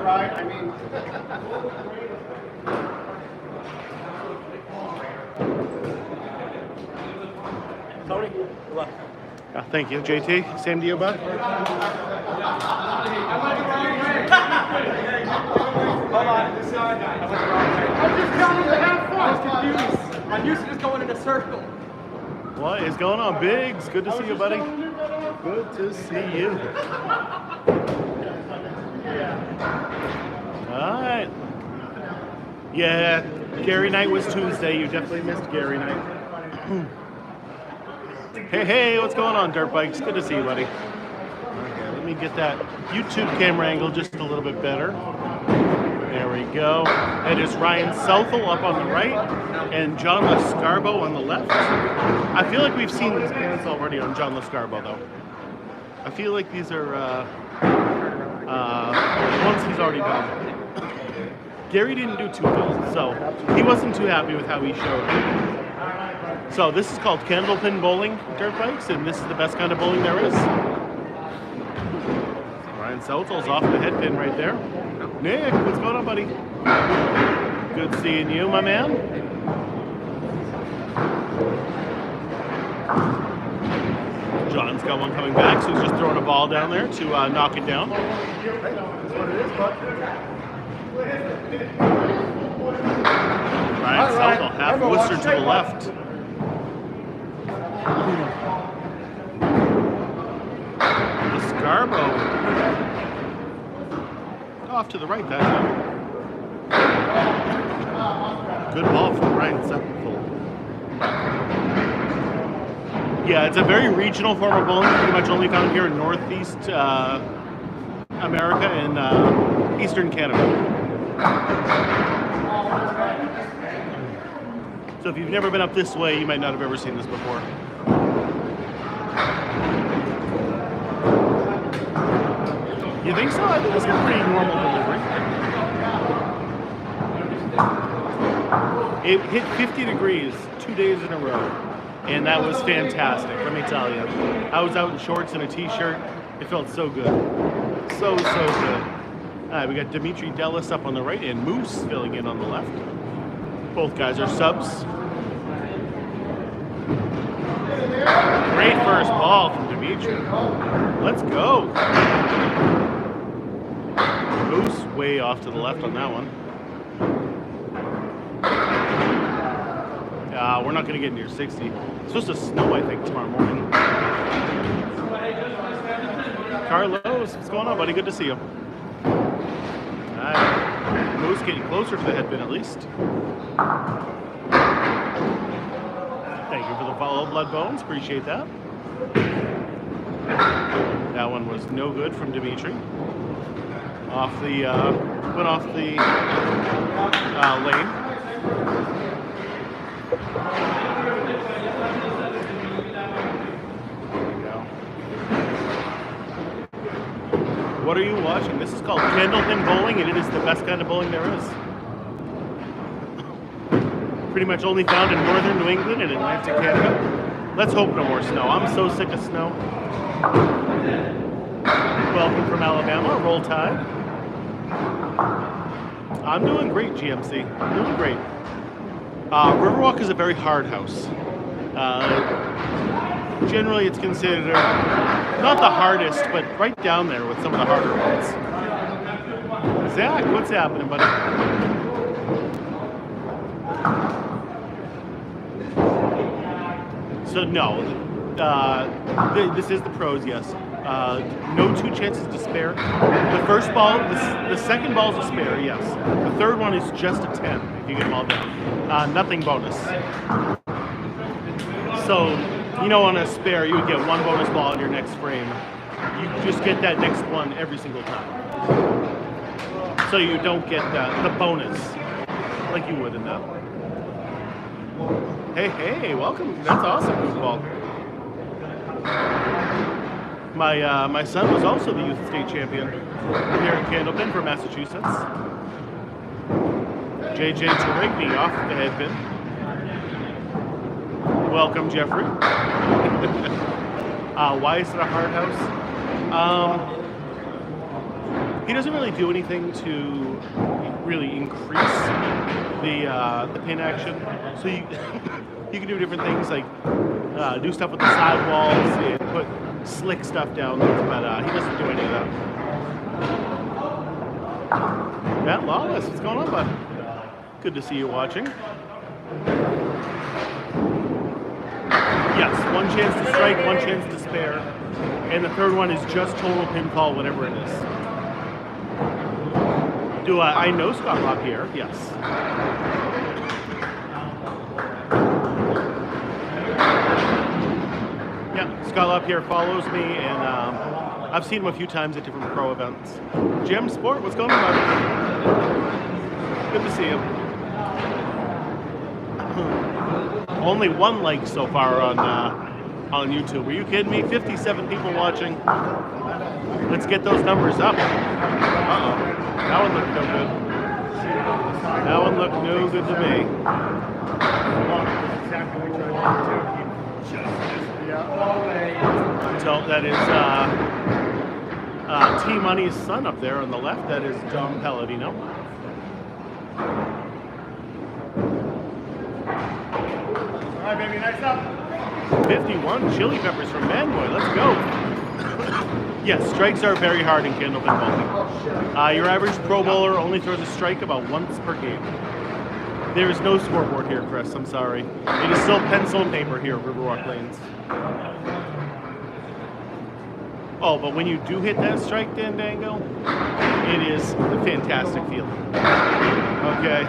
ride. I mean. Tony, good luck. Thank you, JT. Same to you, bud. Hold on, this side. I'm just telling you to have fun. I was confused. I'm used to just going in a circle. What is going on, Biggs? Good to see you, buddy. Good to see you. All right. Yeah, Gary night was Tuesday. You definitely missed Gary night. Hey, what's going on, dirt bikes? Good to see you, buddy. Okay, let me get that YouTube camera angle just a little bit better. There we go. It is Ryan Southall up on the right and John Lescarveau on the left. I feel like we've seen these pants already on John Lescarveau, though. I feel like these are ones he's already done. Gary didn't do too well, so he wasn't too happy with how he showed. So this is called Candlepin bowling dirt bikes, and this is the best kind of bowling there is. Ryan Southall's off the head pin right there. Nick, what's going on, buddy? Good seeing you, my man. John's got one coming back, so he's just throwing a ball down there to knock it down. Ryan Southall, half Worcester to the left. Lescarveau off to the right that time. Good ball from Ryan Southall. Yeah, it's a very regional form of bowling, pretty much only found here in Northeast America and Eastern Canada. So if you've never been up this way, you might not have ever seen this before. You think so? I think it's a pretty normal delivery. It hit 50 degrees 2 days in a row, and that was fantastic, let me tell you. I was out in shorts and a t-shirt. It felt so good. So good. All right, we got Dimitri Dellas up on the right and Moose filling in on the left. Both guys are subs. Great first ball from Dimitri. Let's go. Moose way off to the left on that one. We're not going to get near 60. It's supposed to snow, I think, tomorrow morning. Carlos, what's going on, buddy? Good to see you. Moose getting closer to the headpin at least. Thank you for the follow, Blood Bones. Appreciate that. That one was no good from Dimitri. Went off the lane. There we go. What are you watching? This is called Candlepin bowling, and it is the best kind of bowling there is. Pretty much only found in northern New England and Atlantic Canada. Let's hope no more snow. I'm so sick of snow. Welcome from Alabama. Roll Tide. I'm doing great, GMC. I'm doing great. Riverwalk is a very hard house. Generally, it's considered not the hardest, but right down there with some of the harder ones. Zach, what's happening, buddy? So no, this is the pros, yes. No two chances to spare. The first ball, the second ball is a spare, yes. The third one is just a 10 if you get them all down. Nothing bonus. So, you know, on a spare, you would get one bonus ball in your next frame. You just get that next one every single time. So you don't get the bonus like you would in that one. Hey, welcome. That's awesome, football. My son was also the youth state champion here in Candlepin for Massachusetts. Jt Lyonnais off the headpin. Welcome, Jeffrey. Why is it a hard house? He doesn't really do anything to really increase the pin action. So you you can do different things like do stuff with the sidewalls and put slick stuff down there, but he doesn't do any of that. Matt Lawless, what's going on, bud? Good to see you watching. Yes, one chance to strike, one chance to spare, and the third one is just total pinfall, whatever it is. Do I know Scott LaPierre? Yes. Yeah, Scott LaPierre follows me, and I've seen him a few times at different pro events. Gem Sport, what's going on, buddy? Good to see you. Only one like so far on YouTube. Are you kidding me? 57 people watching. Let's get those numbers up. Uh-oh. That one looked no good. That one looked no good to me. So that is T-Money's son up there on the left. That is Dom Paladino. All right, baby, nice up. 51 chili peppers from Manboy. Let's go. Yes, strikes are very hard in Candlepin bowling. Your average pro bowler only throws a strike about once per game. There is no scoreboard here, Chris. I'm sorry. It is still pencil and paper here at Riverwalk Lanes. Oh, but when you do hit that strike, Dan Dango, it is a fantastic feeling. Okay?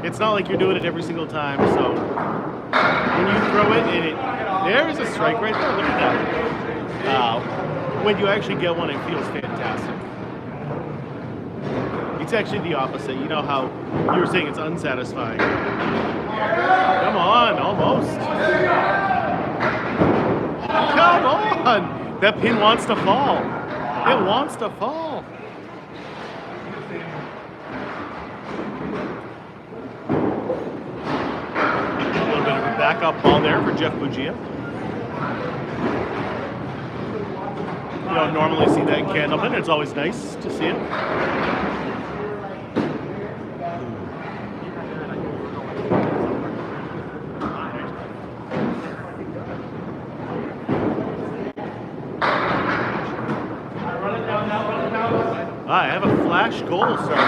It's not like you're doing it every single time, so when you throw it, there is a strike right there. Look at that. When you actually get one, it feels fantastic. It's actually the opposite. You know how you were saying it's unsatisfying. Come on, almost. Come on! That pin wants to fall. It wants to fall. A little bit of a backup ball there for Jeff Buggea. You don't normally see that in Candlepin. It's always nice to see it. I have a flash goal started.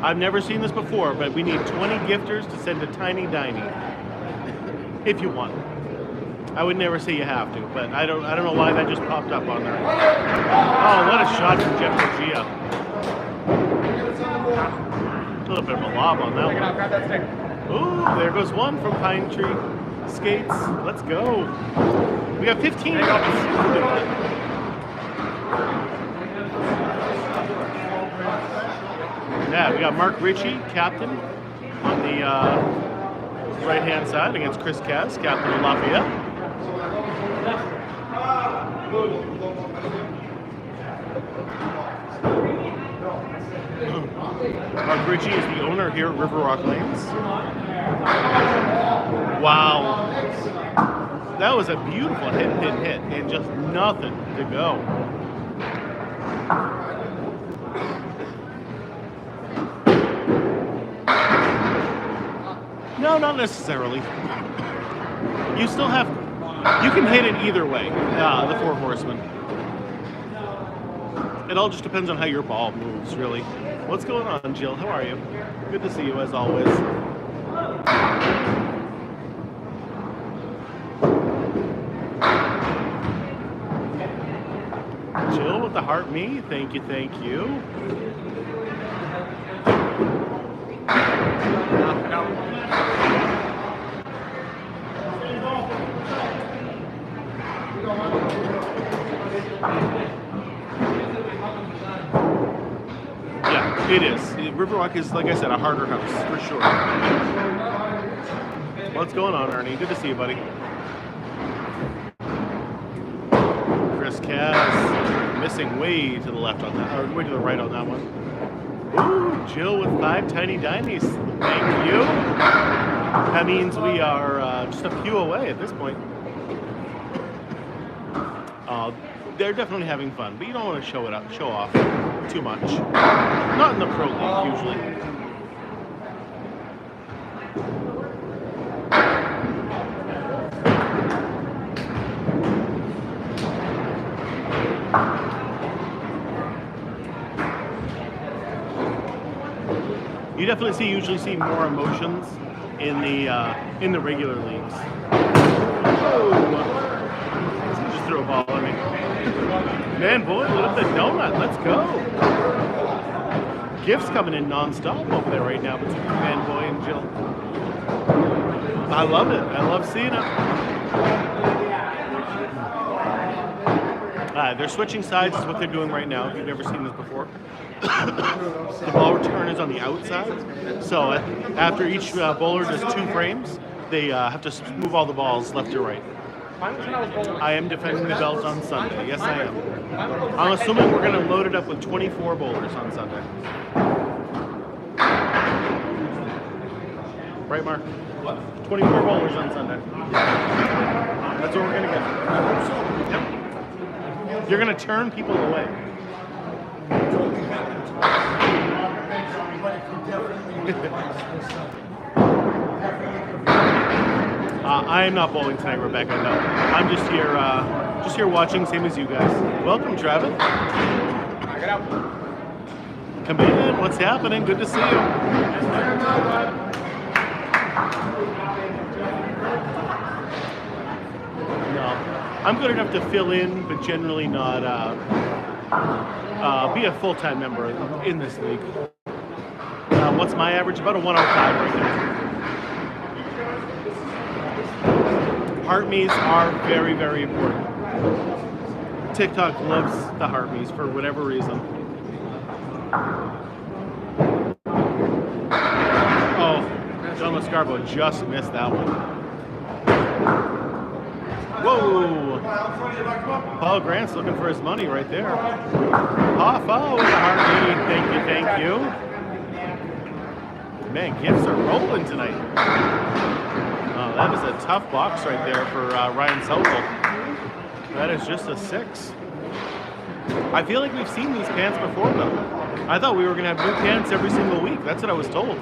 I've never seen this before, but we need 20 gifters to send a tiny diny. If you want. I would never say you have to, but I don't know why that just popped up on there. Oh, what a shot from Jeff Buggea. A little bit of a lob on that one. Ooh, there goes one from Pine Tree Skates. Let's go. We got 15 minutes. Yeah, we got Mark Ricci, captain, on the right-hand side against Chris Cass, captain of Lafayette. Mark Ricci is the owner here at Riverwalk Lanes. Wow. That was a beautiful hit, and just nothing to go. No, not necessarily. You still have, you can hit it either way, the Four Horsemen. It all just depends on how your ball moves, really. What's going on, Jill? How are you? Good to see you, as always. Jill with the heart me, thank you, thank you. Yeah, it is. Riverwalk is, like I said, a harder house, for sure. What's going on, Ernie? Good to see you, buddy. Chris Cass missing way to the left on that, or way to the right on that one. Ooh, Jill with 5 tiny dinies. Thank you. That means we are just a few away at this point. they're definitely having fun, but you don't want to show off too much. Not in the pro league usually. You definitely usually see more emotions in the regular leagues. Oh, just threw a ball at me. Man, boy, lit up the donut. Let's go. Gifts coming in non-stop over there right now between Man Boy and Jill. I love it. I love seeing it. They're switching sides is what they're doing right now, if you've never seen this before. The ball return is on the outside. So after each bowler does 2 frames, they have to move all the balls left to right. I am defending the belt on Sunday. Yes, I am. I'm assuming we're going to load it up with 24 bowlers on Sunday. Right, Mark? What? 24 bowlers on Sunday. That's what we're going to get. Yep. You're going to turn people away. I am not bowling tonight, Rebecca. No, I'm just here watching, same as you guys. Welcome, Travis. Come in. What's happening? Good to see you. No, I'm good enough to fill in, but generally not be a full-time member in this league. What's my average? About a 105 right now. Heart me's are very, very important. TikTok loves the heart me's for whatever reason. Oh, John Lescarveau just missed that one. Whoa! Paul Grant's looking for his money right there. Hoffa with the heart me. Thank you. Man, gifts are rolling tonight. Oh, that is a tough box right there for Ryan Southall. That is just a 6. I feel like we've seen these pants before, though. I thought we were going to have new pants every single week. That's what I was told.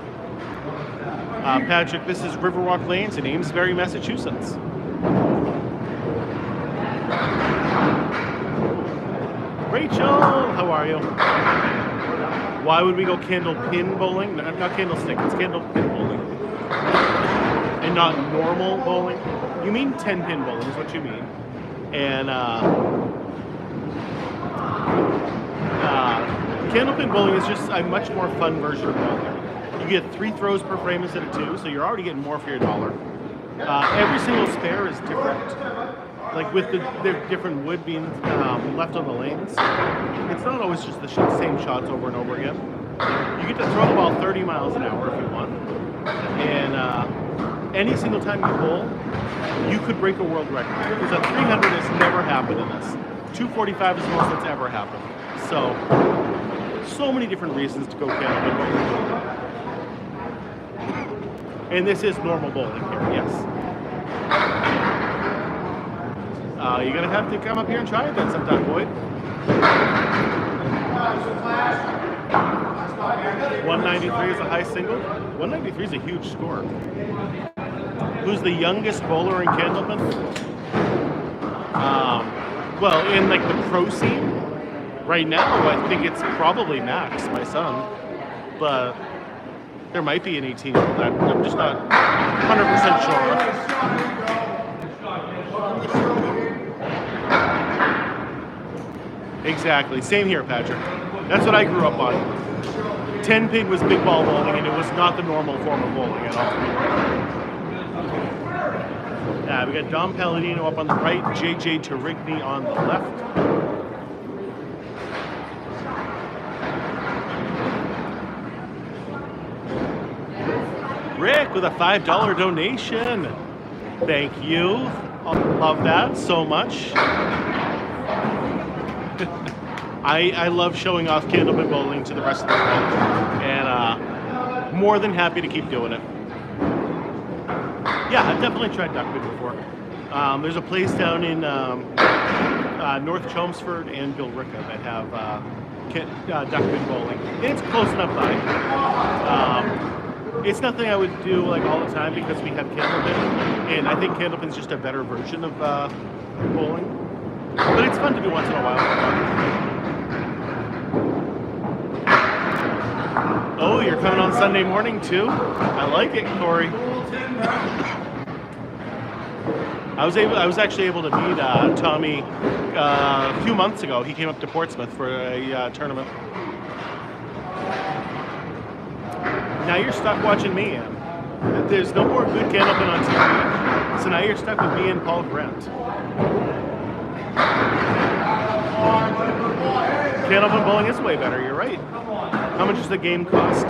Patrick, this is Riverwalk Lanes in Amesbury, Massachusetts. Rachel, how are you? Why would we go candlepin bowling? No, not candlestick, it's candlepin bowling. And not normal bowling? You mean 10-pin bowling is what you mean. And candlepin bowling is just a much more fun version of bowling. You get 3 throws per frame instead of 2, so you're already getting more for your dollar. Every single spare is different. Like with the different wood being left on the lanes, it's not always just the same shots over and over again. You get to throw the ball 30 miles an hour if you want. And any single time you bowl, you could break a world record. Because a 300 has never happened in this. 245 is the most that's ever happened. So many different reasons to go candlepin bowling. And this is normal bowling here, yes. You're going to have to come up here and try it then sometime, Boyd. 193 is a high single. 193 is a huge score. Who's the youngest bowler in Candlepin? Well, in like the pro scene, right now, I think it's probably Max, my son. But there might be an 18-year-old. I'm just not 100% sure. Exactly. Same here, Patrick. That's what I grew up on. 10-pin was big ball bowling, and it was not the normal form of bowling at all. Yeah, we got Dom Paladino up on the right, Jt Lyonnais on the left. Rick with a $5 donation. Thank you. I love that so much. I love showing off Candlepin bowling to the rest of the world, and more than happy to keep doing it. Yeah, I've definitely tried duckpin before. There's a place down in North Chelmsford and Billerica that have duckpin bowling. And it's close enough by. It's nothing I would do like all the time because we have Candlepin, and I think Candlepin's just a better version of bowling. But it's fun to do once in a while. Oh, you're coming on Sunday morning too? I like it, Corey. I was actually able to meet Tommy a few months ago. He came up to Portsmouth for a tournament. Now you're stuck watching me, Ann. There's no more good Candlepin on TV. So now you're stuck with me and Paul Grant. Candlepin bowling is way better, you're right. How much does the game cost?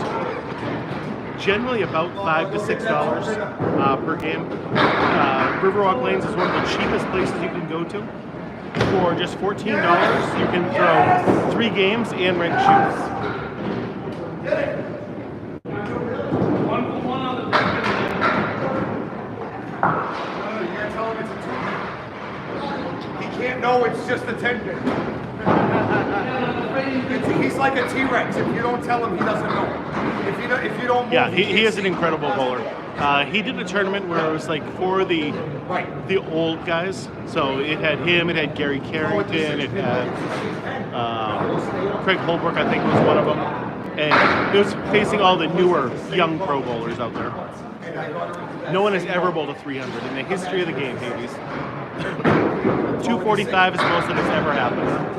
Generally about $5 to $6 per game. Riverwalk Lanes is one of the cheapest places you can go to. For just $14, you can throw 3 games and rent shoes. He can't know it's just a tendon. He's like a T-Rex. If you don't tell him, he doesn't know. If you don't move, yeah, he is an incredible bowler. He did a tournament where it was like for the old guys. So it had him, it had Gary Carrington, it had Craig Holbrook, I think was one of them. And it was facing all the newer young pro bowlers out there. No one has ever bowled a 300 in the history of the game, Hades. 245 is the most that has ever happened.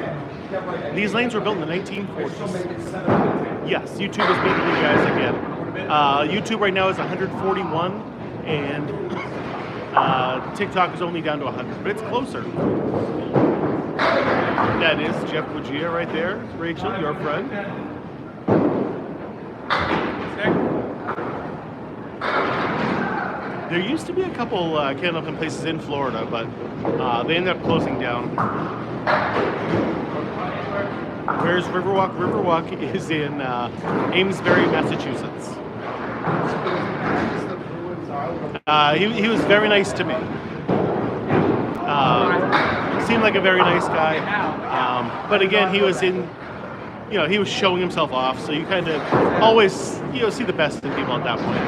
These lanes were built in the 1940s. Yes, YouTube is beating you guys again. YouTube right now is 141, and TikTok is only down to 100, but it's closer. That is Jeff Buggea right there. Rachel, your friend. There used to be a couple Candlepin places in Florida, but they ended up closing down. Where's Riverwalk? Riverwalk is in Amesbury, Massachusetts. He was very nice to me. Seemed like a very nice guy. But again, he was in, he was showing himself off. So you kind of always, see the best in people at that point.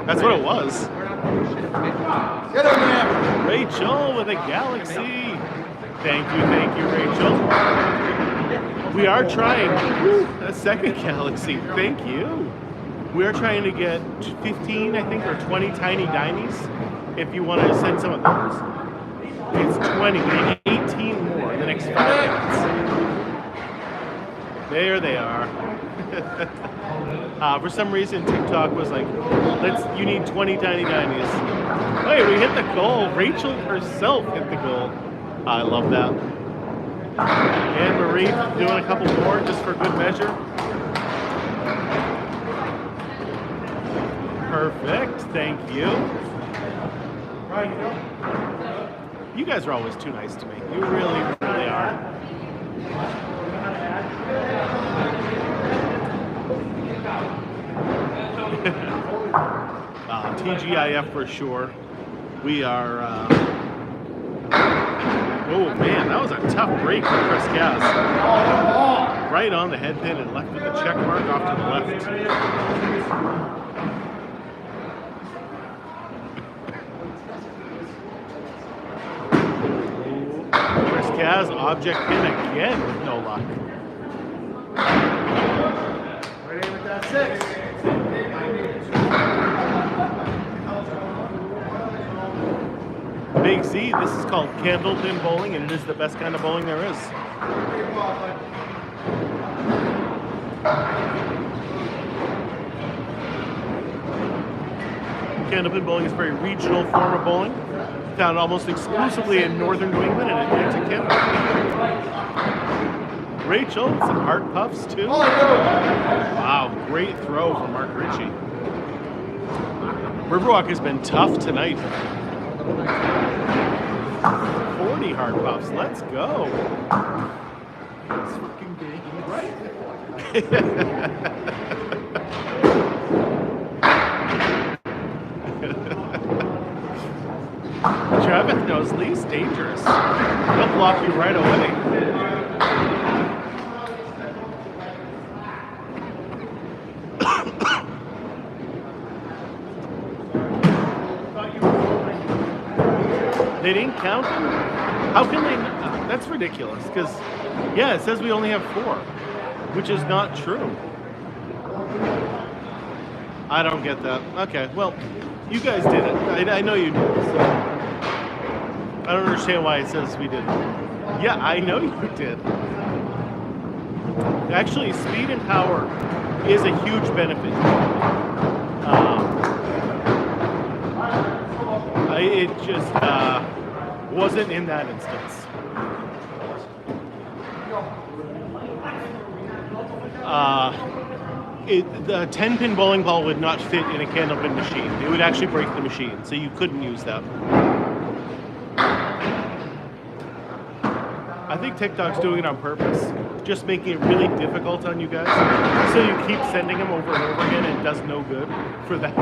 That's what it was. Rachel with a galaxy. Thank you, Rachel. We are trying a second galaxy. Thank you. We are trying to get 15, I think, or 20 tiny dinies. If you want to send some of those, it's 20. We need 18 more in the next 5 minutes. There they are. For some reason, TikTok was like, you need 20 tiny dinies. Wait, we hit the goal. Rachel herself hit the goal. I love that. And Marie doing a couple more just for good measure. Perfect. Thank you. You guys are always too nice to me. You really, really are. TGIF for sure. We are. Oh man, that was a tough break for Chris Cass. Right on the head pin and left with the check mark off to the left. Chris Cass, object pin again with no luck. Right in with that 6. Big Z, this is called Candlepin bowling, and it is the best kind of bowling there is. Candlepin bowling is a very regional form of bowling, found almost exclusively in northern New England and Atlantic Canada. Rachel, some heart puffs too. Wow, great throw from Mark Ricci. Riverwalk has been tough tonight. 40 hard puffs, let's go. It's fucking big, right? Travis knows least dangerous. He'll block you right away. They didn't count them? How can they? That's ridiculous. Because, yeah, it says we only have 4, which is not true. I don't get that. Okay, well, you guys did it. I know you did. So I don't understand why it says we did. Yeah, I know you did. Actually, speed and power is a huge benefit. It just wasn't in that instance. The 10-pin bowling ball would not fit in a Candlepin machine. It would actually break the machine, so you couldn't use that. I think TikTok's doing it on purpose, just making it really difficult on you guys, so you keep sending them over and over again, and it does no good for that.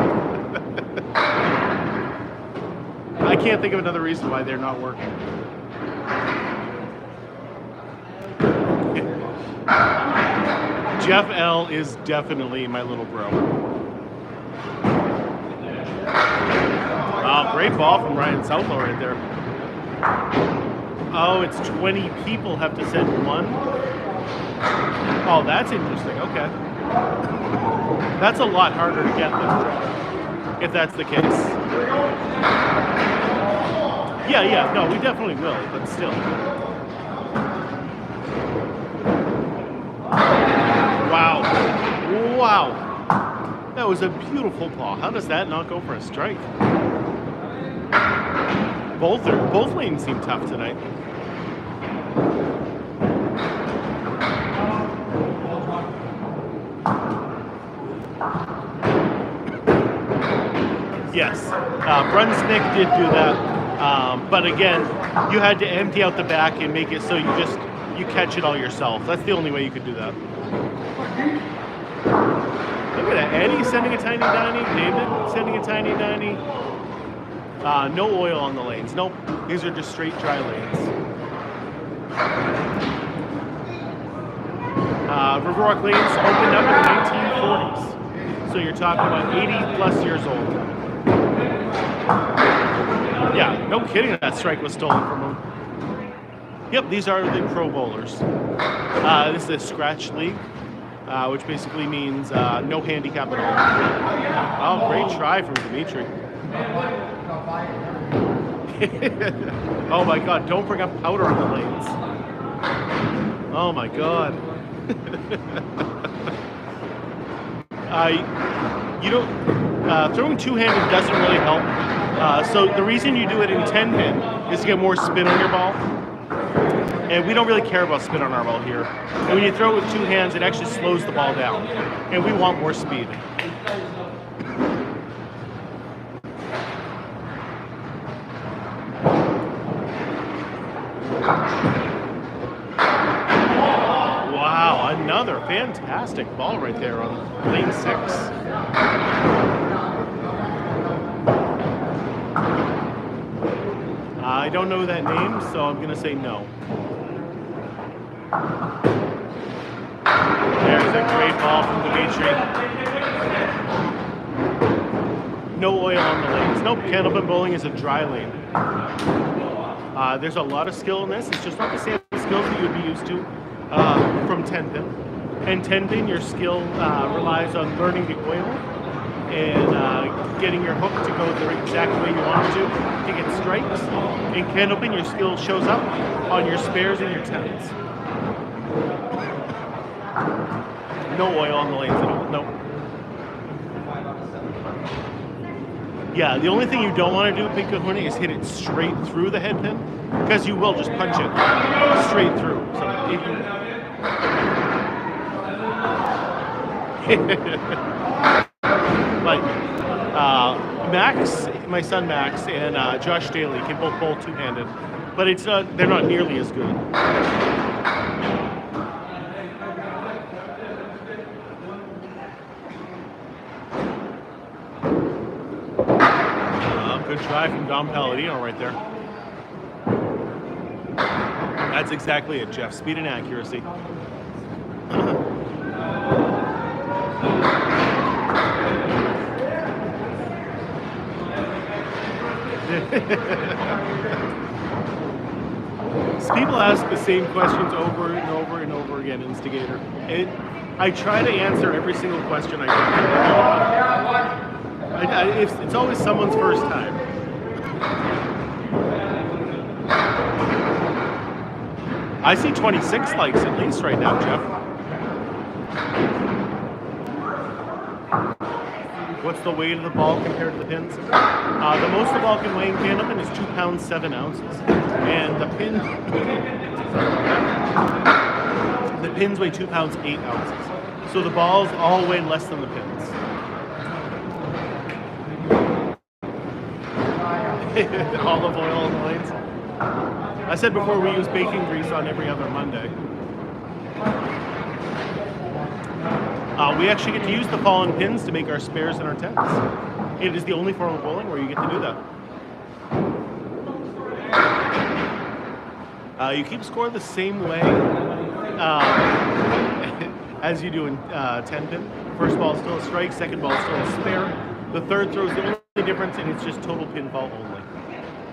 I can't think of another reason why they're not working. Jeff L is definitely my little bro. Great ball from Ryan Southall right there. Oh, it's 20 people have to send one. Oh, that's interesting. Okay. That's a lot harder to get though, if that's the case. Yeah, no, we definitely will, but still. Wow. That was a beautiful ball. How does that not go for a strike? Both lanes seem tough tonight. Yes, Brunsnick did do that, but again, you had to empty out the back and make it so you catch it all yourself. That's the only way you could do that. Look at that, Eddie sending a tiny tiny, David sending a tiny tiny. No oil on the lanes. Nope, these are just straight dry lanes. Riverwalk lanes opened up in the 1940s, so you're talking about 80 plus years old. Yeah, no kidding, that strike was stolen from him. Yep, these are the pro bowlers. This is a scratch league, which basically means no handicap at all. Oh, great try from Dimitri. Oh my god, don't bring up powder on the lanes. Oh my god. Throwing two-handed doesn't really help. So the reason you do it in 10-pin is to get more spin on your ball. And we don't really care about spin on our ball here. And when you throw it with 2 hands, it actually slows the ball down. And we want more speed. Wow, another fantastic ball right there on lane 6. I don't know that name, so I'm going to say no. There's a great ball from Dimitri. No oil on the lanes. Nope, Candlepin bowling is a dry lane. There's a lot of skill in this. It's just not the same skills that you would be used to from 10-pin. And 10-pin, your skill relies on learning the oil and getting your hook to go the exact way you want it to get strikes. In Candlepin, your skill shows up on your spares and your tens. No oil on the lanes at all. Nope. Yeah, the only thing you don't want to do, Pink Kahuna, is hit it straight through the head pin, because you will just punch it straight through. So if you... Like, Max, my son Max, and Josh Daly can both bowl two-handed, but it's not, they're not nearly as good. Good guy from Dom Paladino right there. That's exactly it, Jeff. Speed and accuracy. People ask the same questions over and over and over again, Instigator. I try to answer every single question I can. It's always someone's first time. I see 26 likes at least right now, Jeff. What's the weight of the ball compared to the pins? The most the ball can weigh in Candlepin is 2 pounds 7 ounces, and the pins weigh 2 pounds 8 ounces. So the balls all weigh less than the pins. Olive oil on the lanes. I said before we use baking grease on every other Monday. We actually get to use the fallen pins to make our spares and our tents. It is the only form of bowling where you get to do that. You keep score the same way as you do in 10 pin. First ball is still a strike, second ball is still a spare. The third throw is the only difference, and it's just total pinfall only.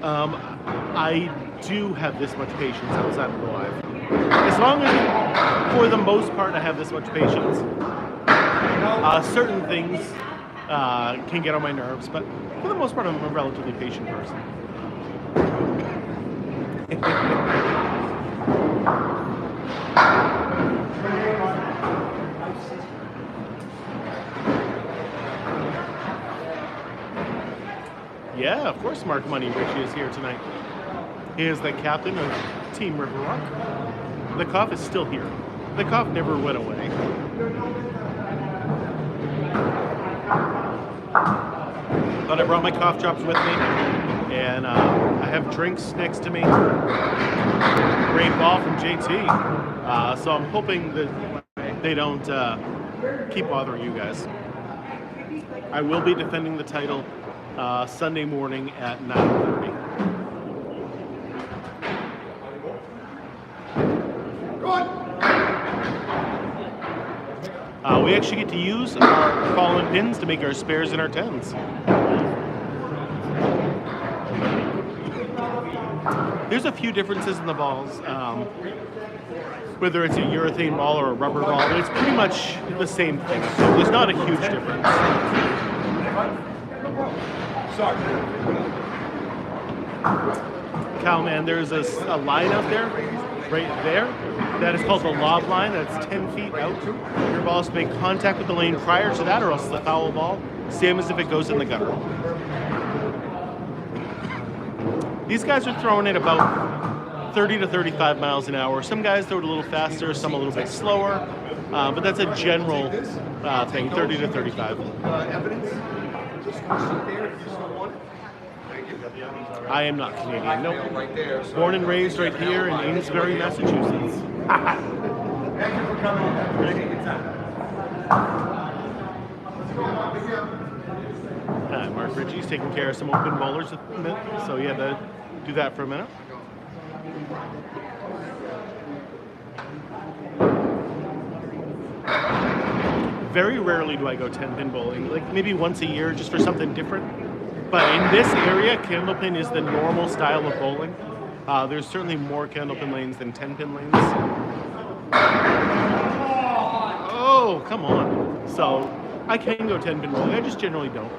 I do have this much patience outside of the live. As long as, for the most part, I have this much patience. Certain things can get on my nerves, but for the most part, I'm a relatively patient person. Yeah, of course Mark Money Ricci is here tonight. He is the captain of Team Riverwalk. The cough is still here. The cough never went away. But I brought my cough drops with me, and I have drinks next to me. Great ball from JT. So I'm hoping that they don't keep bothering you guys. I will be defending the title Sunday morning at 9:30. We actually get to use our fallen pins to make our spares and our tens. There's a few differences in the balls, whether it's a urethane ball or a rubber ball, but it's pretty much the same thing, so there's not a huge difference. Cowman, there's a line out there, right there, that is called the lob line. That's 10 feet out. Your ball has to make contact with the lane prior to that, or else it's a foul ball, same as if it goes in the gutter. These guys are throwing it about 30 to 35 miles an hour. Some guys throw it a little faster, some a little bit slower, but that's a general thing, 30 to 35. I am not Canadian, nope. Born and raised right here in Amesbury, Massachusetts. Thank you for coming. Mark Ricci's taking care of some open bowlers at the minute, so you had to do that for a minute. Very rarely do I go 10-pin bowling, like maybe once a year just for something different. But in this area, Candlepin is the normal style of bowling. There's certainly more Candlepin lanes than 10-pin lanes. Oh, come on. So I can go 10-pin bowling, I just generally don't.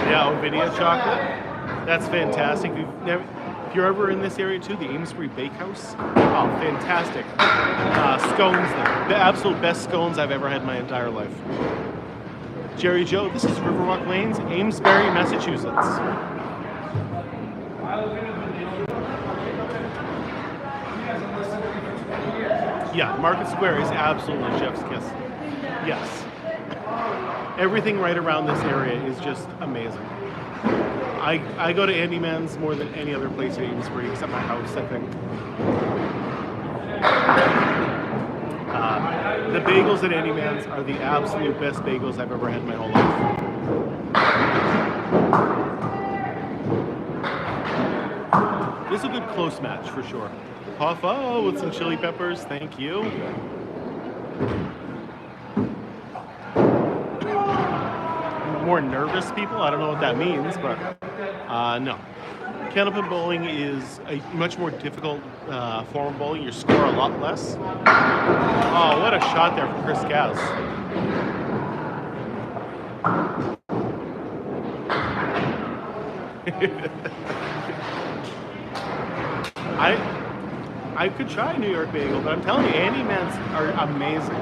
Yeah, Ovidia chocolate. That's fantastic. If you're ever in this area too, the Amesbury Bakehouse. Oh, fantastic. Scones there. The absolute best scones I've ever had in my entire life. Jerry Joe, this is Riverwalk Lanes, Amesbury, Massachusetts. Yeah, Market Square is absolutely chef's kiss. Yes. Everything right around this area is just amazing. I go to Andy Mann's more than any other place in Amesbury except my house, I think. The bagels at Andy Mann's are the absolute best bagels I've ever had in my whole life. This is a good close match for sure. Hoffa with some chili peppers, thank you. More nervous people, I don't know what that means, but no. Candlepin bowling is a much more difficult form of bowling. You score a lot less. Oh, what a shot there from Chris Kaz. I could try New York bagel, but I'm telling you, Andy Mans are amazing.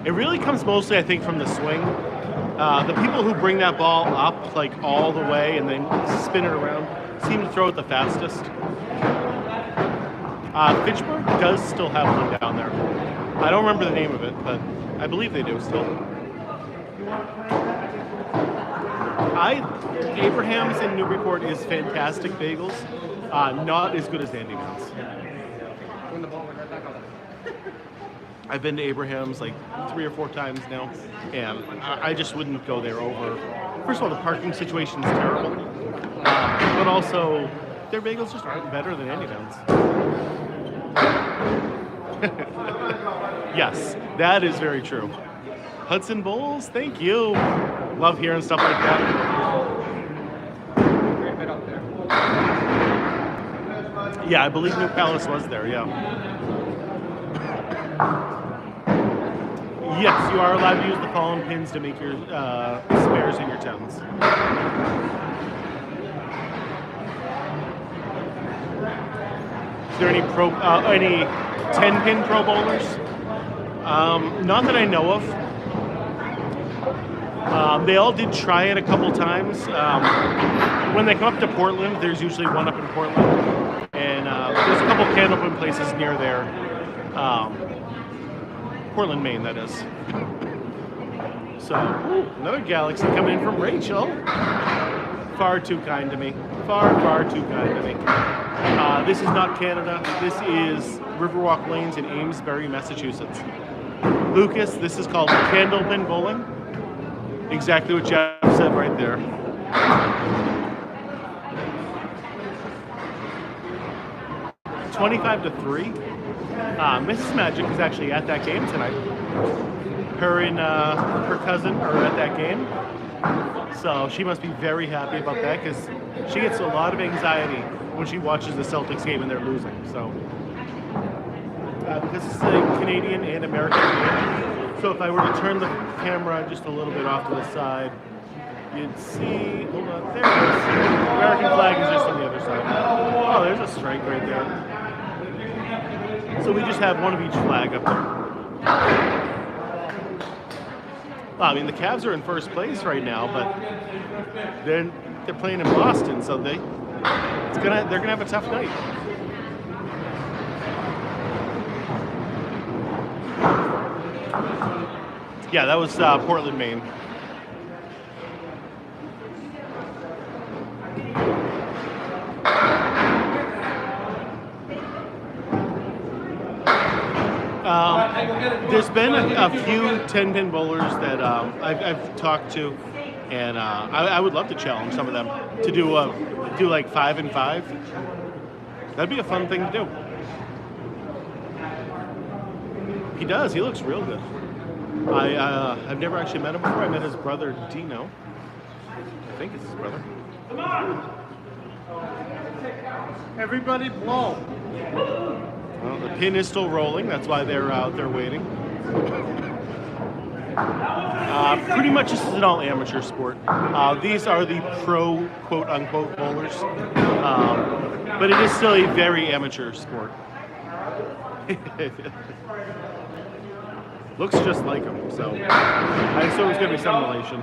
It really comes mostly, I think, from the swing. The people who bring that ball up like all the way and then spin it around seem to throw it the fastest. Fitchburg does still have one down there. I don't remember the name of it, but I believe they do still. Abraham's in Newburyport is fantastic bagels. Not as good as Andy Mans. I've been to Abraham's like 3 or 4 times now, and I just wouldn't go there over. First of all, the parking situation is terrible, but also their bagels just aren't better than Andy Mans. Yes, that is very true. Hudson Bowls, thank you. Love hearing stuff like that. Yeah, I believe New Palace was there, yeah. Yes, you are allowed to use the fallen pins to make your spares and your 10s. Is there any 10-pin pro bowlers? Not that I know of. They all did try it a couple times. When they come up to Portland, there's usually one up in Portland, and there's a couple Candlepin places near there. Portland, Maine, that is. So, another Galaxy coming in from Rachel. Far too kind to me. Far, far too kind to me. This is not Canada. This is Riverwalk Lanes in Amesbury, Massachusetts. Lucas, this is called Candlepin bowling. Exactly what Jeff said right there. $25-3. Mrs. Magic is actually at that game tonight. Her and her cousin are at that game. So she must be very happy about that because she gets a lot of anxiety when she watches the Celtics game and they're losing. So because it's a Canadian and American game. So if I were to turn the camera just a little bit off to the side, you'd see, hold on, there it is. The American flag is just on the other side. Oh, there's a strike right there. So we just have one of each flag up there. Well, I mean, the Cavs are in first place right now, but they're playing in Boston, so they're gonna have a tough night. Yeah, that was Portland, Maine. There's been a few 10-pin bowlers that I've talked to, and I would love to challenge some of them to do like 5 and 5. That'd be a fun thing to do. He does. He looks real good. I've never actually met him before. I met his brother Dino. I think it's his brother. Come on! Everybody blow. Well, the pin is still rolling. That's why they're out there waiting. Pretty much this is an all amateur sport. These are the pro quote-unquote bowlers. But it is still a very amateur sport. Looks just like him, so I assume it's going to be some relation.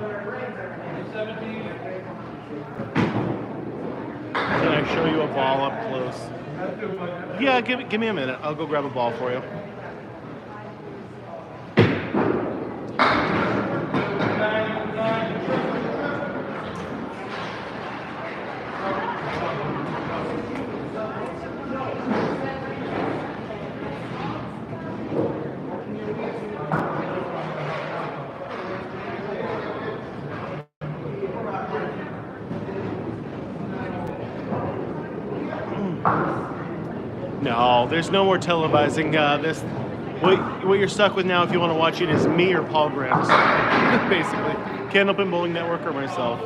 Can I show you a ball up close? Yeah, give me a minute. I'll go grab a ball for you. No, there's no more televising this. What you're stuck with now, if you want to watch it, is me or Paul Grant, basically. Candlepin Bowling Network or myself.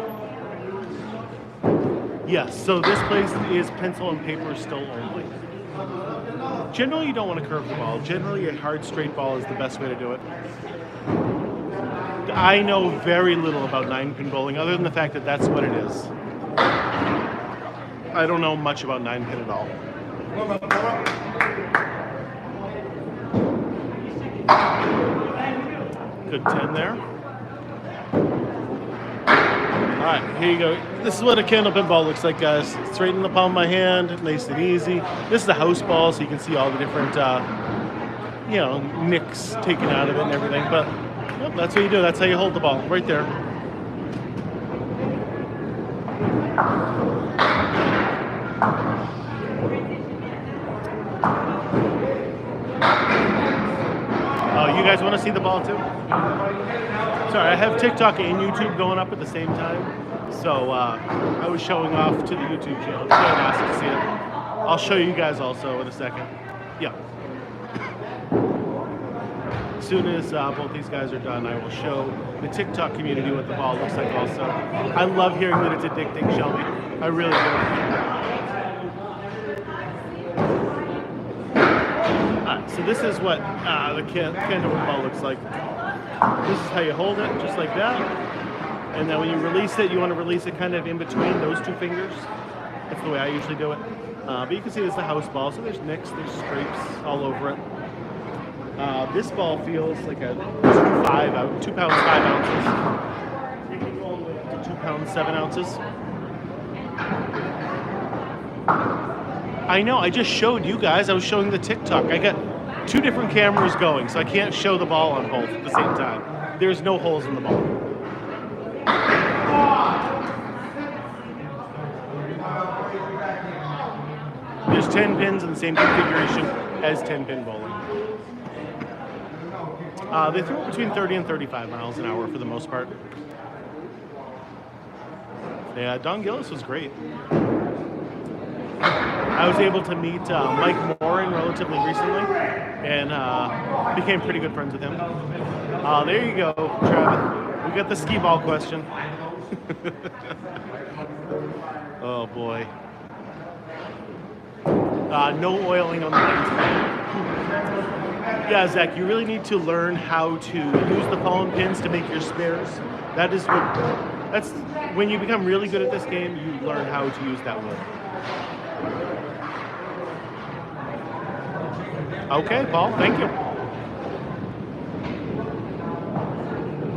Yes, so this place is pencil and paper still only. Generally, you don't want to curve the ball. Generally, a hard straight ball is the best way to do it. I know very little about 9-pin bowling, other than the fact that that's what it is. I don't know much about 9-pin at all. Good 10 there. Alright, here you go. This is what a Candlepin ball looks like, guys. Straight in the palm of my hand, nice and easy. This is a house ball, so you can see all the different, nicks taken out of it and everything. But yep, that's what you do. That's how you hold the ball, right there. Oh, you guys want to see the ball too? Sorry, I have TikTok and YouTube going up at the same time, so I was showing off to the YouTube channel. So I asked to see it. I'll show you guys also in a second. Yeah. As soon as both these guys are done, I will show the TikTok community what the ball looks like also. I love hearing that it's addicting, Shelby. I really do. So this is what the Candlepin ball looks like. This is how you hold it, just like that. And then when you release it, you want to release it kind of in between those two fingers. That's the way I usually do it. But you can see it's the house ball, so there's nicks, there's scrapes all over it. This ball feels like a 2 pounds 5 ounces. You can go all the way up to 2 pounds 7 ounces. I know, I just showed you guys, I was showing the TikTok. I got 2 different cameras going, so I can't show the ball on both at the same time. There's no holes in the ball. There's 10 pins in the same configuration as 10-pin bowling. They throw it between 30 and 35 miles an hour for the most part. Yeah, Don Gillis was great. I was able to meet Mike Morin relatively recently and became pretty good friends with him. There you go, Travis. We got the skee ball question. Oh boy. No oiling on the lens. Yeah, Zach, you really need to learn how to use the fallen pins to make your spares. That's when you become really good at this game, you learn how to use that wood. Okay, Paul, thank you.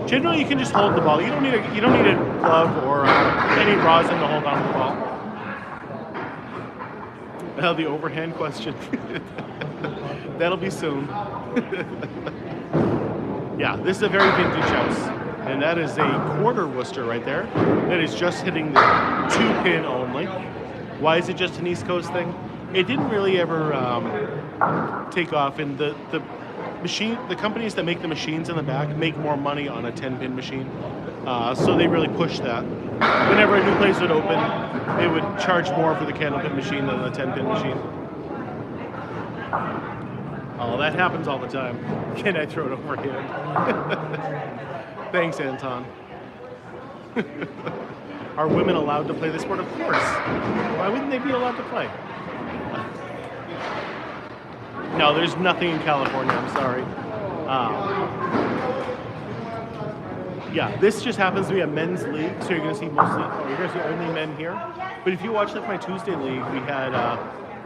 Generally, you can just hold the ball. You don't need a glove or any rosin to hold on to the ball. Now the overhand question. That'll be soon. Yeah, this is a very vintage house, and that is a quarter Worcester right there. That is just hitting the 2-pin only. Why is it just an East Coast thing? It didn't really ever take off, and the companies that make the machines in the back make more money on a 10-pin machine, so they really push that. Whenever a new place would open, they would charge more for the Candlepin machine than the 10-pin machine. Oh, that happens all the time. Can I throw it overhand? Thanks, Anton. Are women allowed to play this sport? Of course. Why wouldn't they be allowed to play? No, there's nothing in California, I'm sorry. Yeah, this just happens to be a men's league, so you're going to see only men here. But if you watch like my Tuesday league, we had,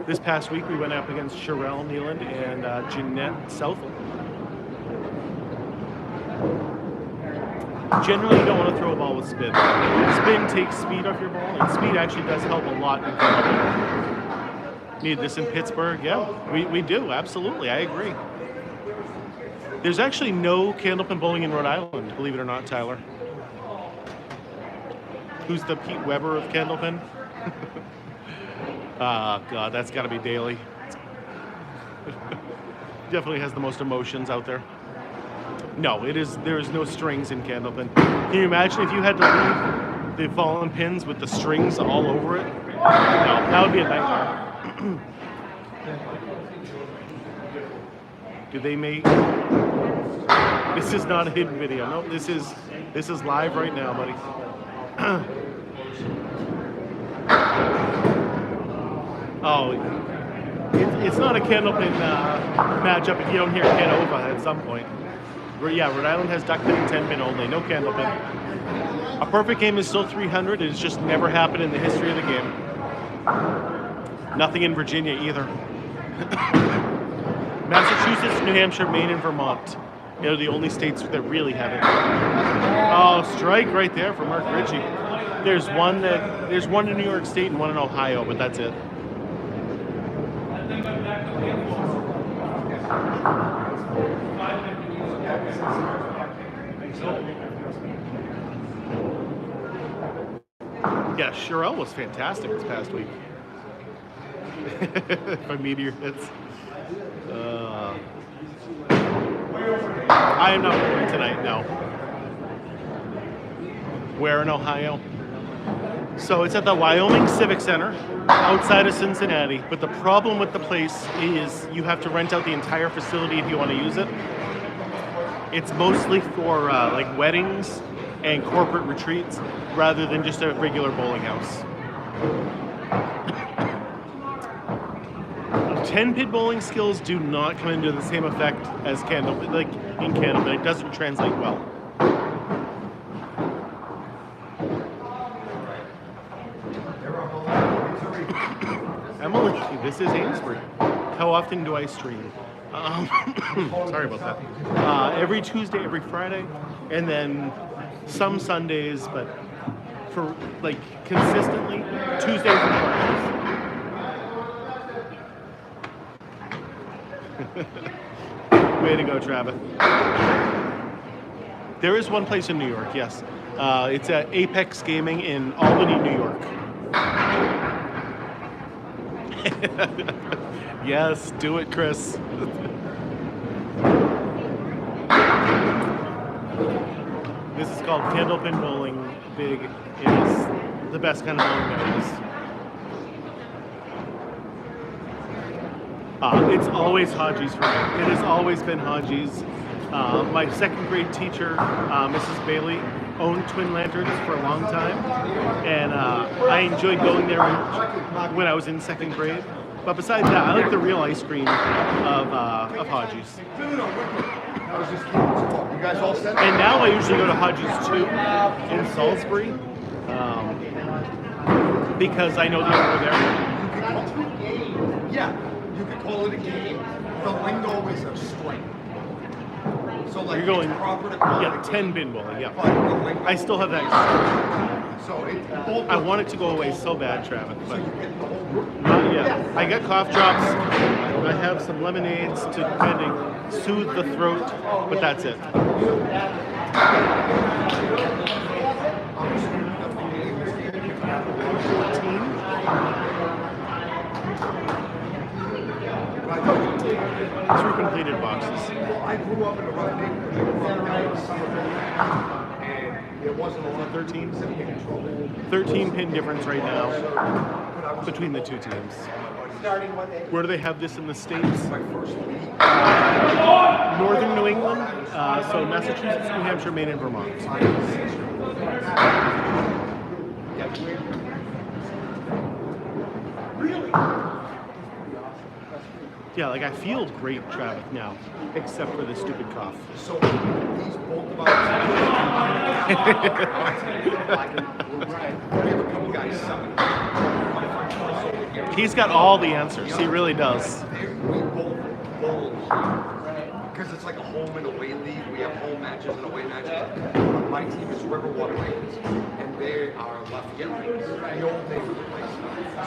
this past week, we went up against Sherelle Nealand and Jeanette Southall. Generally, you don't want to throw a ball with spin. Spin takes speed off your ball, and speed actually does help a lot in Candlepin. Need this in Pittsburgh? Yeah, we do, absolutely, I agree. There's actually no Candlepin bowling in Rhode Island, believe it or not, Tyler. Who's the Pete Weber of Candlepin? God, that's got to be Daly. Definitely has the most emotions out there. No, there is no strings in Candlepin. Can you imagine if you had to leave the fallen pins with the strings all over it? No, that would be a nightmare. Do they make? This is not a hidden video. No, this is live right now, buddy. Oh, it's not a Candlepin matchup if you don't hear Canova at some point. Yeah, Rhode Island has duck pin and 10 pin only, no Candlepin. A perfect game is still 300. It's just never happened in the history of the game. Nothing in Virginia either. Massachusetts, New Hampshire, Maine, and Vermont. They're the only states that really have it. Oh, strike right there for Mark Ricci. There's one in New York State and one in Ohio, but that's it. Yeah, Sherelle was fantastic this past week. If I meteor hits. I am not going tonight, no. Where in Ohio? So it's at the Wyoming Civic Center outside of Cincinnati. But the problem with the place is you have to rent out the entire facility if you want to use it. It's mostly for like weddings and corporate retreats rather than just a regular bowling house. 10-pin bowling skills do not come into the same effect as Candlepin, like in Candlepin. It doesn't translate well. Emily, this is Amesbury. How often do I stream? Sorry about that. Every Tuesday, every Friday, and then some Sundays, but for like consistently Tuesdays and Fridays. Way to go, Travis. There is one place in New York, yes. It's at Apex Gaming in Albany, New York. Yes, do it, Chris. This is called Candlepin Bowling Big. It is the best kind of bowling there is. It's always Haji's for me. It has always been Haji's. My second grade teacher, Mrs. Bailey, owned Twin Lanterns for a long time, and I enjoyed going there when I was in second grade. But besides that, I like the real ice cream of Haji's. You guys all set? And now I usually go to Haji's too in Salisbury because I know the owner there. Yeah, you could call it a game. The lingo is a strength. So like You're going, it's proper to call yeah, it a 10 game. bin bowling, yeah. But the lingo I still have that. So it both I want it to go away so bad, Travis, so but you get the whole group. not yet. I got cough drops. I have some lemonades to kind of soothe the throat, but that's it. Three completed boxes. I grew up in a rough neighborhood. And it wasn't a lot of 13? 13. 13 pin difference right now between the two teams. Where do they have this in the States? My first league. Northern New England, so Massachusetts, New Hampshire, Maine, and Vermont. Yeah, like I feel great, Travis, now, except for this stupid cough. So these both of us. We have a couple guys selling. He's got all the answers. He really does. We both bowl because it's like a home and away league. We have home matches and away matches. My team is Riverwalk, and they are Lafayette Lakers. The old neighborhood place.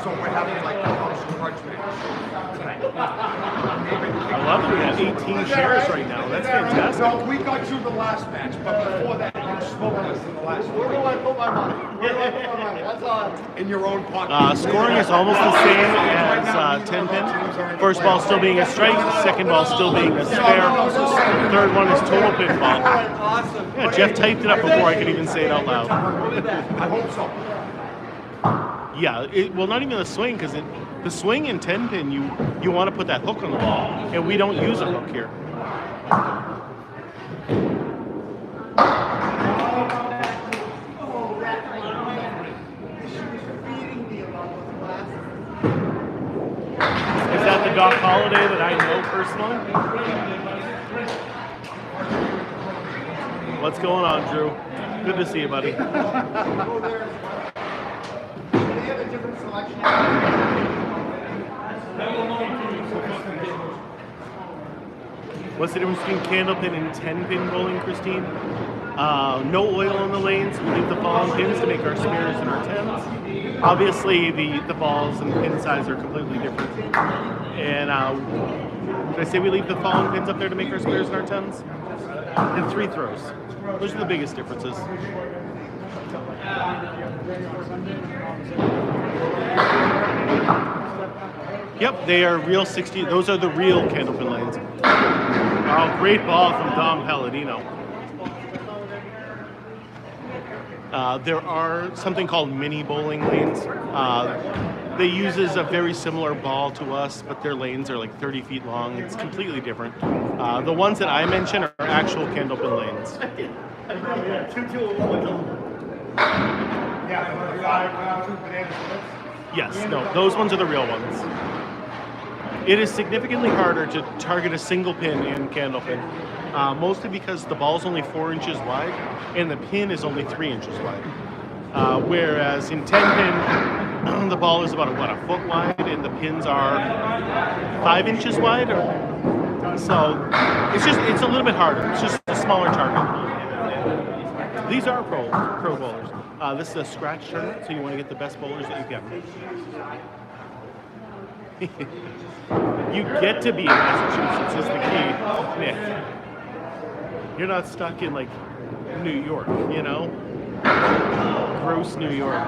So we're having like a house crunch match tonight. I love it. We have 18 shares right now. That's fantastic. No, we got you the last match, but before that, you smoked us in the last one. Where do I put my money? Where do I put my money? That's on. In your own pocket. Scoring is almost the same as 10 pin. First ball still being a strike, second ball still being a spare, third one is total pinball. Yeah, Jeff typed it up before I could even say it out loud. I hope so. Yeah, well, not even the swing, because the swing in 10 pin, you want to put that hook on the ball, and we don't use a hook here. Is that the Doc Holiday that I know personally? What's going on, Drew? Good to see you, buddy. They have a different selection. What's the difference between candlepin and 10-pin bowling, Christine? No oil in the lanes. We leave the fallen pins to make our spears and our tens. Obviously, the balls and pin size are completely different. And did I say we leave the fallen pins up there to make our spears and our tens? And 3 throws. Those are the biggest differences. Yep, they are real 60. Those are the real candlepin lanes. Oh, great ball from Dom Paladino. There are something called mini bowling lanes. They uses a very similar ball to us, but their lanes are like 30 feet long. It's completely different. The ones that I mentioned are actual candlepin lanes. Yes, no, those ones are the real ones. It is significantly harder to target a single pin in candlepin, mostly because the ball's only 4 inches wide and the pin is only 3 inches wide. Whereas in 10-pin, the ball is about a foot wide and the pins are 5 inches wide. So it's a little bit harder. It's just a smaller target. These are pro bowlers. This is a scratch tournament, so you want to get the best bowlers that you can. You get to be in Massachusetts is the key, Nick. You're not stuck in like New York, you know? Gross New York.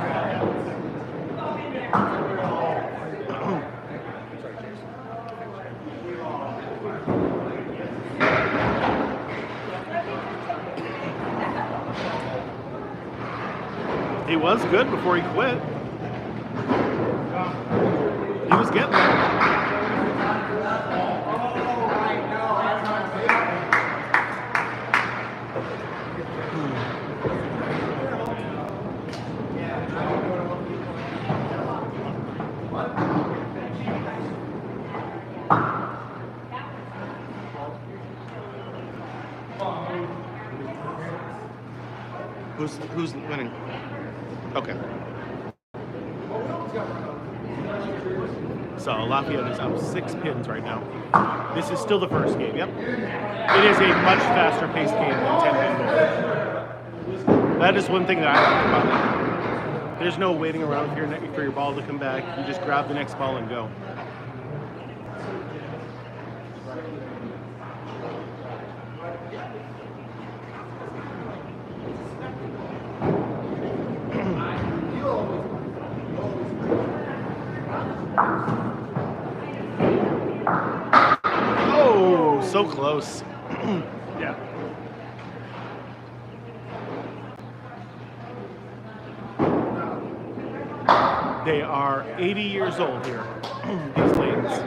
He was good before he quit. He was getting there. Who's winning? Okay. So Lafayette is up 6 pins right now. This is still the first game, yep. It is a much faster paced game than 10-pin bowling. That is one thing that I like about it. There's no waiting around for your ball to come back. You just grab the next ball and go. So close. Yeah. They are 80 years old here, these lanes.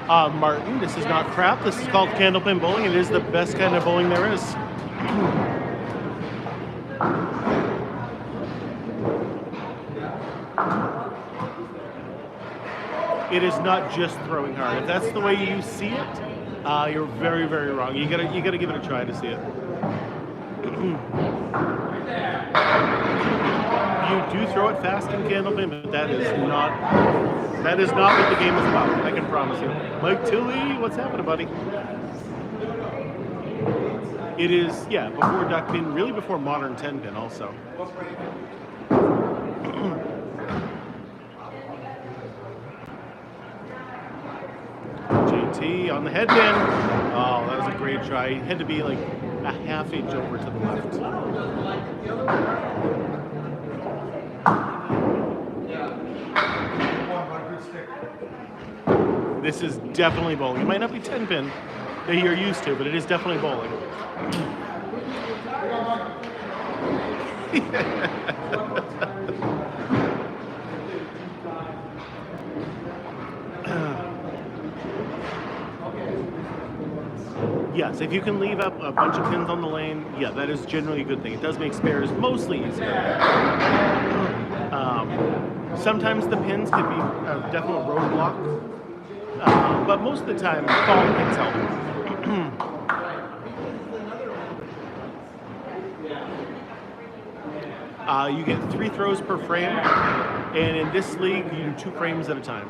Martin, this is not crap. This is called Candlepin bowling. It is the best kind of bowling there is. It is not just throwing hard. If that's the way you see it, you're very, very wrong. You gotta give it a try to see it. You do throw it fast in Candlepin, but that is not what the game is about. I can promise you. Mike Tilley, what's happening, buddy? It is, yeah, before duckpin, really before modern 10-pin also. JT on the headpin. Oh, that was a great try. He had to be like a half inch over to the left. This is definitely bowling. It might not be 10-pin that you're used to, but it is definitely bowling. Yes, if you can leave up a bunch of pins on the lane, yeah, that is generally a good thing. It does make spares mostly easier. Sometimes the pins can be a definite roadblock, but most of the time, fallen pins help. You get 3 throws per frame, and in this league, you do 2 frames at a time.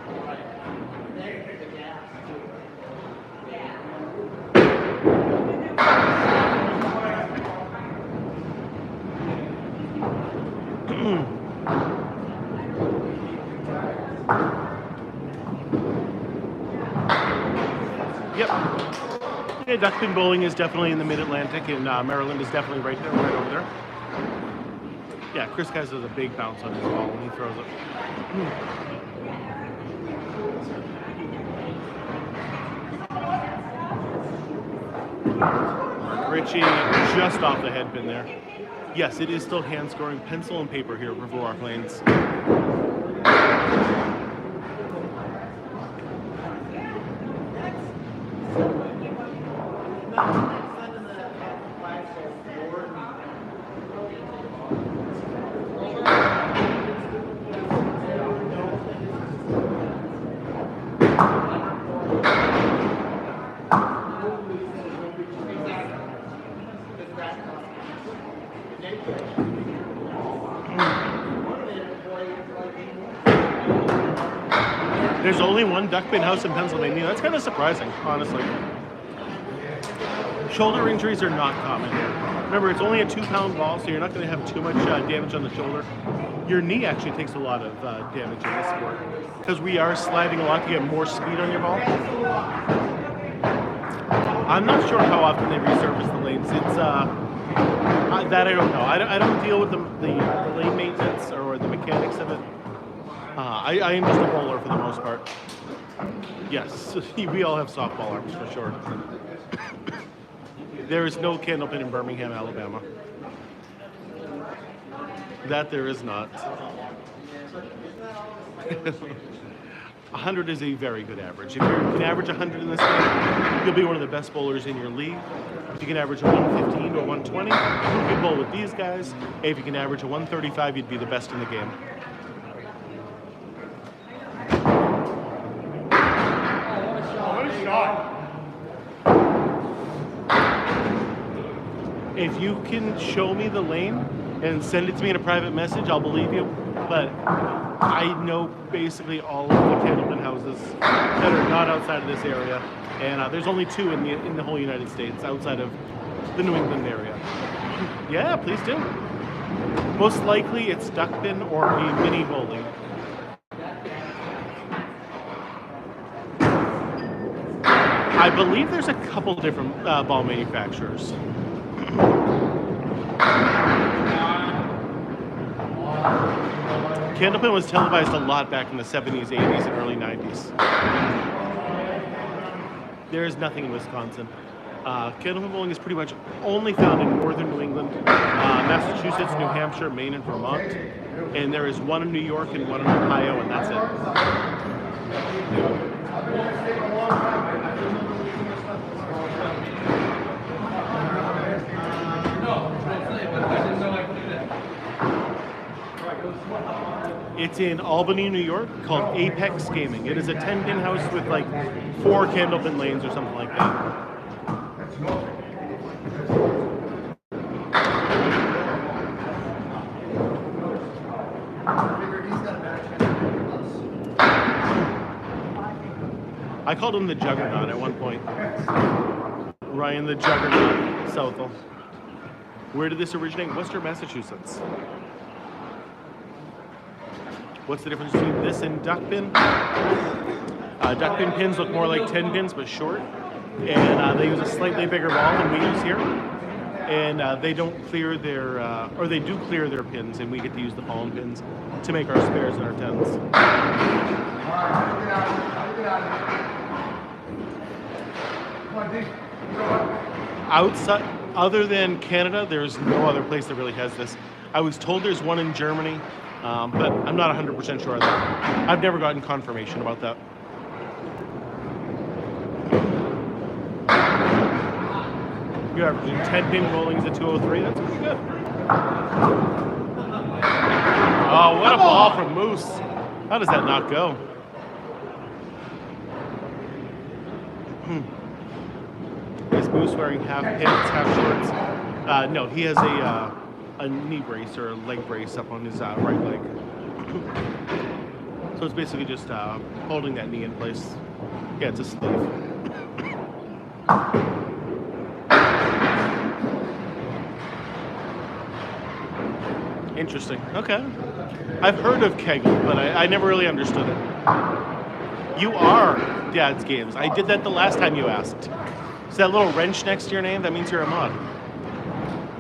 Yep. Yeah, duckpin bowling is definitely in the Mid-Atlantic, and Maryland is definitely right there, right over there. Yeah, Chris Guys does a big bounce on his ball when he throws it. Ricci just off the head pin there. Yes, it is still hand scoring, pencil and paper here at Riverwalk Lanes. There's only one duckpin house in Pennsylvania. That's kind of surprising, honestly. Shoulder injuries are not common here. Remember, it's only a 2-pound ball, so you're not going to have too much damage on the shoulder. Your knee actually takes a lot of damage in this sport because we are sliding a lot to get more speed on your ball. I'm not sure how often they resurface the lanes. It's that I don't know. I don't deal with the lane maintenance or the mechanics of it. I am just a bowler for the most part. Yes, we all have softball arms for sure. There is no Candlepin in Birmingham, Alabama. That there is not. 100 is a very good average. If you can average 100 in this game, you'll be one of the best bowlers in your league. If you can average a 115 or 120, you can bowl with these guys. If you can average a 135, you'd be the best in the game. If you can show me the lane and send it to me in a private message, I'll believe you. But I know basically all of the Candlepin houses that are not outside of this area, and there's only 2 in the whole United States outside of the New England area. Yeah, please do. Most likely it's duckpin or a mini bowling. I believe there's a couple different ball manufacturers. Candlepin was televised a lot back in the 70s, 80s, and early 90s. There is nothing in Wisconsin. Candlepin bowling is pretty much only found in northern New England, Massachusetts, New Hampshire, Maine, and Vermont. And there is one in New York and one in Ohio, and that's it. It's in Albany, New York, called Apex Gaming. It is a 10-pin house with like 4 Candlepin lanes or something like that. I called him the Juggernaut at one point. Ryan the Juggernaut, Southall. Where did this originate? Worcester, Massachusetts. What's the difference between this and duckpin? Duckpin pins look more like 10 pins, but short. And they use a slightly bigger ball than we use here. And they don't clear their, or they do clear their pins, and we get to use the palm pins to make our spares and our 10s. Outside, other than Canada, there's no other place that really has this. I was told there's one in Germany, but I'm not 100% sure of that. I've never gotten confirmation about that. You're averaging 10 pin bowlings at 203. That's pretty good. Oh, what a ball from Moose. How does that not go? Is Moose wearing half pants, half shorts? No, he has a knee brace or a leg brace up on his right leg. So it's basically just holding that knee in place. Yeah, it's a sleeve. Interesting. Okay. I've heard of Kegel, but I never really understood it. You are Dad's Games. I did that the last time you asked. Is that little wrench next to your name? That means you're a mod.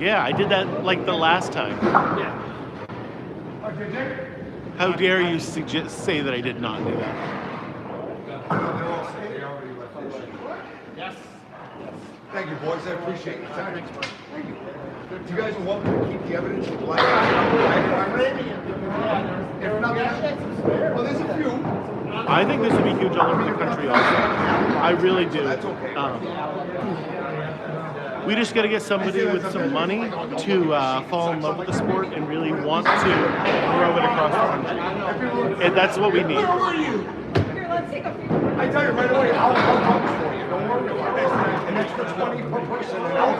Yeah, I did that like the last time. Yeah. How dare you say that I did not do that? Yes. Thank you, boys. I appreciate it. Thank you. You guys are welcome to keep the evidence alive. If nothing else, well, there's a few. I think this would be huge all over the country also. I really do. That's okay. We just got to get somebody with some money to fall in love with the sport and really want to grow it across the country. And that's what we need. Where were you? Here, let's take a few. I tell you right away, I'll come for you. Don't worry about it. An extra 20 per person, and I'll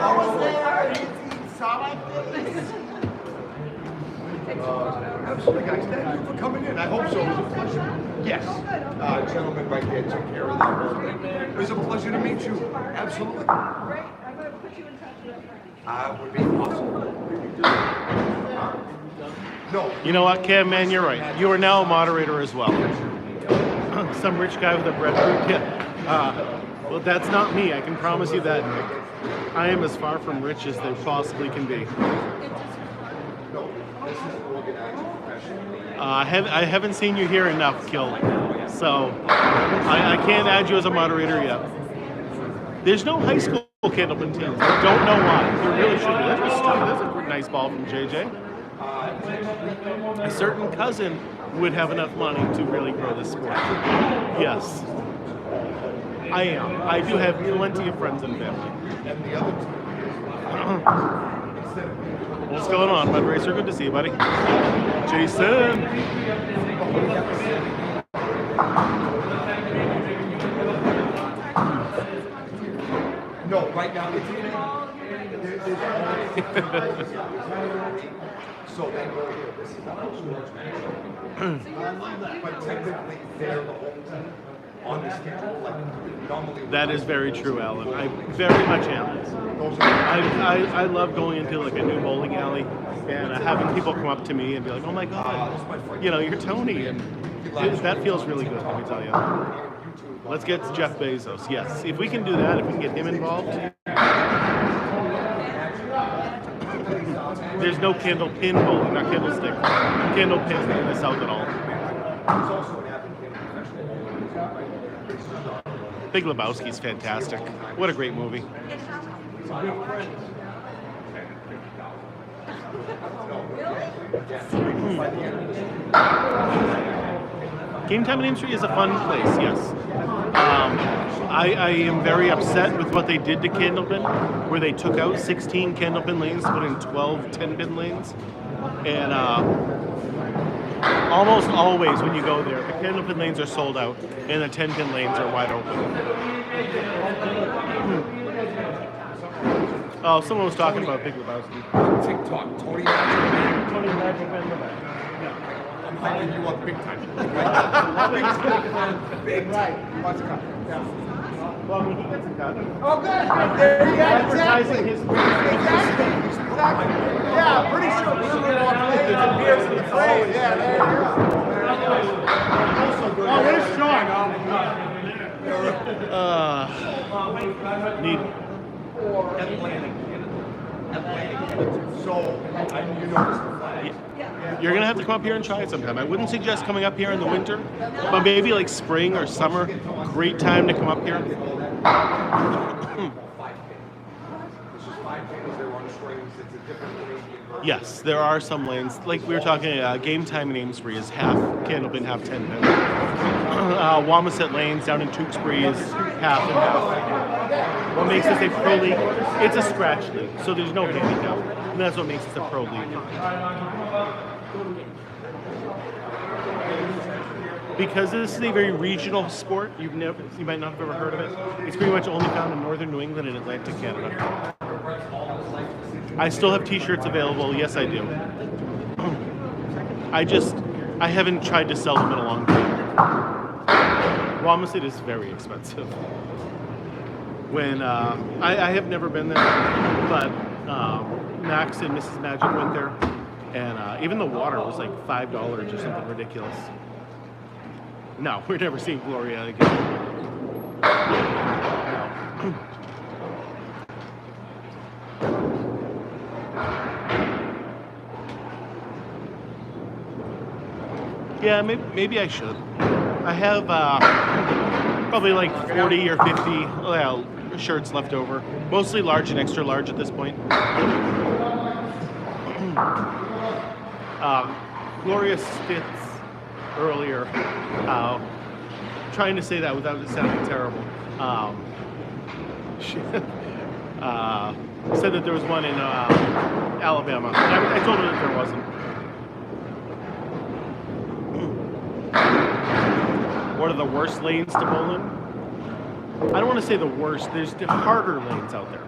absolutely, guys. Thank you for coming in. I hope so. It was a pleasure. Yes. Gentleman right there took care of that. It was a pleasure to meet you. Absolutely. Great. I'm going to put you in touch with a friend. Would be awesome. No. You know what, Cam, man, you're right. You are now a moderator as well. Some rich guy with a breadfruit. Yeah. Well, that's not me. I can promise you that, Nick. I am as far from rich as they possibly can be. I haven't seen you here enough, Kill. So I can't add you as a moderator yet. There's no high school Candlepin teams. I don't know why. There really should be. That's a nice ball from JJ. A certain cousin would have enough money to really grow this sport. Yes. I am. I do have plenty of friends and family. What's going on, Mud Racer? Good to see you, buddy. Jason. No, right now it's so they go here. This is the house but technically they're the home team on the schedule. Like normally. That is very true, Alan. I very much am. I love going into like a new bowling alley and having people come up to me and be like, "Oh my God, you know, you're Tony," and that feels really good. Let me tell you. Let's get Jeff Bezos. Yes, if we can do that, if we can get him involved. There's no Candlepin bowling, not candlestick. Candlepin in the South at all. Big Lebowski's fantastic. What a great movie. Game Time in Industry is a fun place, yes. I am very upset with what they did to Candlepin, where they took out 16 Candlepin lanes to put in 12 10-pin lanes. And almost always when you go there, the Candlepin lanes are sold out and the 10-pin lanes are wide open. Oh, someone was talking about Big Lebowski. TikTok, Tony Magic. Tony Magic Man. I'm hyping you up big time. Big time. He wants to come. Well, when he gets a cut. Oh, good. There you go. Advertising his Exactly. Yeah, pretty sure riverwalk lane appears in the frame. Yeah, there you go. Oh, where's Sean? Need. So, you know, You're gonna have to come up here and try it sometime. I wouldn't suggest coming up here in the winter, but maybe like spring or summer. Great time to come up here. Yes, there are some lanes. Like we were talking, Game Time in Amesbury is half Candlepin, half 10-pin. Wamisit lanes down in Tewksbury is half and half. What makes this a pro league? It's a scratch league, so there's no handicap, and that's what makes this a pro league. Because this is a very regional sport, you might not have ever heard of it. It's pretty much only found in northern New England and Atlantic Canada. I still have t-shirts available. Yes, I do. I haven't tried to sell them in a long time. Wamisit is very expensive. When I have never been there, but Max and Mrs. Magic went there, and even the water was like $5 or something ridiculous. No, we're never seeing Gloria again. No. Yeah, maybe I should. I have probably like 40 or 50 shirts left over. Mostly large and extra large at this point. Gloria Stitz earlier, trying to say that without it sounding terrible. She said that there was one in Alabama. I told her that there wasn't. What are the worst lanes to bowl in? I don't want to say the worst. There's harder lanes out there.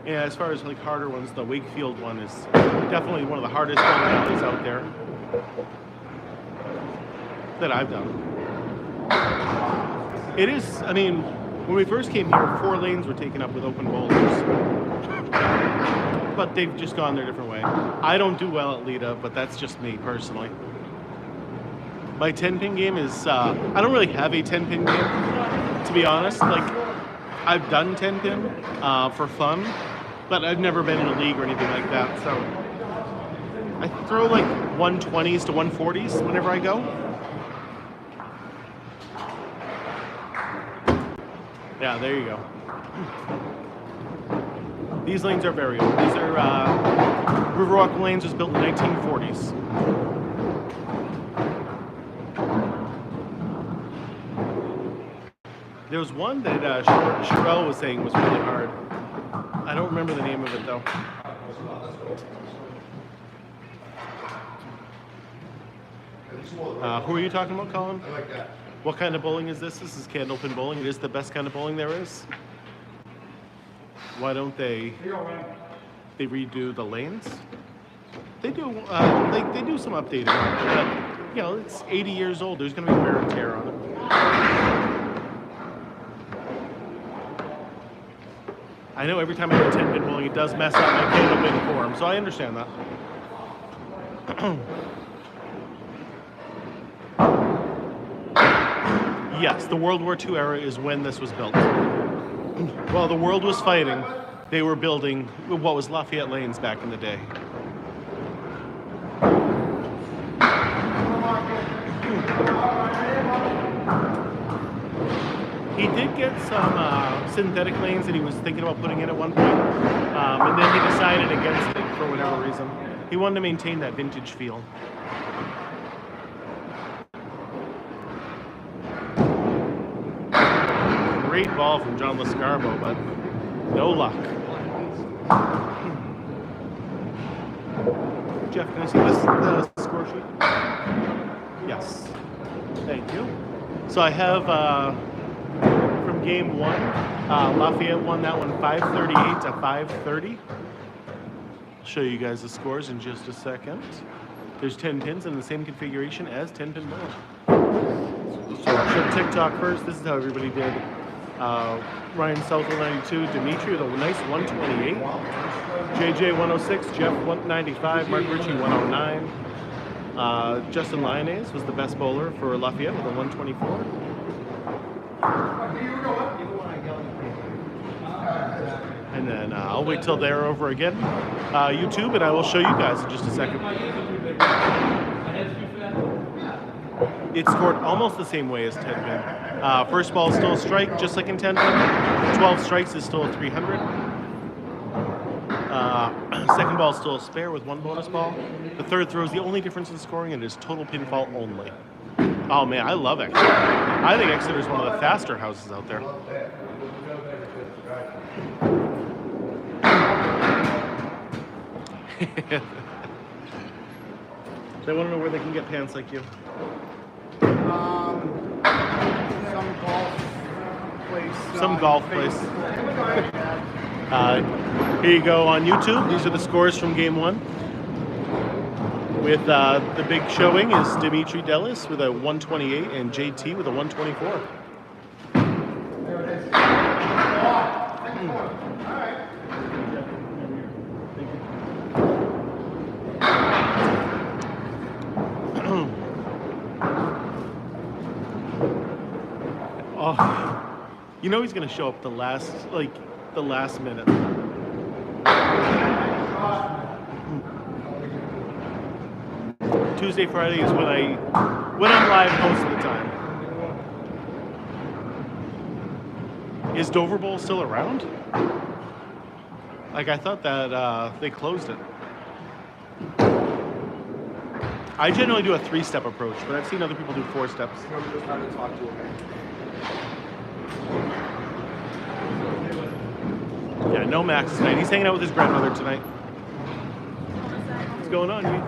And as far as like harder ones, the Wakefield one is definitely one of the hardest bowling alleys out there that I've done. It is, I mean, when we first came here, 4 lanes were taken up with open bowlers. But they've just gone their different way. I don't do well at Lita, but that's just me personally. My 10-pin game is, I don't really have a 10-pin game, to be honest. Like, I've done 10-pin for fun, but I've never been in a league or anything like that, so I throw like 120s to 140s whenever I go. Yeah, there you go. These lanes are very old. These are, Riverwalk lanes was built in the 1940s. There was one that Sherelle was saying was really hard. I don't remember the name of it though. Who are you talking about, Colin? I like that. What kind of bowling is this? This is Candlepin bowling. It is the best kind of bowling there is. Why don't they redo the lanes? They do. They do some updating. But, you know, it's 80 years old. There's going to be wear and tear on it. I know every time I go 10-pin bowling, it does mess up my Candlepin form, so I understand that. Yes, the World War II era is when this was built. While the world was fighting, they were building what was Lafayette lanes back in the day. He did get some synthetic lanes that he was thinking about putting in at one point, and then he decided against it for whatever reason. He wanted to maintain that vintage feel. Great ball from John Lescarveau, but no luck. Jeff, can I see the score sheet? Yes. Thank you. So I have from game 1, Lafayette won that one 538 to 530. I'll show you guys the scores in just a second. There's 10 pins in the same configuration as 10-pin bowling. So I'll show TikTok first. This is how everybody did. Ryan Southall 92, Dimitri with a nice 128, JJ 106, Jeff 195, Mark Ricci 109. Jt Lyonnais was the best bowler for Lafayette with a 124. And then I'll wait till they're over again, YouTube, and I will show you guys in just a second. It scored almost the same way as 10-pin. First ball is still a strike, just like in 10-pin. 12 strikes is still a 300. Second ball is still a spare with 1 bonus ball. The third throw is the only difference in scoring, and it is total pinfall only. Oh man, I love Exeter. I think Exeter is one of the faster houses out there. They want to know where they can get pants like you. Some golf place. Here you go on YouTube. These are the scores from game 1. With the big showing is Dimitri Dellas with a 128 and JT with a 124. Oh, you know he's gonna show up the last minute. Tuesday, Friday is when I'm live most of the time. Is Dover Bowl still around? Like I thought that they closed it. I generally do a 3-step approach, but I've seen other people do 4 steps. Yeah, no Max tonight. He's hanging out with his grandmother tonight. What's going on, you?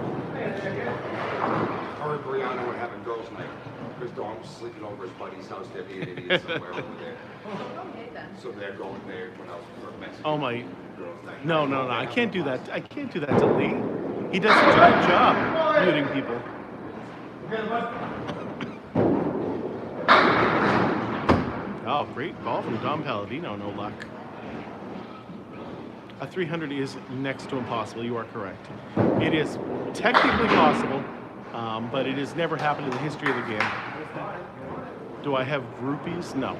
Her and Brianna were having girls' night. Chris Dawn was sleeping over his buddy's house. They're being idiots somewhere over there. So they're going there when I was Mexican. Oh my. No. I can't do that. I can't do that to Lee. He does such a good job muting people. Oh, great ball from Dom Paladino, no luck. A 300 is next to impossible, you are correct. It is technically possible, but it has never happened in the history of the game. Do I have groupies? No.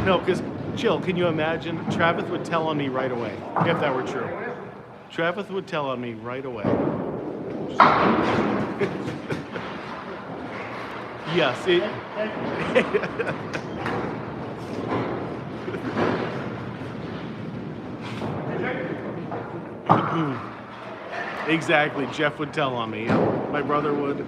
No, because, Jill, can you imagine? Travis would tell on me right away, if that were true. Travis would tell on me right away. Yes, it... Exactly, Jeff would tell on me. My brother would. Here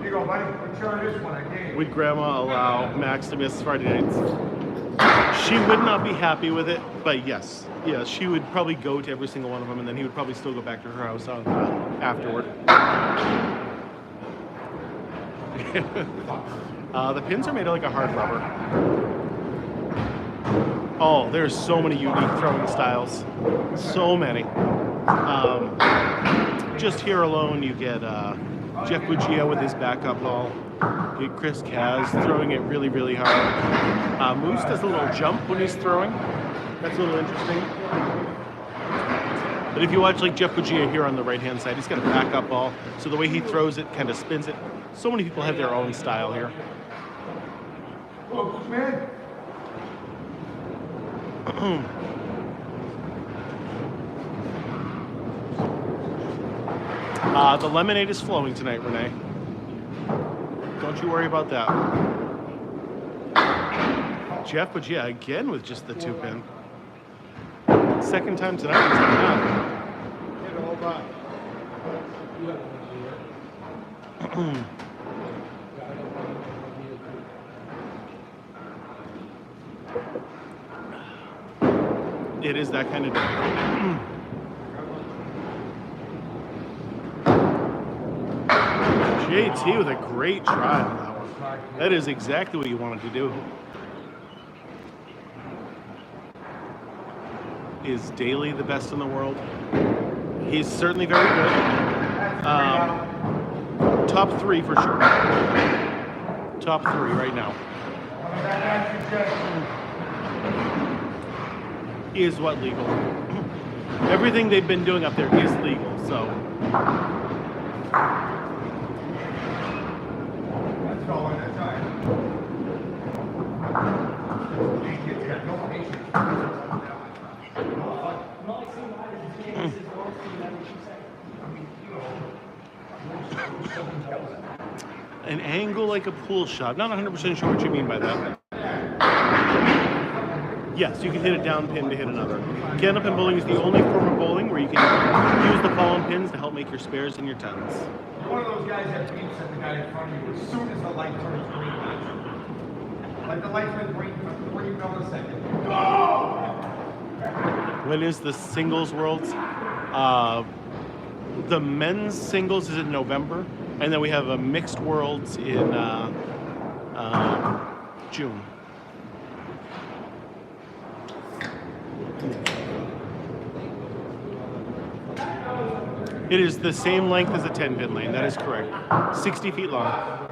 you go, buddy. Let's show this one again. Would Grandma allow Max to miss Friday nights? She would not be happy with it, but yes, she would probably go to every single one of them, and then he would probably still go back to her house afterward. The pins are made of like a hard rubber. Oh, there's so many unique throwing styles. So many. Just here alone, you get Jeff Buggea with his backup ball. You get Chris Kaz throwing it really, really hard. Moose does a little jump when he's throwing. That's a little interesting. But if you watch like Jeff Buggea here on the right-hand side, he's got a backup ball. So the way he throws it kind of spins it. So many people have their own style here. Focus, man. The lemonade is flowing tonight, Renee. Don't you worry about that. Jeff Buggea again with just the 2-pin. Second time tonight he's done that. Get all back. It is that kind of day. JT with a great try on that one. That is exactly what you wanted to do. Is Daly the best in the world? He's certainly very good. Top 3 for sure. Top 3 right now. Is what legal? Everything they've been doing up there is legal, so. That's all in that time. These kids got no patience. An angle like a pool shot. Not 100% sure what you mean by that. Yes, you can hit a down pin to hit another. Candlepin bowling is the only form of bowling where you can use the fallen pins to help make your spares and your tens. One of those guys that beats at the guy in front of you as soon as the light turns green. Like the light's been green for 3 milliseconds. Go! When is the singles worlds? The men's singles is in November, and then we have a mixed worlds in June. It is the same length as a 10-pin lane, that is correct. 60 feet long.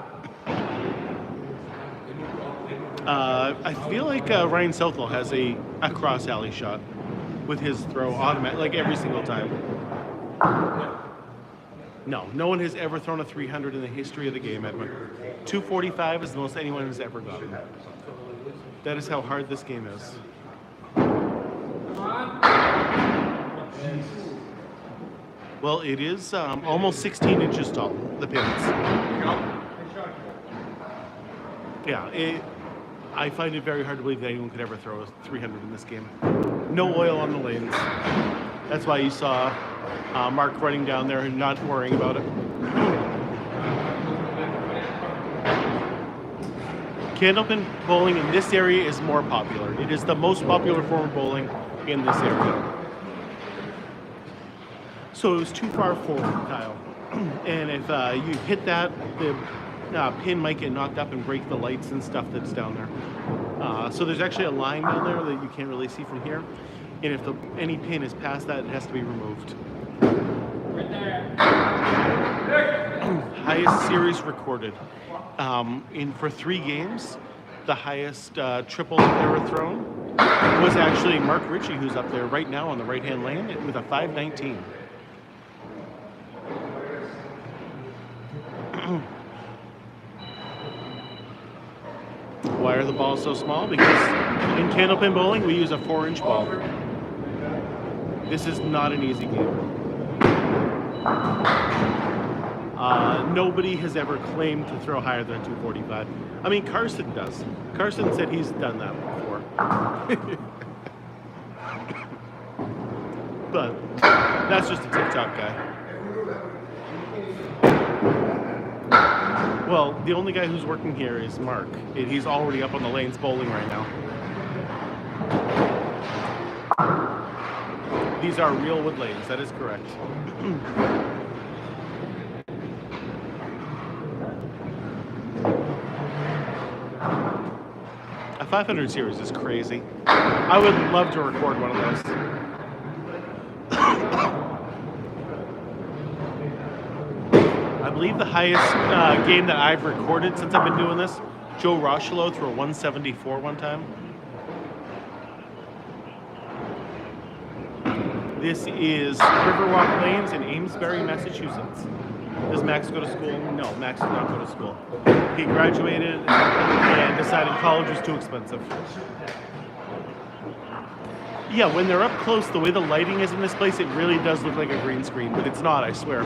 I feel like Ryan Southall has a cross alley shot with his throw automatic, like every single time. No one has ever thrown a 300 in the history of the game, Edwin. 245 is the most anyone has ever gotten. That is how hard this game is. Well, it is almost 16 inches tall, the pins. Yeah, I find it very hard to believe that anyone could ever throw a 300 in this game. No oil on the lanes. That's why you saw Mark running down there and not worrying about it. Candlepin bowling in this area is more popular. It is the most popular form of bowling in this area. So it was too far forward, Kyle. And if you hit that, the pin might get knocked up and break the lights and stuff that's down there. So there's actually a line down there that you can't really see from here. And if any pin is past that, it has to be removed. Right there. Highest series recorded. For 3 games, the highest triple ever thrown was actually Mark Ricci, who's up there right now on the right-hand lane with a 519. Why are the balls so small? Because in Candlepin bowling, we use a 4-inch ball. This is not an easy game. Nobody has ever claimed to throw higher than 245. I mean, Carson does. Carson said he's done that before. But that's just a TikTok guy. Well, the only guy who's working here is Mark. He's already up on the lanes bowling right now. These are real wood lanes, that is correct. A 500 series is crazy. I would love to record one of those. I believe the highest game that I've recorded since I've been doing this, Joe Rochelo threw a 174 one time. This is Riverwalk Lanes in Amesbury, Massachusetts. Does Max go to school? No, Max did not go to school. He graduated and decided college was too expensive. Yeah, when they're up close, the way the lighting is in this place, it really does look like a green screen, but it's not, I swear.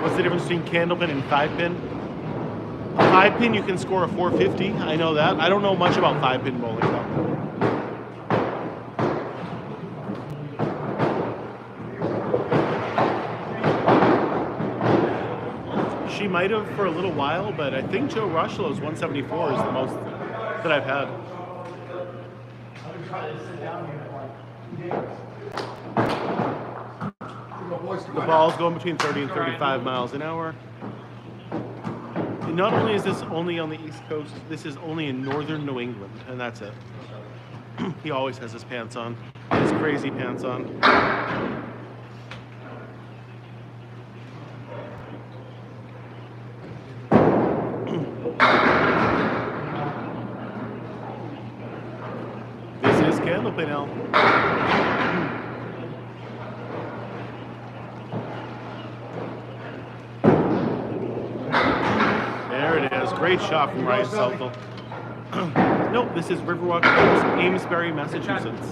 What's the difference between Candlepin and 5-pin? 5-pin, you can score a 450. I know that. I don't know much about 5-pin bowling, though. She might have for a little while, but I think Joe Rochelo's 174 is the most that I've had. The ball's going between 30 and 35 miles an hour. And not only is this only on the East Coast, this is only in northern New England, and that's it. He always has his pants on, his crazy pants on. This is Candlepin L. There it is. Great shot from Ryan Southall. Nope, this is Riverwalk Lanes, Amesbury, Massachusetts.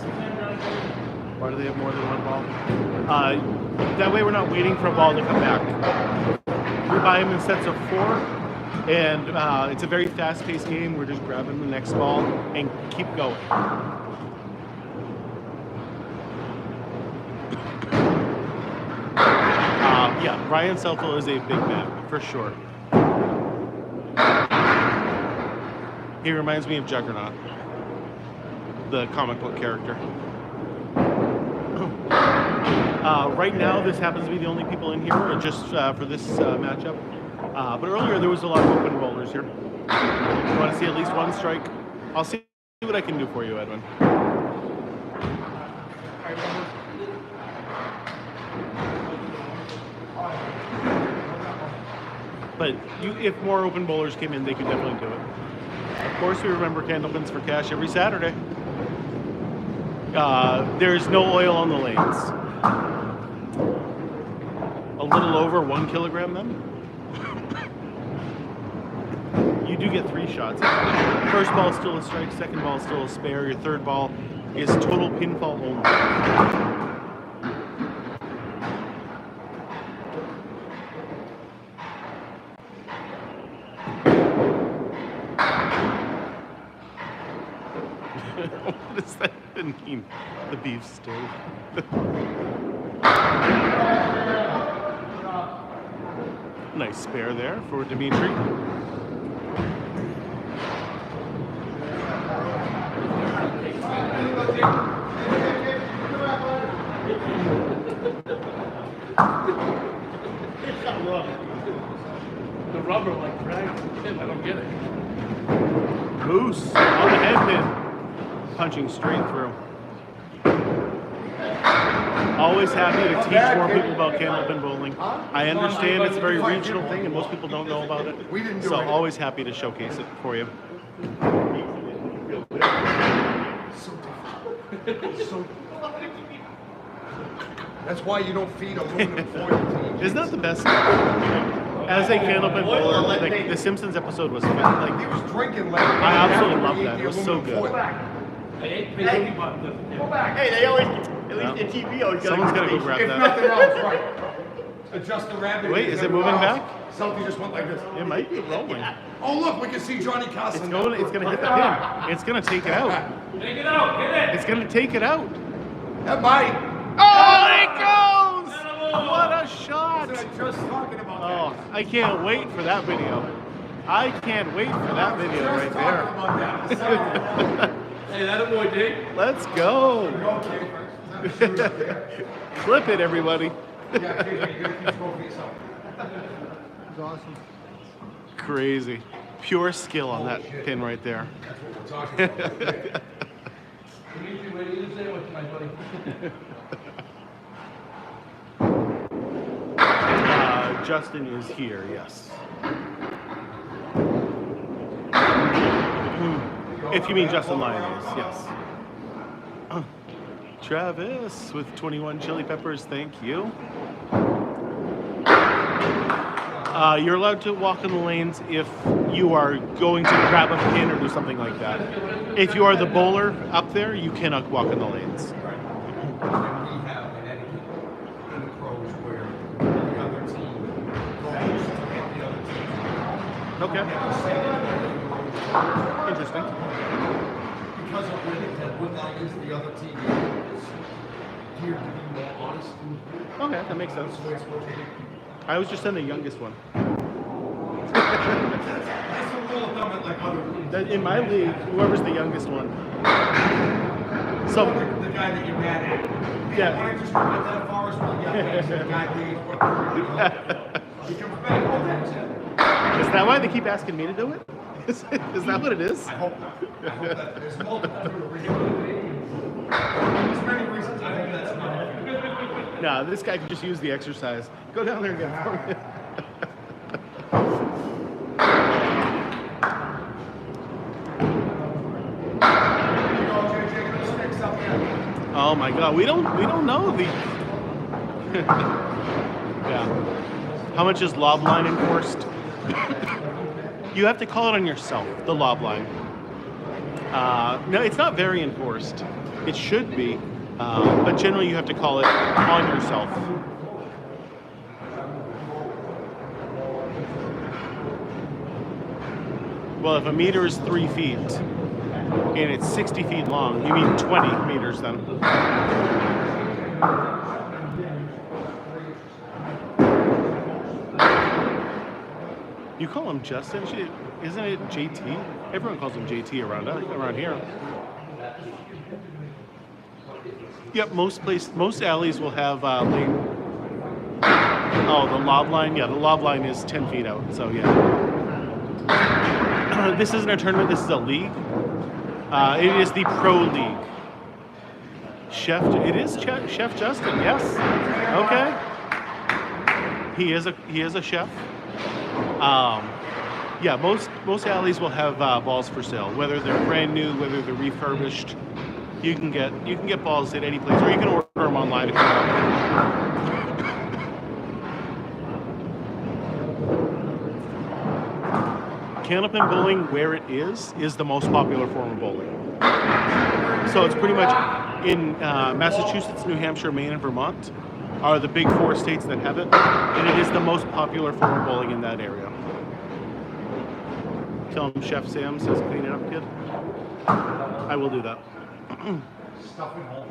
Why do they have more than one ball? That way we're not waiting for a ball to come back. We buy them in sets of 4, and it's a very fast-paced game. We're just grabbing the next ball and keep going. Yeah, Ryan Southall is a big man, for sure. He reminds me of Juggernaut, the comic book character. Right now, this happens to be the only people in here, just for this matchup. But earlier, there was a lot of open bowlers here. You want to see at least one strike? I'll see what I can do for you, Edwin. But if more open bowlers came in, they could definitely do it. Of course, we remember Candlepins for cash every Saturday. There's no oil on the lanes. A little over 1 kilogram then. You do get 3 shots. First ball is still a strike, second ball is still a spare, your third ball is total pinfall only. What does that even mean? The beef stew. Nice spare there for Dimitri. The rubber like drags him. I don't get it. Moose on the head pin. Punching straight through. Always happy to teach more people about Candlepin bowling. I understand it's a very regional thing and most people don't know about it. So always happy to showcase it for you. That's why you don't feed aluminum foil to Isn't that the best? As a Candlepin bowler, like the Simpsons episode was He like was drinking like I absolutely love that. It was so good. Hey, they always, at least in TV, always Someone's gotta go grab If that. nothing else, right. Adjust the rabbit. Wait, is it moving back? Something just went like this. It might be rolling. Oh look, we can see Johnny Carson. It's gonna hit the pin. It's gonna take it out. Take it out. Hit it. It's gonna take it out. That might. Oh, it goes! What a shot! Just talking about Oh, I can't wait for that video. I can't wait for that video right there. Hey, that a boy, Dick. Let's go. Clip it, everybody. It's awesome. Crazy. Pure skill on that pin right there. Dimitri, wait till you say what my buddy. Justin is here, yes. If you mean Justin Lyonnais, yes. Travis with 21 chili peppers, thank you. You're allowed to walk in the lanes if you are going to grab a pin or do something like that. If you are the bowler up there, you cannot walk in the lanes. We have an etiquette in the pros where the other team goes to hit the other team. Okay. Interesting. Because of what I use the other team is geared to be more honest. Okay, that makes sense. That's the way it's rotated. I was just in the youngest one. That's a rule of thumb at like other teams. In my league, whoever's the youngest one. So The guy that you're mad at. Yeah. Why don't you just get that forest well, yeah, the guy leaves, what he comes back, oh, that's it. is that why they keep asking me to do it? Is that what it is? I hope not. I hope that there's multiple There's many reasons I think that's not it. Nah, this guy can just use the exercise. Go down there and get it for me. Oh my God, we don't know the. Yeah. How much is lob line enforced? You have to call it on yourself, the lob line. No, it's not very enforced. It should be, but generally you have to call it on yourself. Well, if a meter is 3 feet and it's 60 feet long, you mean 20 meters then. You call him Justin? Isn't it JT? Everyone calls him JT around here. Yep, most alleys will have lane. Oh, the lob line. Yeah, the lob line is 10 feet out. So yeah. This isn't a tournament. This is a league. It is the pro league. Chef. It is Chef Justin. Yes. Okay. He is a chef. Yeah, most alleys will have balls for sale, whether they're brand new, whether they're refurbished. You can get balls at any place, or you can order them online if you want. Candlepin bowling, where it is the most popular form of bowling. So it's pretty much in Massachusetts, New Hampshire, Maine, and Vermont are the big 4 states that have it, and it is the most popular form of bowling in that area. Tell him Chef Sam says clean it up, kid. I will do that. Stuffing hole.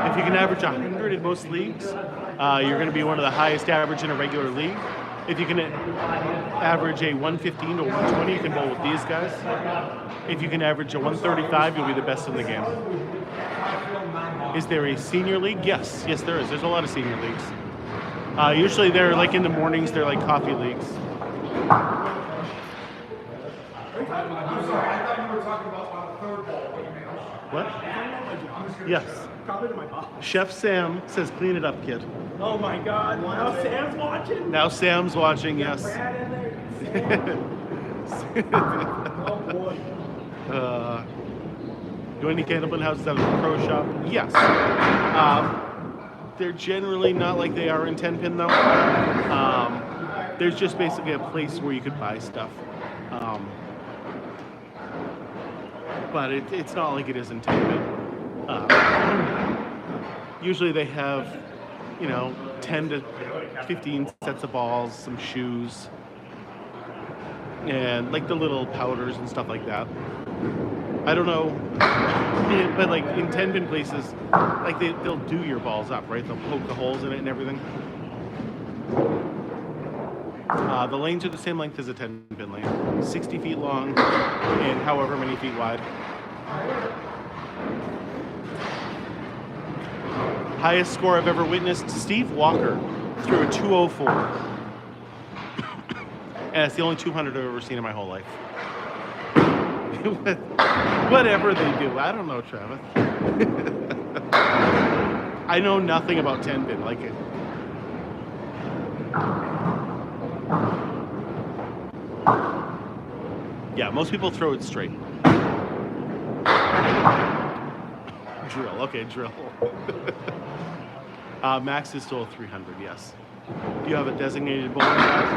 If you can average 100 in most leagues, you're going to be one of the highest average in a regular league. If you can average a 115 to 120, you can bowl with these guys. If you can average a 135, you'll be the best in the game. Is there a senior league? Yes, there is. There's a lot of senior leagues. Usually they're like in the mornings, they're like coffee leagues. I'm sorry, I thought you were talking about the third ball. What? Yes. Chef Sam says clean it up, kid. Oh my God! Now Sam's watching. Now Sam's watching. Yes. Brad in there. Oh boy. Do any Candlepin houses have a pro shop? Yes. They're generally not like they are in 10-pin though. There's just basically a place where you could buy stuff. But it's not like it is in 10-pin. Usually they have, 10 to 15 sets of balls, some shoes, and like the little powders and stuff like that. I don't know, but like in 10-pin places, like they'll do your balls up, right? They'll poke the holes in it and everything. The lanes are the same length as a 10-pin lane, 60 feet long and however many feet wide. Highest score I've ever witnessed, Steve Walker threw a 204. And it's the only 200 I've ever seen in my whole life. Whatever they do, I don't know, Travis. I know nothing about 10-pin, like it. Yeah, most people throw it straight. Drill, okay, drill. Max is still 300, yes. Do you have a designated bowling bag?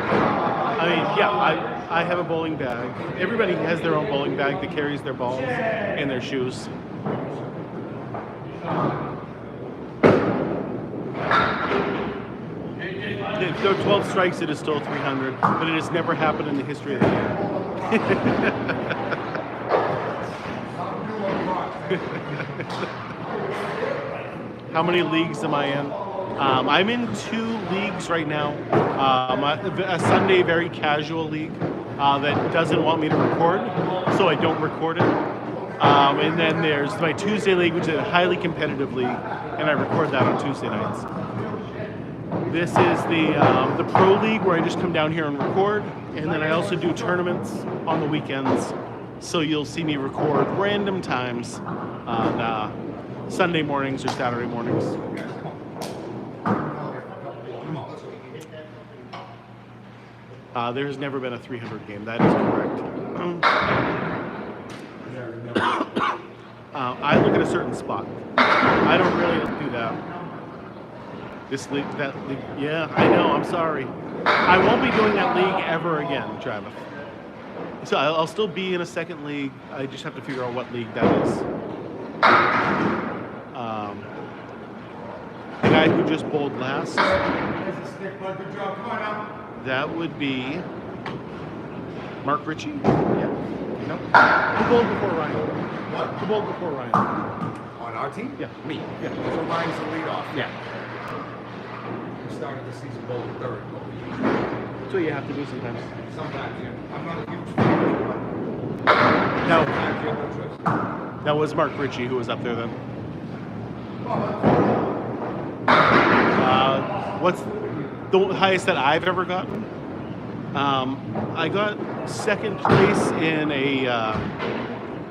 I mean, yeah, I have a bowling bag. Everybody has their own bowling bag that carries their balls and their shoes. If there are 12 strikes, it is still 300, but it has never happened in the history of the game. How many leagues am I in? I'm in 2 leagues right now. A Sunday very casual league that doesn't want me to record, so I don't record it. And then there's my Tuesday league, which is a highly competitive league, and I record that on Tuesday nights. This is the pro league where I just come down here and record, and then I also do tournaments on the weekends. So you'll see me record random times on Sunday mornings or Saturday mornings. There has never been a 300 game. That is correct. I look at a certain spot. I don't really do that. This league, that league. Yeah, I know. I'm sorry. I won't be doing that league ever again, Travis. So I'll still be in a second league. I just have to figure out what league that is. The guy who just bowled last, that would be Mark Ricci? Yeah. No? Who bowled before Ryan? What? Who bowled before Ryan? On our team? Yeah. Me. Yeah. So Ryan's the leadoff. Yeah. We started the season bowling third. That's what you have to do sometimes. Sometimes, yeah. I'm not a huge fan, No, but sometimes you have no choice. that was Mark Ricci who was up there then. What's the highest that I've ever gotten? I got second place in a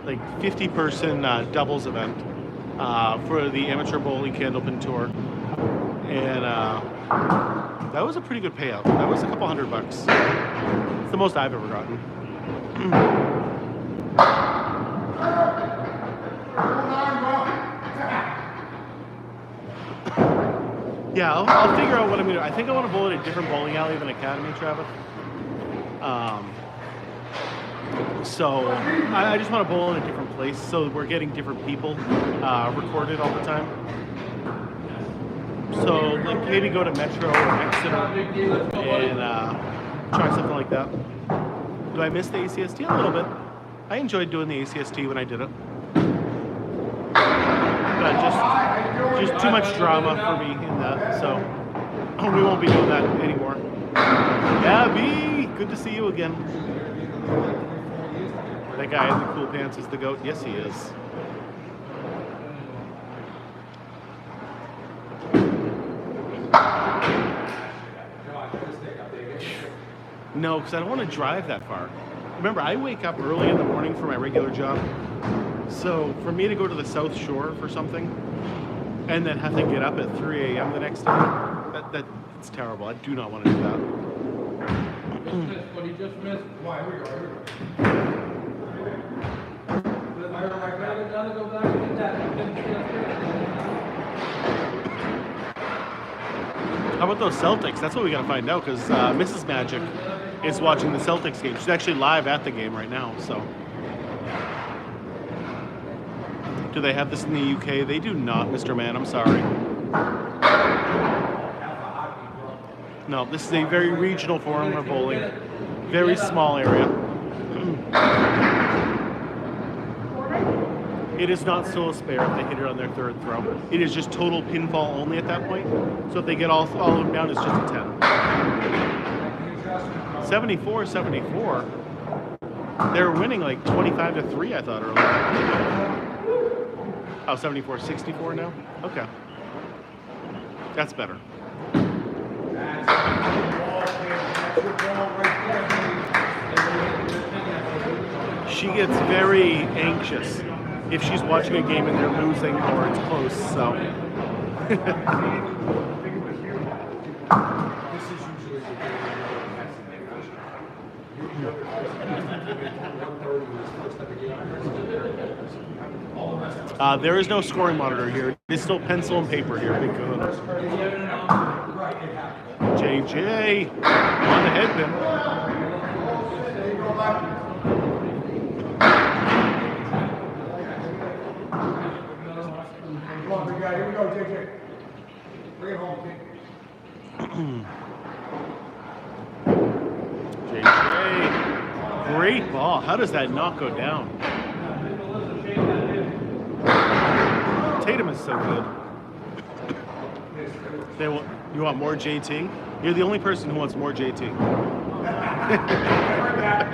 like 50-person doubles event for the amateur bowling Candlepin tour, and that was a pretty good payout. That was a couple $100. It's the most I've ever gotten. Yeah, I'll figure out what I'm gonna do. I think I want to bowl at a different bowling alley than Academy, Travis. So I just want to bowl in a different place, so we're getting different people recorded all the time. So like maybe go to Metro or Exeter and try something like that. Do I miss the ACST? A little bit. I enjoyed doing the ACST when I did it. But just too much drama for me in that, so we won't be doing that anymore. Yeah, B, good to see you again. That guy in the cool pants is the GOAT. Yes, he is. No, because I don't want to drive that far. Remember, I wake up early in the morning for my regular job. So for me to go to the South Shore for something and then have to get up at 3 a.m. the next day, that's terrible. I do not want to do that. Just missed, what he just missed. Why? Here we go. I gotta go back and get that. How about those Celtics? That's what we got to find out, because Mrs. Magic is watching the Celtics game. She's actually live at the game right now, so. Do they have this in the UK? They do not, Mr. Man. I'm sorry. No, this is a very regional forum for bowling. Very small area. It is not still a spare if they hit it on their third throw. It is just total pinfall only at that point. So if they get all of them down, it's just a 10. 74-74. They're winning like 25-3, I thought, earlier. Oh, 74-64 now? Okay. That's better. She gets very anxious if she's watching a game and they're losing or it's close, so. There is no scoring monitor here. It's still pencil and paper here. Big kahuna. JJ on the headpin. Here we go, JJ. Bring it home, kid. JJ. Great ball. How does that not go down? Tatum is so good. You want more JT? You're the only person who wants more JT. I heard that.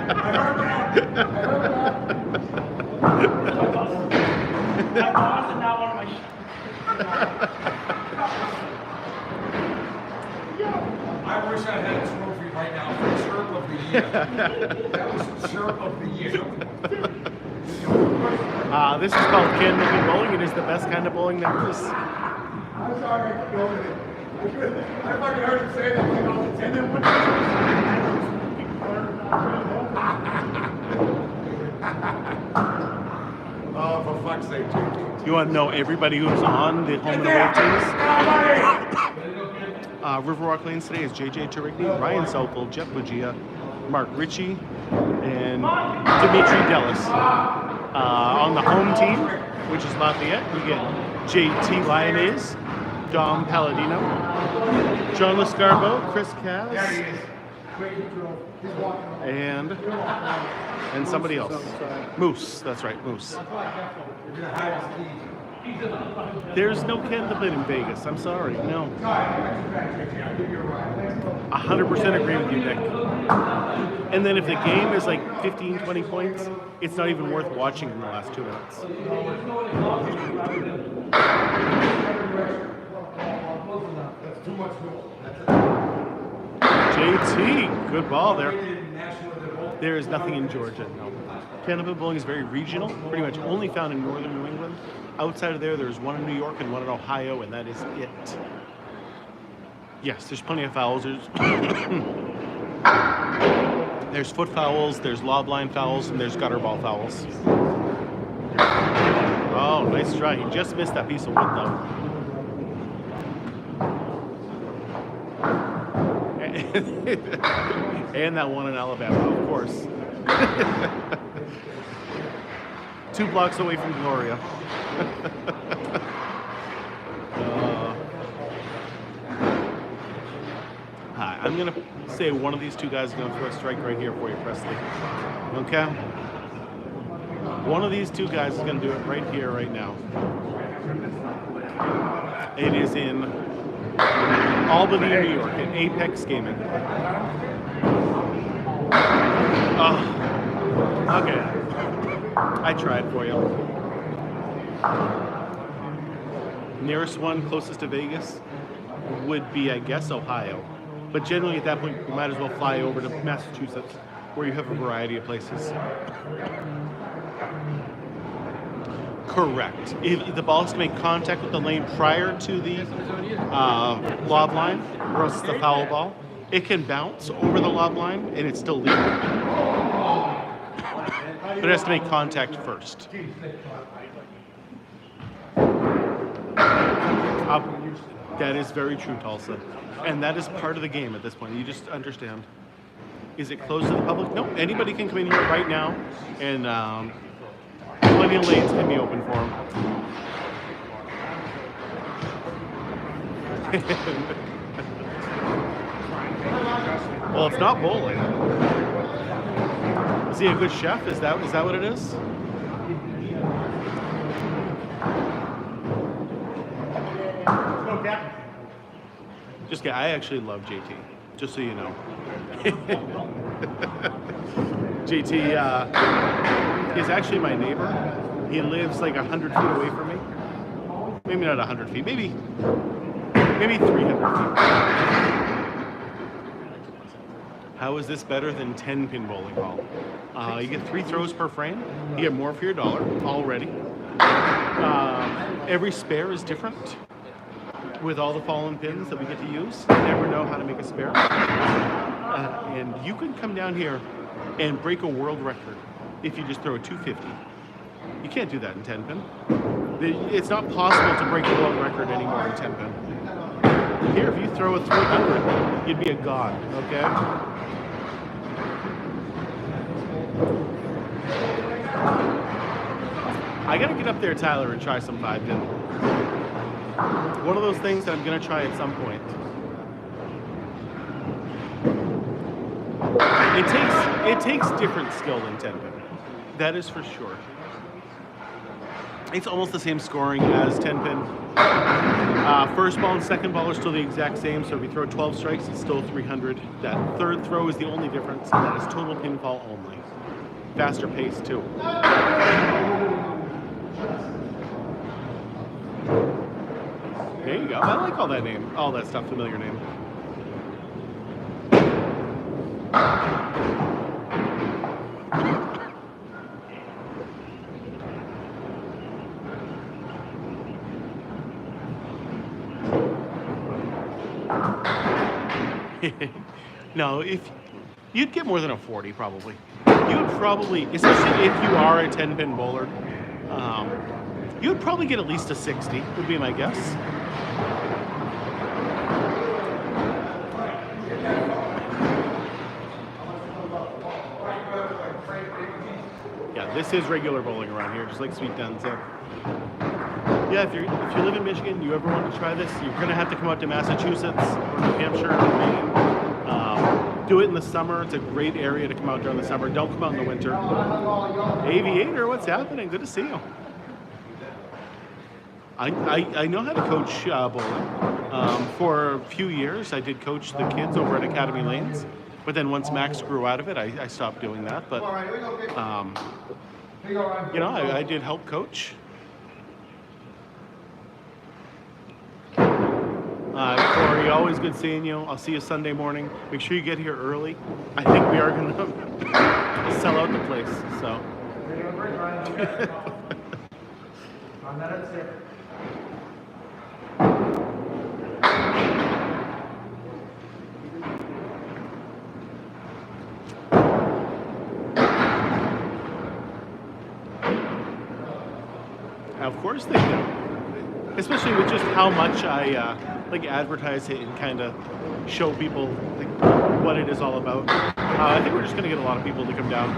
I wish I had a trophy right now for Chirp of the Year. That was Chirp of the Year. This is called Candlepin bowling. It is the best kind of bowling there is. I'm sorry, I couldn't go with it. I fucking heard him say that like all the attendant would. Oh, for fuck's sake, JT. You want to know everybody who's on the home and away teams? Riverwalk Lanes today is Jt Lyonnais, Ryan Southall, Buggea, Mark Ricci, and Dimitri, dellas. On the home team, which is Lafayette, we get Jt Lyonnais, Paladino, John Lescarveau, Chris Cass, And somebody else. Moose, that's right, Moose. There's no Candlepin in Vegas, I'm sorry, no. 100% agree with you, Nick. And then if the game is like 15, 20 points, it's not even worth watching in the last 2 minutes. That's too much milk. JT, good ball there. There is nothing in Georgia, no. Candlepin bowling is very regional, pretty much only found in northern New England. Outside of there, there's one in New York and one in Ohio, and that is it. Yes, there's plenty of fouls. There's foot fouls, there's lob line fouls, and there's gutter ball fouls. Oh, nice try. He just missed that piece of wood, though. And that one in Alabama, of course. 2 blocks away from Gloria. Hi, I'm going to say one of these two guys is going to throw a strike right here for you, Presley. Okay? One of these two guys is going to do it right here, right now. It is in Albany, New York, at Apex Gaming. Oh, okay. I tried for you. Nearest one, closest to Vegas, would be, I guess, Ohio. But generally, at that point, you might as well fly over to Massachusetts, where you have a variety of places. Correct. If the ball has to make contact with the lane prior to the lob line, or else it's a foul ball, it can bounce over the lob line, and it's still legal. But it has to make contact first. That is very true, Tulsa. And that is part of the game at this point. You just understand. Is it closed to the public? No, anybody can come in here right now, and plenty of lanes can be open for them. Well, it's not bowling. Is he a good chef? Is that what it is? Just I actually love JT, just so you know. JT is actually my neighbor. He lives like 100 feet away from me. Maybe not 100 feet, maybe 300 feet. How is this better than 10-pin bowling ball? You get 3 throws per frame. You get more for your dollar already. Every spare is different with all the fallen pins that we get to use. You never know how to make a spare. And you can come down here and break a world record if you just throw a 250. You can't do that in 10-pin. It's not possible to break a world record anymore in 10-pin. Here, if you throw a 300, you'd be a god, okay? I gotta get up there, Tyler, and try some 5-pin. One of those things that I'm gonna try at some point. It takes different skill than 10-pin. That is for sure. It's almost the same scoring as 10-pin. First ball and second ball are still the exact same, so if you throw 12 strikes, it's still 300. That third throw is the only difference, and that is total pinfall only. Faster pace, too. There you go. I like all that name. All that stuff, familiar name. No, if you'd get more than a 40, probably. You'd probably, especially if you are a 10-pin bowler, you'd probably get at least a 60, would be my guess. Yeah, this is regular bowling around here, just like Sweet Dunn said. Yeah, if you live in Michigan, you ever want to try this, you're going to have to come out to Massachusetts or New Hampshire or Maine. Do it in the summer. It's a great area to come out during the summer. Don't come out in the winter. Aviator, what's happening? Good to see you. I know how to coach bowling. For a few years, I did coach the kids over at Academy Lanes. But then once Max grew out of it, I stopped doing that. But, you know, I did help coach. Corey, always good seeing you. I'll see you Sunday morning. Make sure you get here early. I think we are going to sell out the place. So. Of course they do. Especially with just how much I like advertise it and kind of show people like what it is all about. I think we're just going to get a lot of people to come down.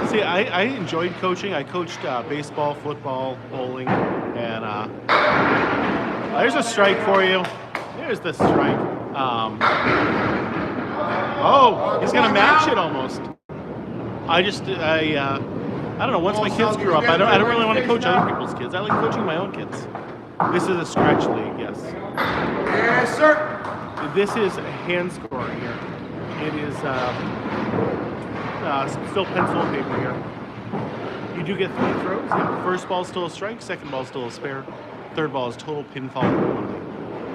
See, I enjoyed coaching. I coached baseball, football, bowling, and there's a strike for you. There's the strike. Oh, he's gonna match it almost. I don't know. Once my kids grew up, I don't really want to coach other people's kids. I like coaching my own kids. This is a scratch league, yes. Yes, sir. This is hand scoring here. It is still pencil and paper here. You do get 3 throws. Yeah. First ball is still a strike. Second ball is still a spare. Third ball is total pinfall only.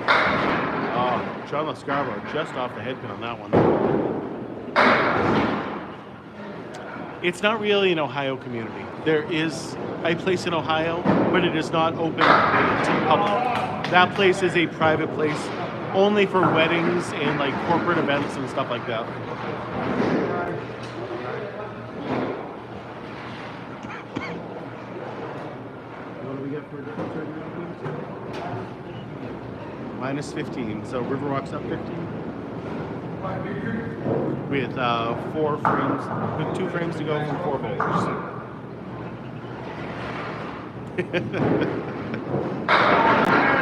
Oh, John Lescarveau just off the head pin on that one. It's not really an Ohio community. There is a place in Ohio, but it is not open to the public. That place is a private place, only for weddings and like corporate events and stuff like that. What do we get for minus 15, so Riverwalk's up 15. With 4 frames, with 2 frames to go from 4 bowlers.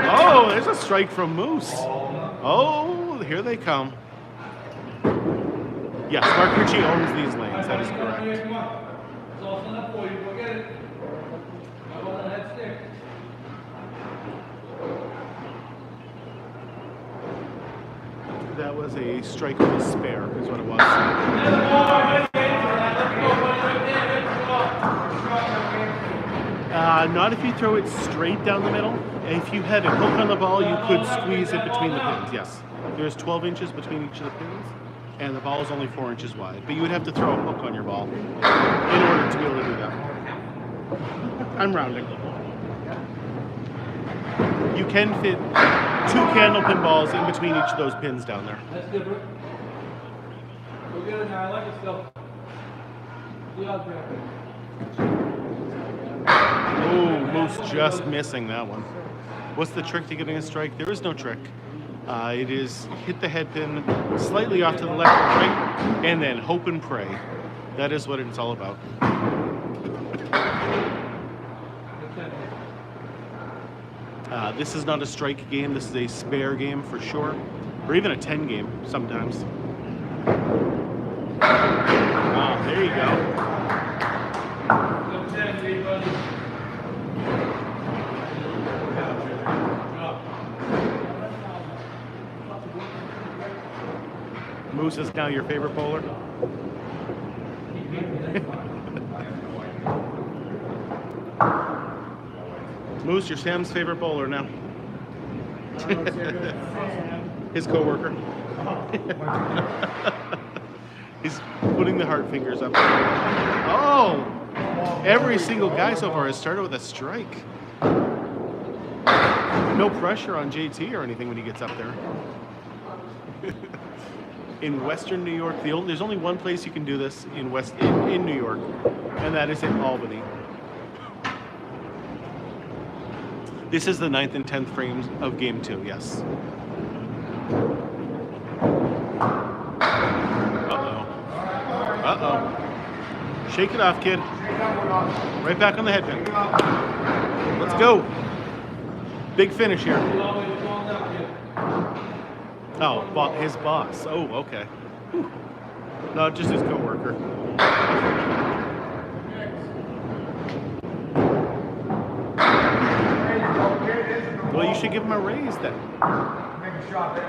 Oh, there's a strike from Moose. Oh, here they come. Yes, Mark Ricci owns these lanes, that is correct. It's all set up for you, go get it. Go on that stick. That was a strike with a spare, is what it was. Not if you throw it straight down the middle. If you had a hook on the ball, you could squeeze it between the pins, yes. There's 12 inches between each of the pins, and the ball is only 4 inches wide. But you would have to throw a hook on your ball in order to be able to do that. I'm rounding. You can fit 2 candlepin balls in between each of those pins down there. That's different. Go get it now, I like it still. See you out there. Oh, Moose just missing that one. What's the trick to getting a strike? There is no trick. It is hit the head pin slightly off to the left or right, and then hope and pray. That is what it's all about. This is not a strike game. This is a spare game for sure, or even a 10 game sometimes. Oh, there you go. Moose is now your favorite bowler? Moose, you're Sam's favorite bowler now. His co-worker. He's putting the heart fingers up. Oh! Every single guy so far has started with a strike. No pressure on JT or anything when he gets up there. In Western New York, there's only one place you can do this in New York, and that is in Albany. This is the 9th and 10th frames of Game 2, yes. Uh-oh. Uh-oh. Shake it off, kid. Right back on the head pin. Let's go. Big finish here. Oh, his boss. Oh, okay. Whew. No, just his co-worker. Well, you should give him a raise then. Make a shot, baby.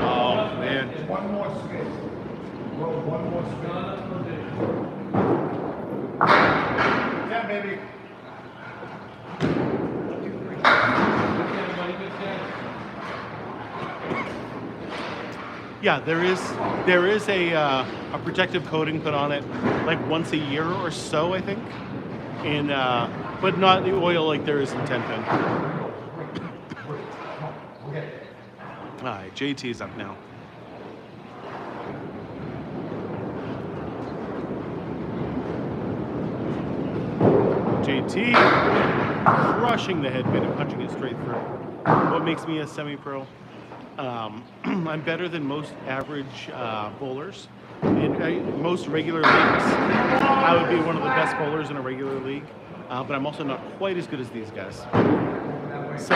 Oh, man. One more spin. Roll one more spin. Yeah, baby. Yeah, there is a protective coating put on it like once a year or so, I think, but not the oil like there is in Candlepin. All right, JT's up now. JT crushing the headpin and punching it straight through. What makes me a semi-pro? I'm better than most average bowlers. In most regular leagues, I would be one of the best bowlers in a regular league, but I'm also not quite as good as these guys. So,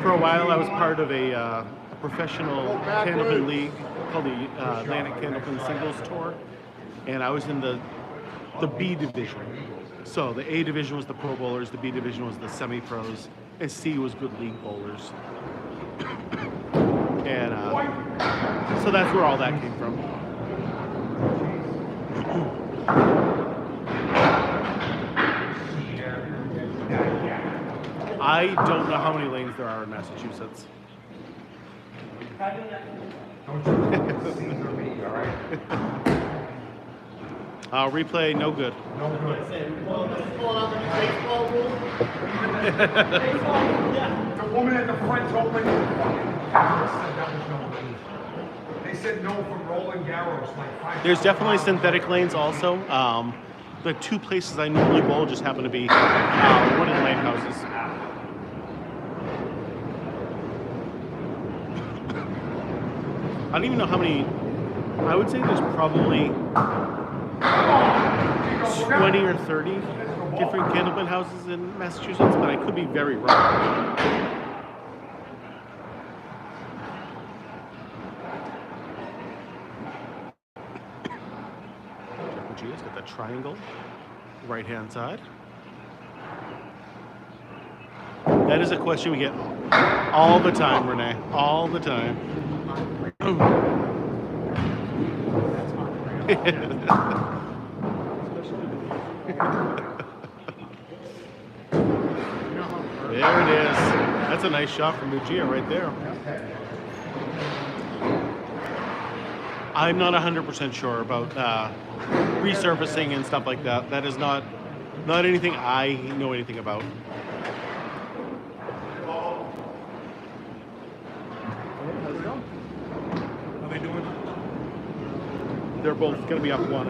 for a while, I was part of a professional Candlepin league called the Atlantic Candlepin Singles Tour, and I was in the B division. So the A division was the pro bowlers, the B division was the semi-pros, and C was good league bowlers. And so that's where all that came from. I don't know how many lanes there are in Massachusetts. Replay, no good. No good. The woman at the front told me that was no good. They said no from Roland Garros like 5. There's definitely synthetic lanes also. The two places I normally bowl just happen to be wooden lane houses. I don't even know how many. I would say there's probably 20 or 30 different Candlepin houses in Massachusetts, but I could be very wrong. Buggea got that triangle, right hand side. That is a question we get all the time, Renee, all the time. There it is. That's a nice shot from Buggea right there. I'm not 100% sure about resurfacing and stuff like that. That is not anything I know anything about. They're both going to be up one.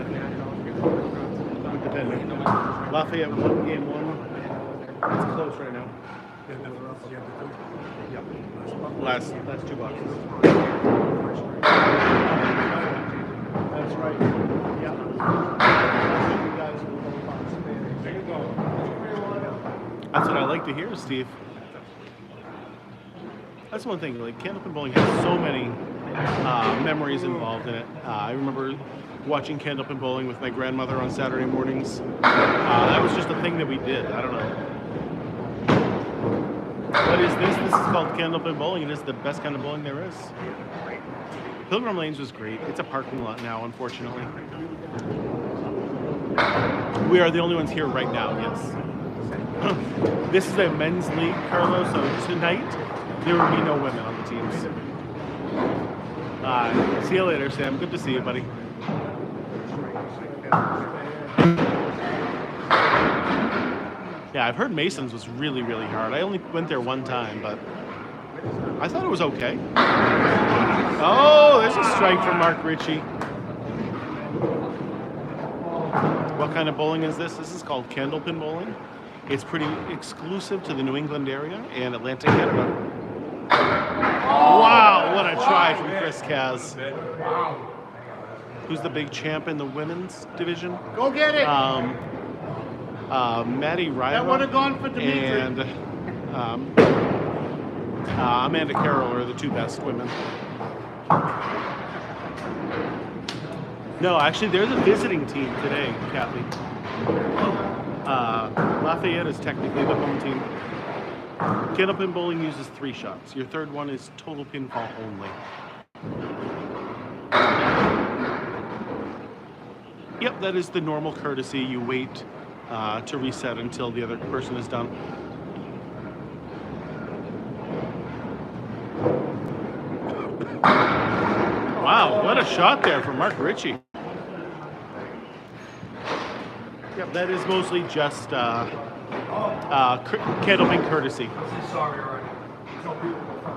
Depending. Lafayette won game one. It's close right now. Yep. Last two boxes. That's right. Yeah. That's what I like to hear, Steve. That's one thing. Like Candlepin bowling has so many memories involved in it. I remember watching Candlepin bowling with my grandmother on Saturday mornings. That was just a thing that we did. I don't know. What is this? This is called Candlepin bowling, and it's the best kind of bowling there is. Pilgrim Lanes was great. It's a parking lot now, unfortunately. We are the only ones here right now, yes. This is a men's league, Carlo, so tonight there will be no women on the teams. See you later, Sam. Good to see you, buddy. Yeah, I've heard Mason's was really, really hard. I only went there one time, but I thought it was okay. Oh, there's a strike from Mark Ricci. What kind of bowling is this? This is called Candlepin bowling. It's pretty exclusive to the New England area and Atlantic Canada. Wow, what a try from Chris Kaz. Who's the big champ in the women's division? Go get it. Maddie Ryva. That would have gone for Dimitri. And Amanda Carroll are the two best women. No, actually, they're the visiting team today, Kathy. Lafayette is technically the home team. Candlepin bowling uses 3 shots. Your third one is total pinfall only. Yep, that is the normal courtesy. You wait to reset until the other person is done. Wow, what a shot there from Mark Ricci. Yep, that is mostly just Candlepin courtesy. Sorry already. Tell people to go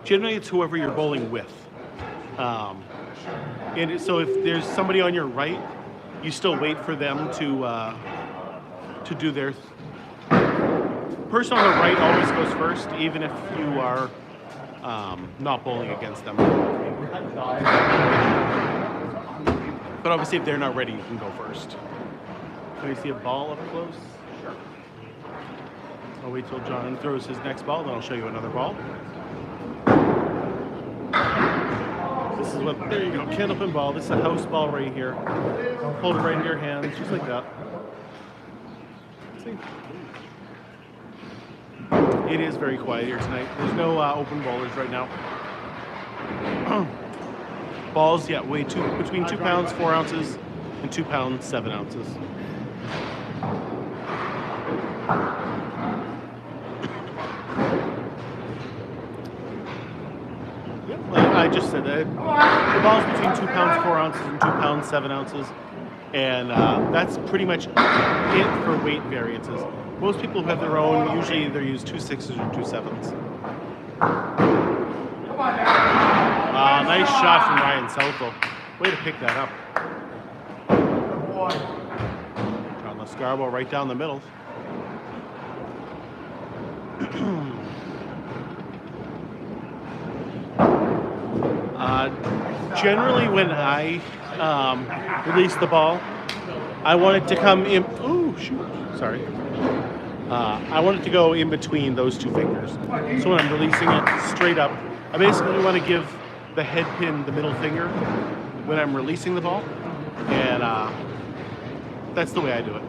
Generally, it's whoever you're bowling with. And so if there's somebody on your right, you still wait for them to do their... Person on the right always goes first, even if you are not bowling against them. But obviously, if they're not ready, you can go first. Can you see a ball up close? Sure. I'll wait till John throws his next ball, then I'll show you another ball. This is what, there you go, Candlepin ball. This is a house ball right here. Hold it right in your hands, just like that. See? It is very quiet here tonight. There's no open bowlers right now. Balls, yeah, weigh between 2 pounds 4 ounces and 2 pounds 7 ounces. I just said that. The ball's between 2 pounds 4 ounces and 2 pounds 7 ounces, and that's pretty much it for weight variances. Most people who have their own usually either use 2 6s or 2 7s. Nice shot from Ryan Southall. Way to pick that up. John Lescarveau right down the middle. Generally, when I release the ball, I want it to come in. Ooh, shoot! Sorry. I want it to go in between those 2 fingers. So when I'm releasing it straight up, I basically want to give the head pin the middle finger when I'm releasing the ball, and that's the way I do it.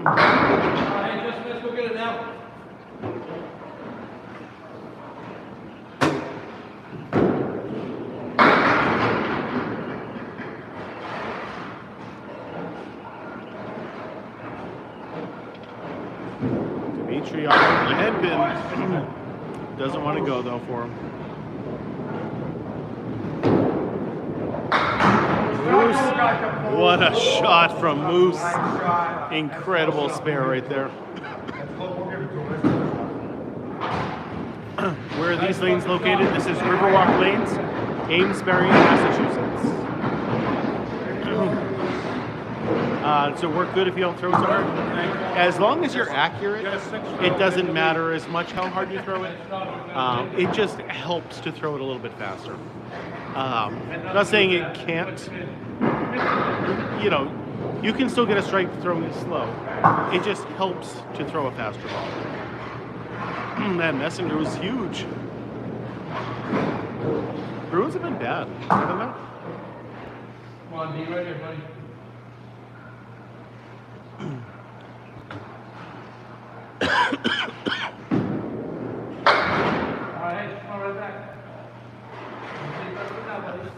Alright, just let's go get it now. Dimitri on the head pin. Doesn't want to go though for him. Moose. What a shot from Moose. Incredible spare right there. Where are these lanes located? This is Riverwalk Lanes, Amesbury, Massachusetts. So work good if you don't throw so hard. As long as you're accurate, it doesn't matter as much how hard you throw it. It just helps to throw it a little bit faster. I'm not saying it can't. You know, you can still get a strike throwing it slow. It just helps to throw a faster ball. That Messenger was huge. Bruins have been bad, haven't they? Come on, D, right here, buddy. Alright, come on right back.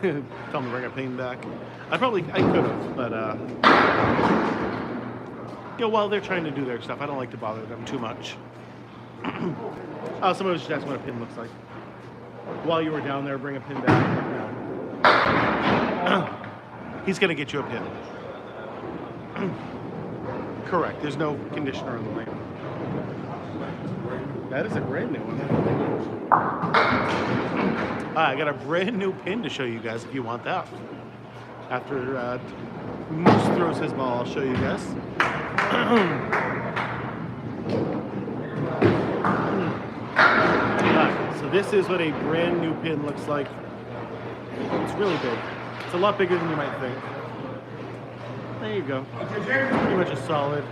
Tell them to bring a pain back. I could have, but you know, while they're trying to do their stuff, I don't like to bother them too much. Somebody was just asking what a pin looks like. While you were down there, bring a pin back. No. He's gonna get you a pin. Correct. There's no conditioner on the label. That is a brand new one. I got a brand new pin to show you guys if you want that. After Moose throws his ball, I'll show you guys. So this is what a brand new pin looks like. It's really big. It's a lot bigger than you might think. There you go. Pretty much a solid.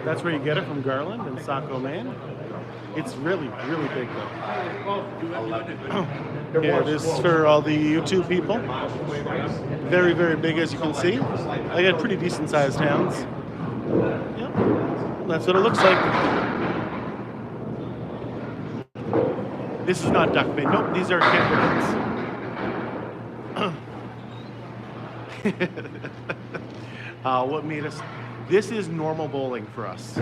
That's where you get it from Garland and Saco, Maine. It's really, really big though. Yeah, this is for all the YouTube people. Very, very big as you can see. I got pretty decent sized hands. Yep. That's what it looks like. This is not duck bait. Nope, these are camper bits. What made us? This is normal bowling for us.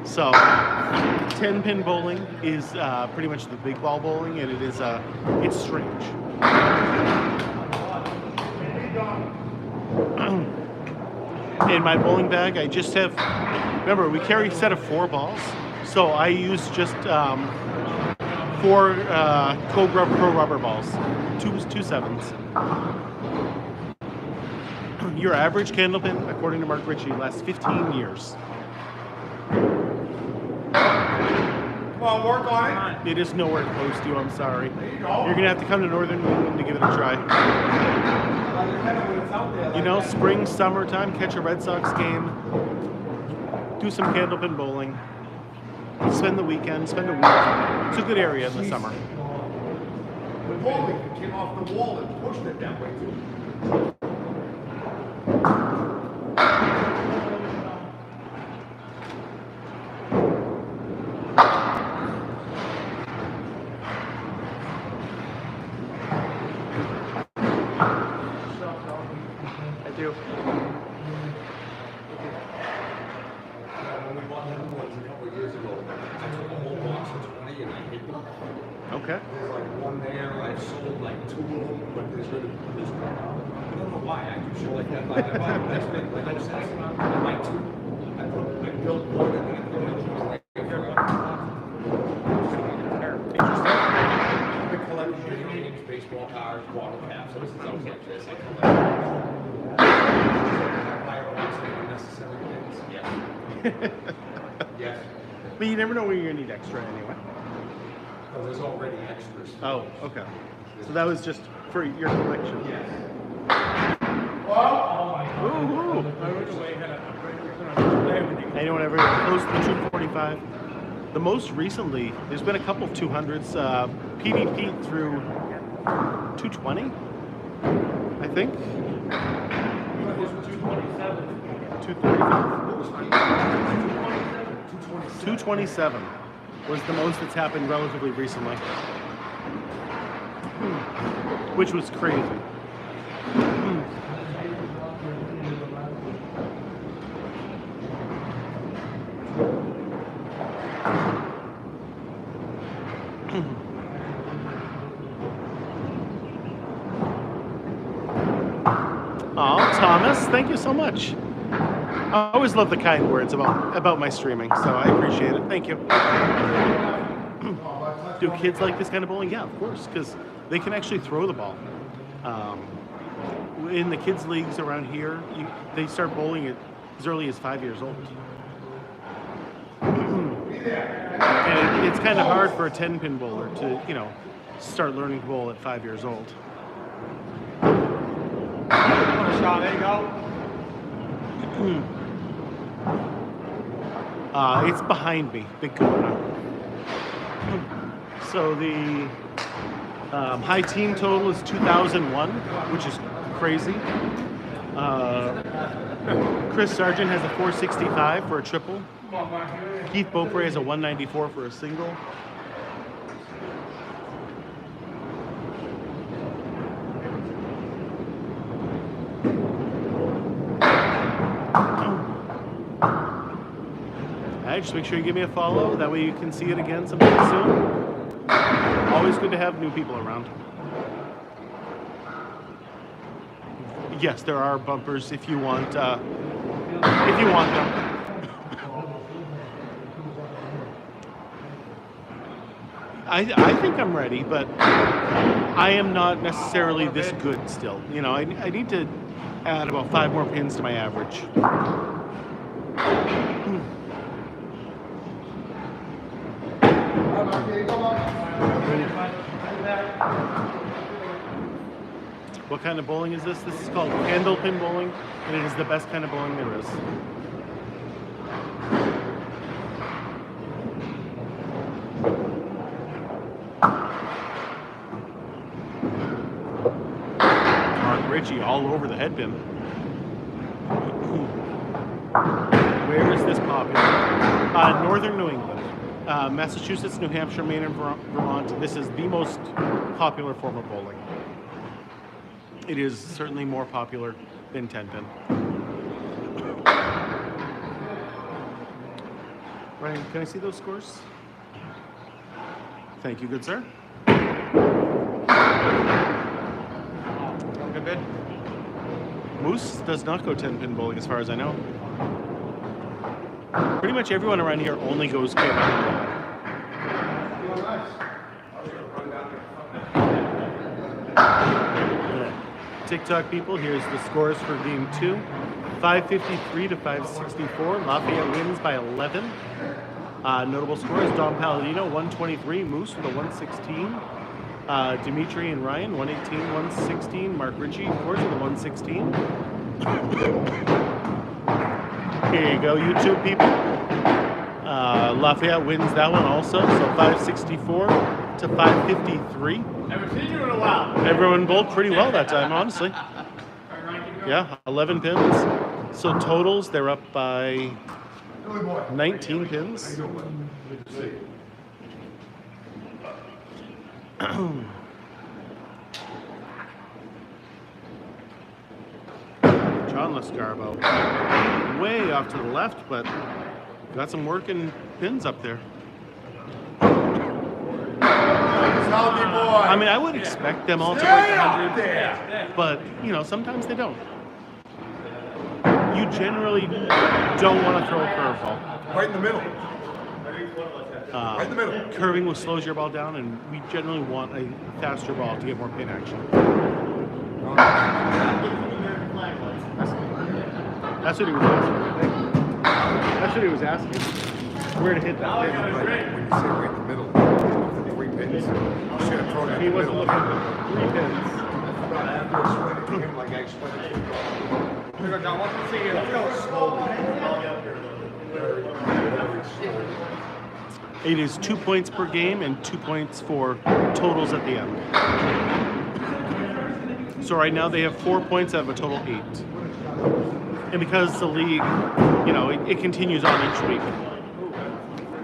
So, 10-pin bowling is pretty much the big ball bowling, and it is it's strange. In my bowling bag, I just have. Remember, we carry a set of 4 balls, so I use just 4 Cobra Pro rubber balls, two sevens. Your average Candlepin, according to Mark Ricci, lasts 15 years. Come on, work on it. It is nowhere close to you, I'm sorry. You're going to have to come to Northern New England to give it a try. You know, spring, summertime, catch a Red Sox game, do some Candlepin bowling, spend the weekend, spend a week. It's a good area in the summer. The bowling came off the wall and pushed it that way too. I do. When we bought them ones a couple of years ago, I took a whole box of 20 and I hid them. Okay. There's like one there, I've sold like 2 of them, but there's one. I don't know why, I do shit like that. Like, I buy them, that's big, like, no sense. I buy 2. I built one and then I put it in the right here. Big collection of video games, baseball cards, bottle caps, so this is out here, this, I collect. I buy a box of unnecessary things, yes. Yes. But you never know where you're going to need extra anyway. Oh, there's already extras. Oh, okay. So that was just for your collection. Yes. Ooh. Anyone ever close to the 245? The most recently, there's been a couple of 200s. PvP through 220, I think. 227 was the most that's happened relatively recently, which was crazy. Oh, Thomas, thank you so much. I always love the kind words about my streaming, so I appreciate it. Thank you. Do kids like this kind of bowling? Yeah, of course, because they can actually throw the ball. In the kids' leagues around here, they start bowling as early as 5 years old. And it's kind of hard for a 10-pin bowler to, start learning to bowl at 5 years old. There you go. It's behind me, big kahuna. So the high team total is 2001, which is crazy. Chris Sargent has a 465 for a triple. Keith Beaupre has a 194 for a single. Just make sure you give me a follow. That way you can see it again sometime soon. Always good to have new people around. Yes, there are bumpers if you want if you want them. I think I'm ready, but I am not necessarily this good still. You know, I need to add about 5 more pins to my average. What kind of bowling is this? This is called Candlepin bowling, and it is the best kind of bowling there is. Ricci all over the headpin. Where is this popular? Northern New England. Massachusetts, New Hampshire, Maine, and Vermont. This is the most popular form of bowling. It is certainly more popular than 10-pin. Ryan, can I see those scores? Thank you, good sir. Good bid. Moose does not go 10-pin bowling as far as I know. Pretty much everyone around here only goes 10-pin bowling. TikTok people, here's the scores for game 2. 553 to 564. Lafayette wins by 11. Notable scores: Dom Paladino 123, Moose with a 116. Dimitri and Ryan 118, 116. Mark Ricci, of course, with a 116. Here you go, YouTube people. Lafayette wins that one also, so 564 to 553. Haven't seen you in a while. Everyone bowled pretty well that time, honestly. Yeah, 11 pins. So totals, they're up by 19 pins. John Lescarveau, way off to the left, but got some working pins up there. I mean, I would expect them all to break 100, but, you know, sometimes they don't. You generally don't want to throw a curveball. Right in the middle. Right in the middle. Curving slows your ball down, and we generally want a faster ball to get more pin action. That's what he was asking. That's what he was asking. Where to hit that pin. When you say right in the middle, the 3 pins, you should have thrown it He in the wasn't middle. looking at the 3 pins. Like I explained it to you. Here we go, John. Let's see here. Let's go. It is 2 points per game and 2 points for totals at the end. So right now they have 4 points out of a total 8. And because the league, you know, it continues on each week.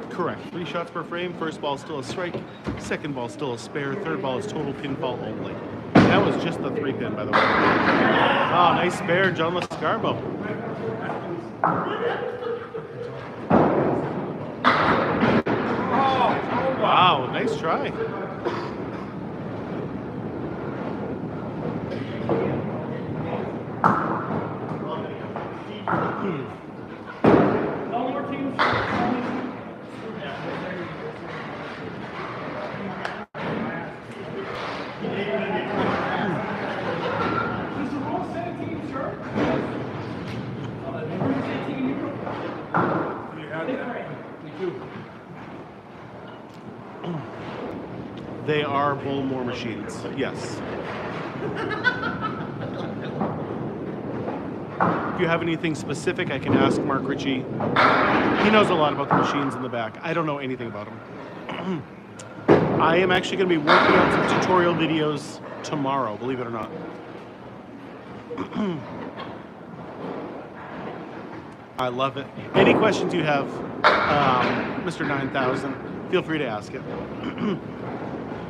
Correct. 3 shots per frame. First ball is still a strike. Second ball is still a spare. Third ball is total pinfall only. That was just the 3-pin, by the way. Oh, nice spare, John Lescarveau. Wow, nice try. All more teams. They are Bullmore machines, yes. If you have anything specific, I can ask Mark Ricci. He knows a lot about the machines in the back. I don't know anything about them. I am actually going to be working on some tutorial videos tomorrow, believe it or not. I love it. Any questions you have, Mr. 9000, feel free to ask it.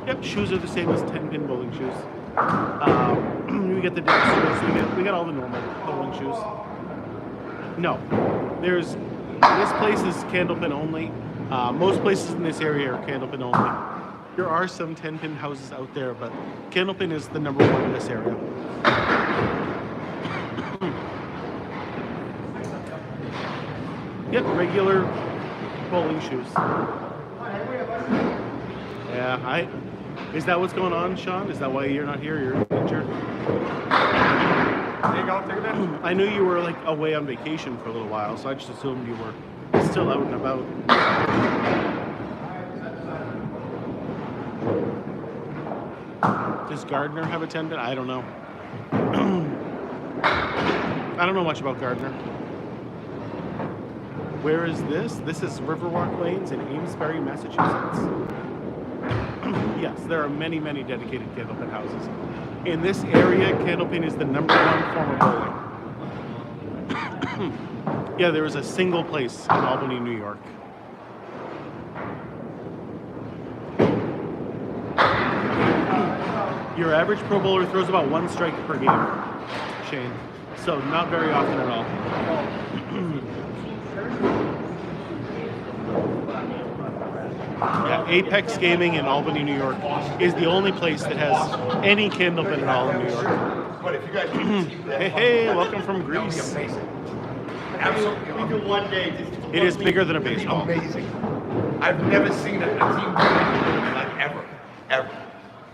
Yep, shoes are the same as 10-pin bowling shoes. We get the Dexters, we get all the normal bowling shoes. No, this place is Candlepin only. Most places in this area are Candlepin only. There are some 10-pin houses out there, but Candlepin is the #1 in this area. Yep, regular bowling shoes. Yeah, is that what's going on, Sean? Is that why you're not here? You're injured? There you go, take it in. I knew you were like away on vacation for a little while, so I just assumed you were still out and about. Does Gardner have a 10-pin? I don't know. I don't know much about Gardner. Where is this? This is Riverwalk Lanes in Amesbury, Massachusetts. Yes, there are many, many dedicated Candlepin houses. In this area, Candlepin is the #1 form of bowling. Yeah, there is a single place in Albany, New York. Your average pro bowler throws about 1 strike per game, Shane. So not very often at all. Yeah, Apex Gaming in Albany, New York is the only place that has any Candlepin at all in New York. But if you guys can see that, Hey, welcome from Greece. absolutely, we do one day. It is bigger than a It'd be baseball. Amazing. I've never seen a team do that, like ever.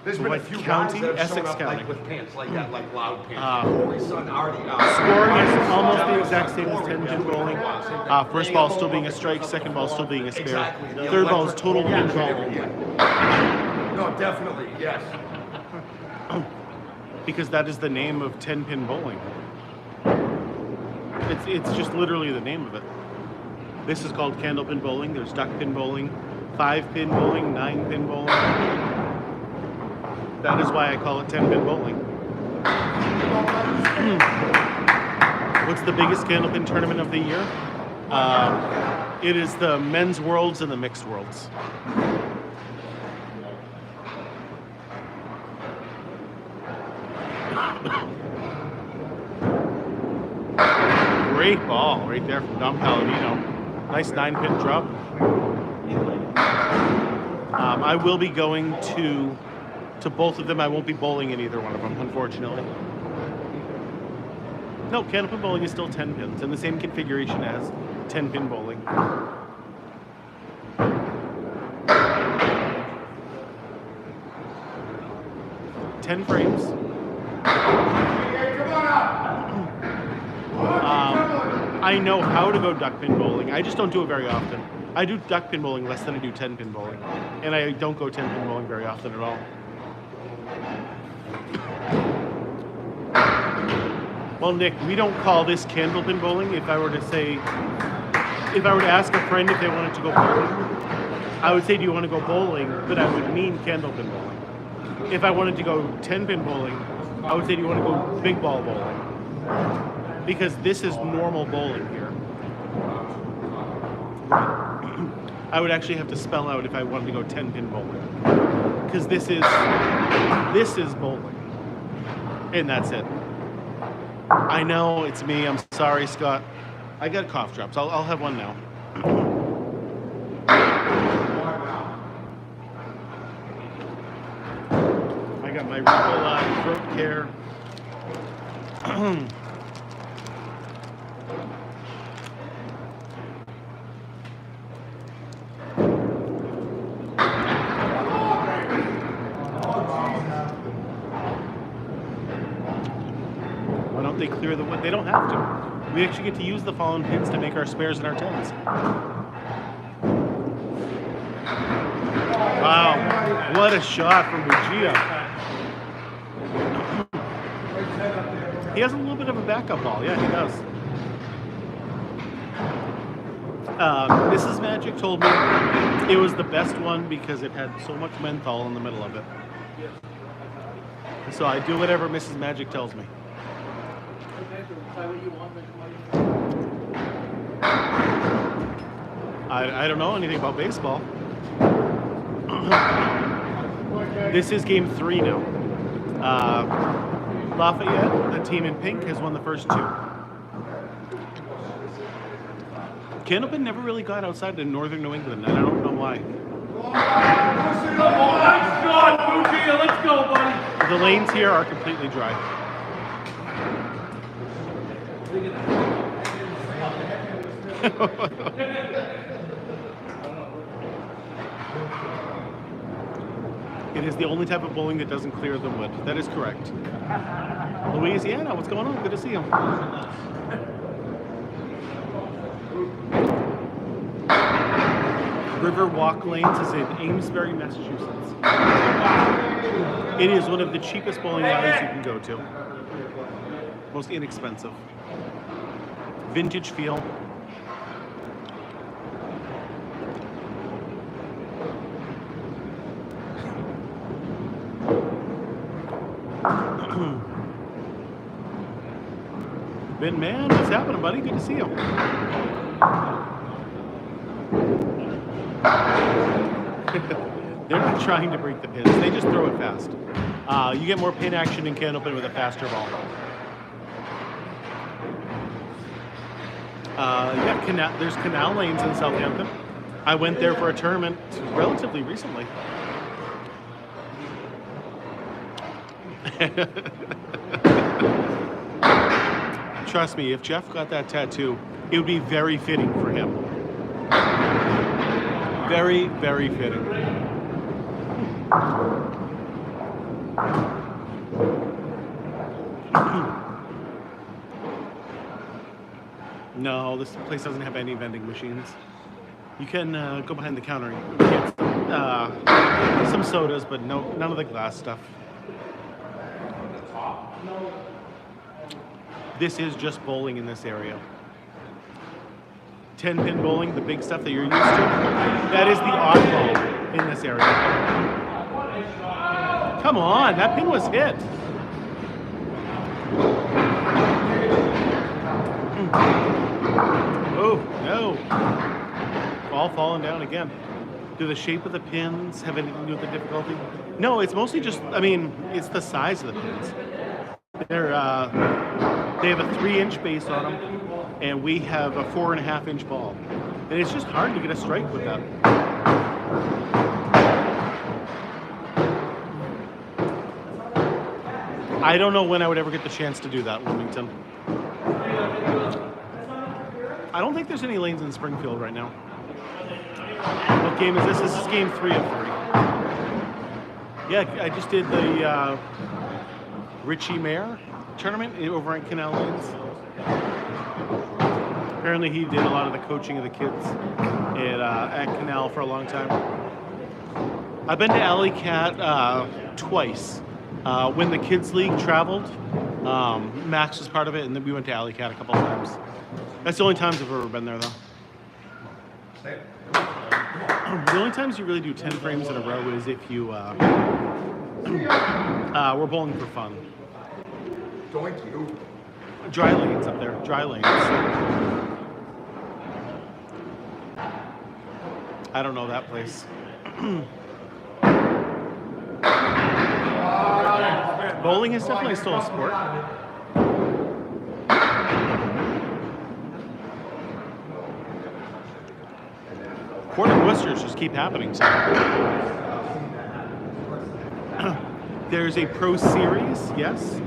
There's been a What few county? guys that have shown Essex up County. like with pants like that, like loud pants. Corey's son Artie. Scoring is almost the exact same as 10-pin bowling. First ball still being a strike, second ball still being a spare. Exactly. Third ball is total pin ball only. No, definitely, yes. Because that is the name of 10-pin bowling. It's just literally the name of it. This is called Candlepin bowling. There's duck pin bowling, 5-pin bowling, 9-pin bowling. That is why I call it 10-pin bowling. What's the biggest Candlepin tournament of the year? It is the men's worlds and the mixed worlds. Great ball right there from Dom Paladino. Nice 9-pin drop. I will be going to both of them. I won't be bowling in either one of them, unfortunately. No, Candlepin bowling is still 10 pins in the same configuration as 10-pin bowling. Ten frames. I know how to go duck pin bowling. I just don't do it very often. I do duck pin bowling less than I do 10-pin bowling, and I don't go 10-pin bowling very often at all. Well, Nick, we don't call this Candlepin bowling. If I were to ask a friend if they wanted to go bowling, I would say, do you want to go bowling? But I would mean Candlepin bowling. If I wanted to go 10-pin bowling, I would say, do you want to go big ball bowling? Because this is normal bowling here. I would actually have to spell out if I wanted to go 10-pin bowling. Because this is bowling. And that's it. I know, it's me. I'm sorry, Scott. I got cough drops. I'll have one now. I got my Rico throat care. Why don't they clear the wood? They don't have to. We actually get to use the fallen pins to make our spares and our tens. Wow, what a shot from buggea. He has a little bit of a backup ball. Yeah, he does. Mrs. Magic told me it was the best one because it had so much menthol in the middle of it. So I do whatever Mrs. Magic tells me. I don't know anything about baseball. This is game 3 now. Lafayette, the team in pink, has won the first 2. Candlepin never really got outside to northern New England, and I don't know why. Nice shot, buggea. Let's go, buddy. The lanes here are completely dry. It is the only type of bowling that doesn't clear the wood. That is correct. Louisiana, what's going on? Good to see you. Riverwalk Lanes is in Amesbury, Massachusetts. It is one of the cheapest bowling alleys you can go to. Most inexpensive. Vintage feel. Ben, man, what's happening, buddy? Good to see you. They're not trying to break the pins. They just throw it fast. You get more pin action in Candlepin with a faster ball. Yeah, there's canal lanes in Southampton. I went there for a tournament relatively recently. Trust me, if Jeff got that tattoo, it would be very fitting for him. Very, very fitting. No, this place doesn't have any vending machines. You can go behind the counter and get some sodas, but none of the glass stuff. This is just bowling in this area. 10-pin bowling, the big stuff that you're used to, that is the oddball in this area. Come on, that pin was hit. Oh, no. All falling down again. Do the shape of the pins have anything to do with the difficulty? No, it's mostly just, I mean, it's the size of the pins. They have a 3-inch base on them, and we have a 4.5-inch ball. And it's just hard to get a strike with that. I don't know when I would ever get the chance to do that, Wilmington. I don't think there's any lanes in Springfield right now. What game is this? This is game 3 of 3. Yeah, I just did the Ricci Mayor tournament over at Canal Lanes. Apparently he did a lot of the coaching of the kids at Canal for a long time. I've been to Alley Cat twice. When the kids league traveled, Max was part of it, and then we went to Alley Cat a couple of times. That's the only times I've ever been there, though. The only times you really do 10 frames in a row is if you we're bowling for fun. Doink you. Dry lanes up there. Dry lanes. I don't know that place. Bowling is definitely still a sport. Quarter Worcesters just keep happening. So. There's a Pro Series, yes.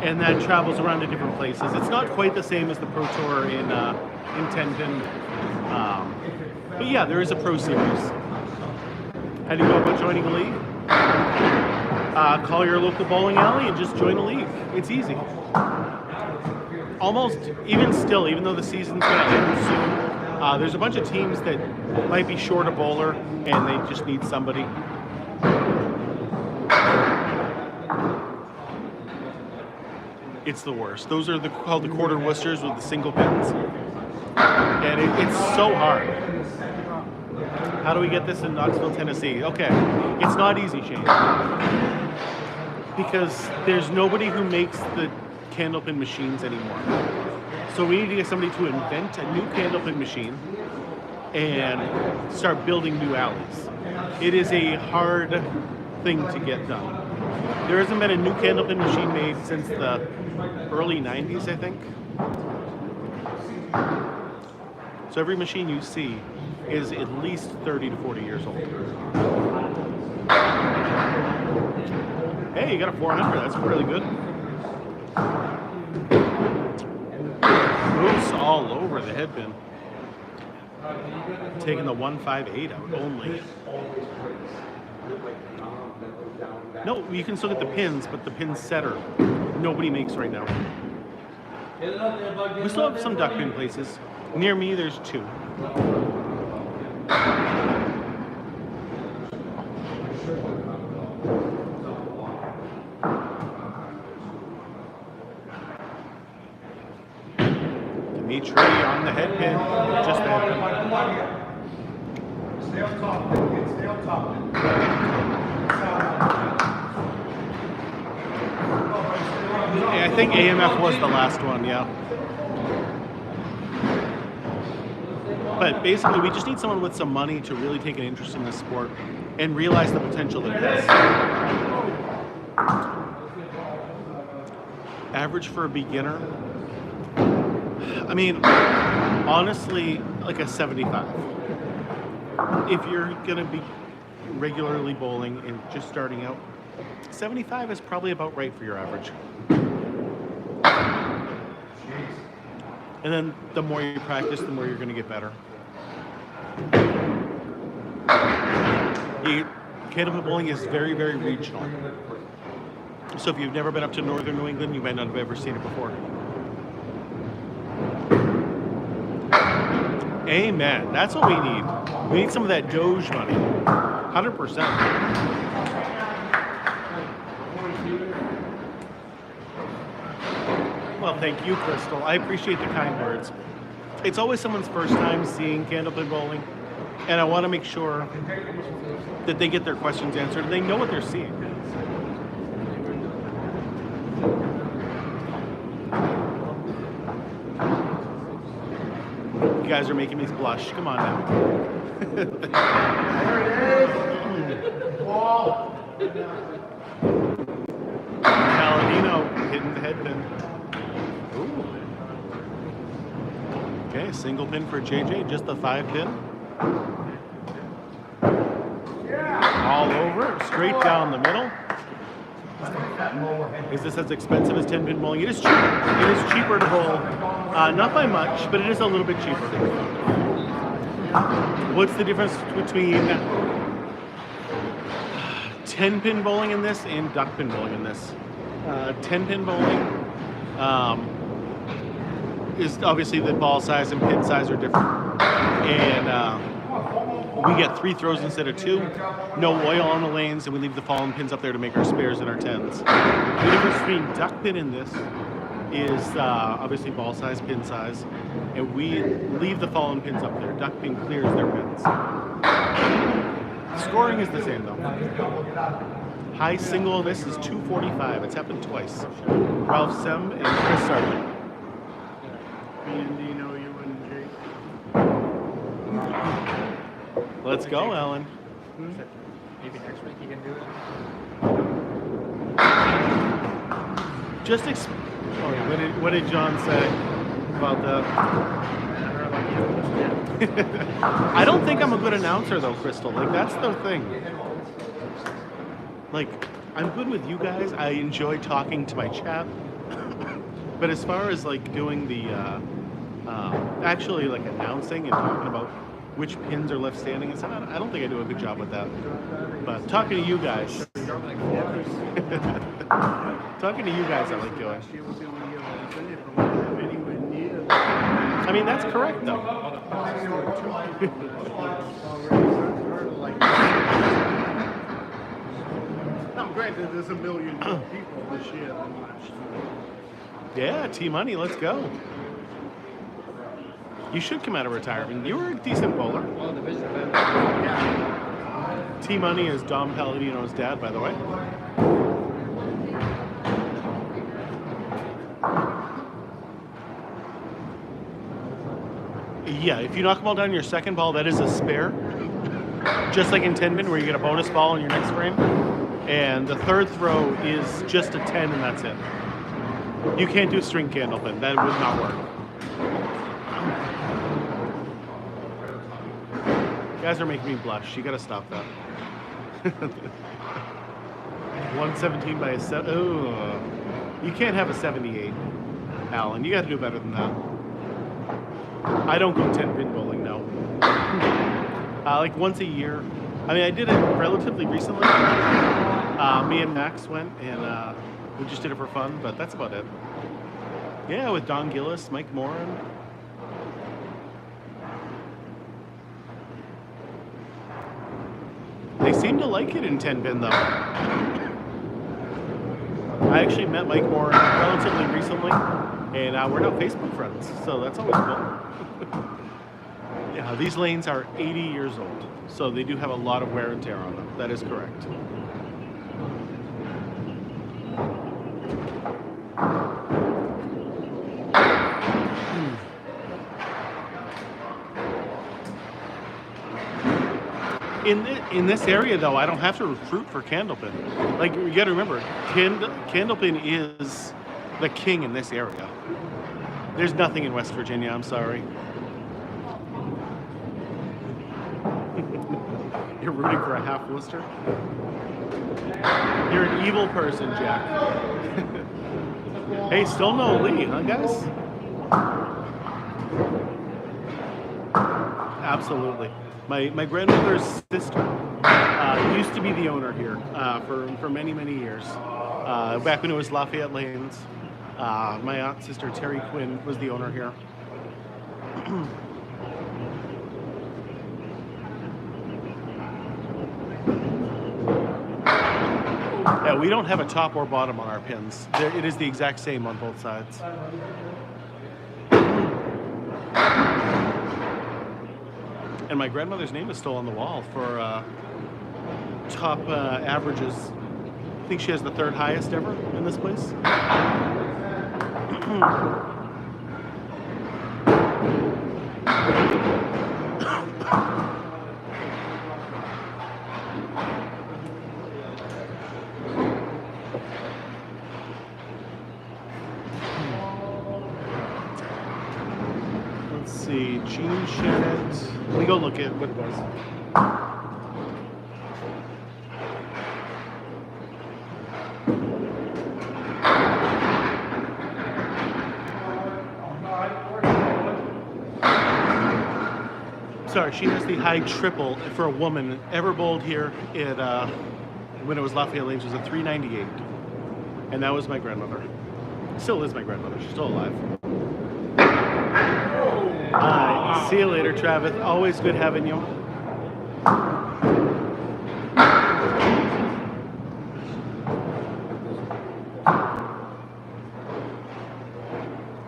And that travels around to different places. It's not quite the same as the Pro Tour in 10-pin. But yeah, there is a Pro Series. How do you go about joining a league? Call your local bowling alley and just join a league. It's easy. Almost, even still, even though the season's going to end soon, there's a bunch of teams that might be short a bowler and they just need somebody. It's the worst. Those are called the quarter Worcesters with the single pins. And it's so hard. How do we get this in Knoxville, Tennessee? Okay, it's not easy, Shane. Because there's nobody who makes the Candlepin machines anymore. So we need to get somebody to invent a new Candlepin machine and start building new alleys. It is a hard thing to get done. There hasn't been a new Candlepin machine made since the early 90s, I think. So every machine you see is at least 30 to 40 years old. Hey, you got a 400, that's really good. Moose all over the headpin. Taking the 158 out only. No, you can still get the pins, but the pin setter nobody makes right now. We still have some duck pin places. Near me, there's 2. Dimitri on the headpin, just the headpin. Stay on top, kid. Stay on top. I think AMF was the last one, yeah. But basically, we just need someone with some money to really take an interest in this sport and realize the potential that it has. Average for a beginner, I mean, honestly, like a 75. If you're gonna be regularly bowling and just starting out, 75 is probably about right for your average. And then the more you practice, the more you're gonna get better. Candlepin bowling is very, very regional. So if you've never been up to northern New England, you might not have ever seen it before. Amen. That's what we need. We need some of that Doge money. 100%. Well, thank you, Crystal. I appreciate the kind words. It's always someone's first time seeing Candlepin bowling, and I want to make sure that they get their questions answered and they know what they're seeing. You guys are making me blush. Come on now. There it is. Ball. Paladino hitting the headpin. Ooh. Okay, single pin for JJ, just the 5 pin. All over, straight down the middle. Is this as expensive as 10 pin bowling? It is cheaper. It is cheaper to bowl. Not by much, but it is a little bit cheaper. What's the difference between 10 pin bowling in this and duck pin bowling in this? 10 pin bowling is obviously the ball size and pin size are different. And we get 3 throws instead of 2. No oil on the lanes, and we leave the fallen pins up there to make our spares and our 10s. The difference between duck pin and this is obviously ball size, pin size, and we leave the fallen pins up there. Duck pin clears their pins. Scoring is the same though. High single of this is 245. It's happened twice. Ralph Sem and Chris Sargent. Let's go, Ellen. Maybe next week you can do it. Just what did John say about that? I don't think I'm a good announcer though, Crystal. Like that's the thing. Like I'm good with you guys. I enjoy talking to my chat. But as far as like doing the actually like announcing and talking about which pins are left standing and stuff, I don't think I do a good job with that. But talking to you guys, talking to you guys, I like doing. I mean, that's correct though. Now, granted, there's a million more people this year than last year. Yeah, T-Money, let's go. You should come out of retirement. You were a decent bowler. T-Money is Dom Paladino's dad, by the way. Yeah, if you knock them all down your second ball, that is a spare. Just like in 10 pin, where you get a bonus ball in your next frame. And the third throw is just a 10, and that's it. You can't do string Candlepin. That would not work. You guys are making me blush. You gotta stop that. 117 by a 7. Oh, you can't have a 78, Alan. You gotta do better than that. I don't go 10 pin bowling, no. Like once a year. I mean, I did it relatively recently. Me and Max went, and we just did it for fun, but that's about it. Yeah, with Don Gillis, Mike Moran. They seem to like it in 10 pin, though. I actually met Mike Moran relatively recently, and we're now Facebook friends, so that's always cool. Yeah, these lanes are 80 years old, so they do have a lot of wear and tear on them. That is correct. In this area, though, I don't have to recruit for Candlepin. Like, you got to remember, Candlepin is the king in this area. There's nothing in West Virginia, I'm sorry. You're rooting for a half Worcester? You're an evil person, Jack. Hey, still no Lee, huh, guys? Absolutely. My grandmother's sister used to be the owner here for many, many years. Back when it was Lafayette Lanes. My aunt, sister Terry Quinn, was the owner here. Yeah, we don't have a top or bottom on our pins. It is the exact same on both sides. And my grandmother's name is still on the wall for top averages. I think she has the 3rd highest ever in this place. Let's see, Gene Shannett. Let me go look at what it was. Sorry, she has the high triple for a woman ever bowled here at when it was Lafayette Lanes. It was a 398, and that was my grandmother. Still is my grandmother. She's still alive. Hi. See you later, Travis. Always good having you.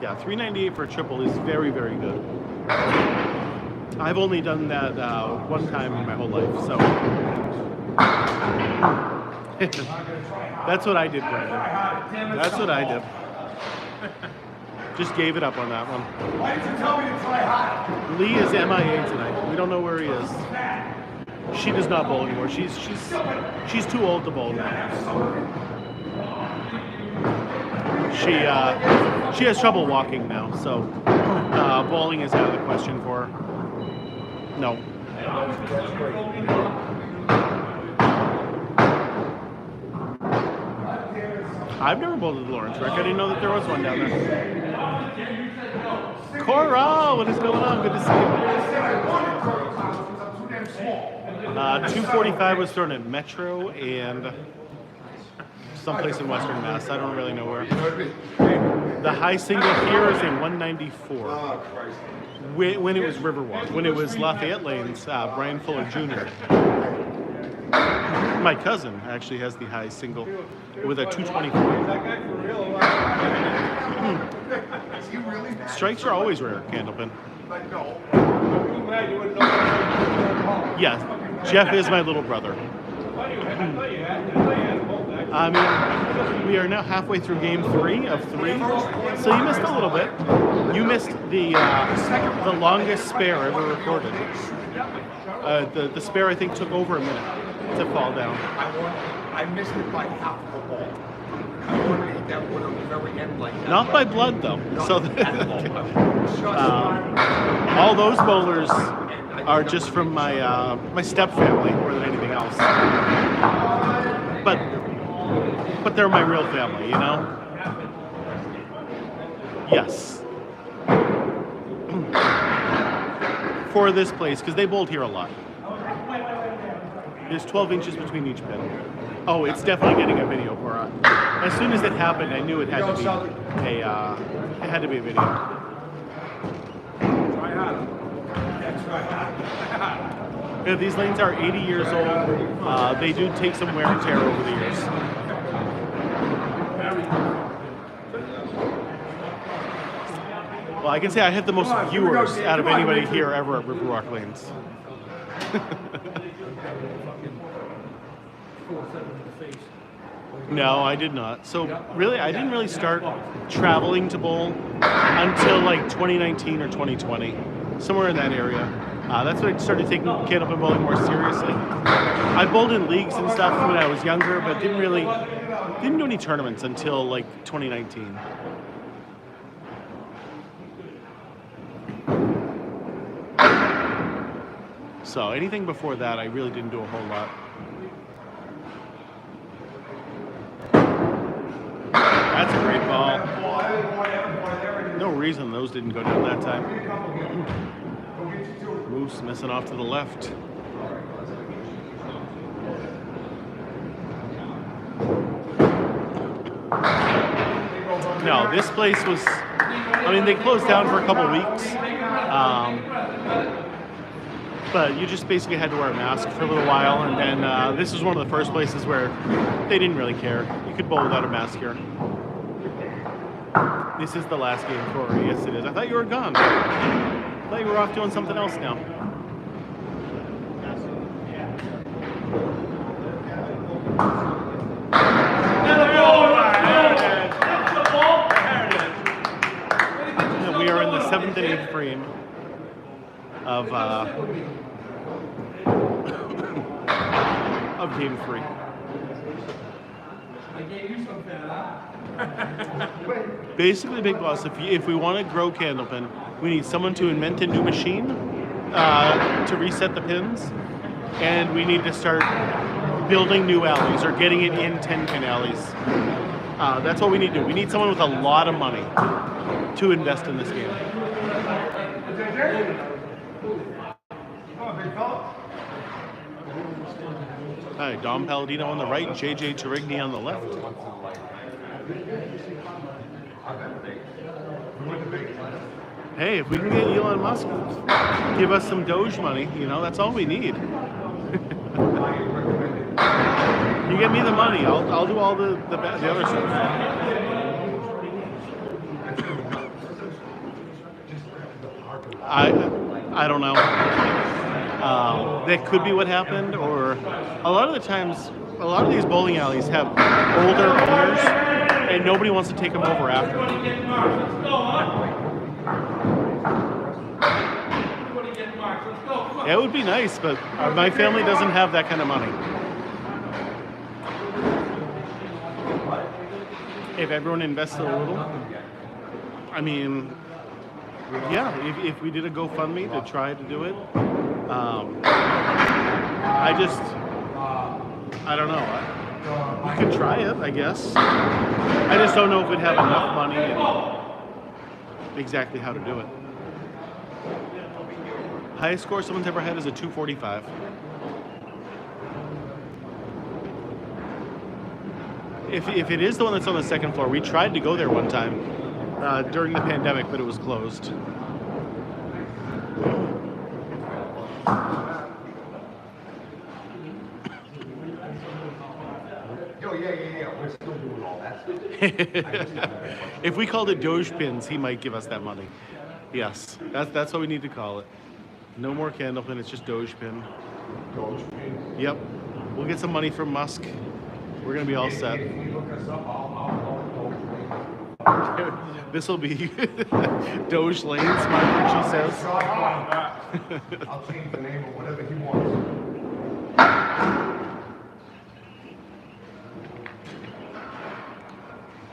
Yeah, 398 for a triple is very, very good. I've only done that one time in my whole life, so that's what I did, Brandon. That's what I did. Just gave it up on that one. Why did you tell me to try hard? Lee is MIA tonight. We don't know where he is. She does not bowl anymore. She's too old to bowl now. She has trouble walking now, so bowling is out of the question for her. No. I've never bowled at the Lawrence Rec. I didn't know that there was one down there. Cora, what is going on? Good to see you. 245 was thrown at Metro and someplace in Western Mass. I don't really know where. The high single here is a 194. When it was Riverwalk. When it was Lafayette Lanes, Brian Fuller Jr. My cousin actually has the high single with a 224. Strikes are always rare, Candlepin. Yeah, Jeff is my little brother. I mean, we are now halfway through game 3 of 3, so you missed a little bit. You missed the longest spare ever recorded. The spare, I think, took over a minute to fall down. I missed it by half of a ball. I wanted to hit that one on the very end like that. Not by blood, though. So all those bowlers are just from my my step family more than anything else. But they're my real family, you know? Yes. for this place, because they bowled here a lot. There's 12 inches between each pin. Oh, it's definitely getting a video for it. As soon as it happened, I knew it had to be a video. Yeah, these lanes are 80 years old. They do take some wear and tear over the years. Well, I can say I had the most viewers out of anybody here ever at Riverwalk Lanes. No, I did not. So really, I didn't really start traveling to bowl until like 2019 or 2020, somewhere in that area. That's when I started taking Candlepin bowling more seriously. I bowled in leagues and stuff when I was younger, but didn't do any tournaments until like 2019. So anything before that, I really didn't do a whole lot. That's a great ball. No reason those didn't go down that time. Moose missing off to the left. No, this place was, I mean, they closed down for a couple weeks. But you just basically had to wear a mask for a little while, and then this was one of the first places where they didn't really care. You could bowl without a mask here. This is the last game for her. Yes, it is. I thought you were gone. I thought you were off doing something else now. And we are in the 7th and 8th frame of game 3. Basically, Big Boss, if we want to grow Candlepin, we need someone to invent a new machine to reset the pins, and we need to start building new alleys or getting it in 10-pin alleys. That's what we need to do. We need someone with a lot of money to invest in this game. Hi, Dom Paladino on the right, Jt Tourigny on the left. Hey, if we can get Elon Musk, give us some Doge money, you know, that's all we need. You get me the money, I'll do all the other stuff. I don't know. That could be what happened, or a lot of the times, a lot of these bowling alleys have older owners, and nobody wants to take them over after. Yeah, it would be nice, but my family doesn't have that kind of money. If everyone invested a little, I mean, yeah, if we did a GoFundMe to try to do it, I don't know. We could try it, I guess. I just don't know if we'd have enough money and exactly how to do it. Highest score someone's ever had is a 245. If it is the one that's on the second floor, we tried to go there one time during the pandemic, but it was closed. Yeah. We're still doing all that stuff. If we called it Doge pins, he might give us that money. Yes, that's what we need to call it. No more Candlepin, it's just Doge pin. Doge pin. Yep. We'll get some money from Musk. We're gonna be all set. If you look us up, I'll This will be Doge Lanes, Smart Ricci says. I'll change the name or whatever he wants.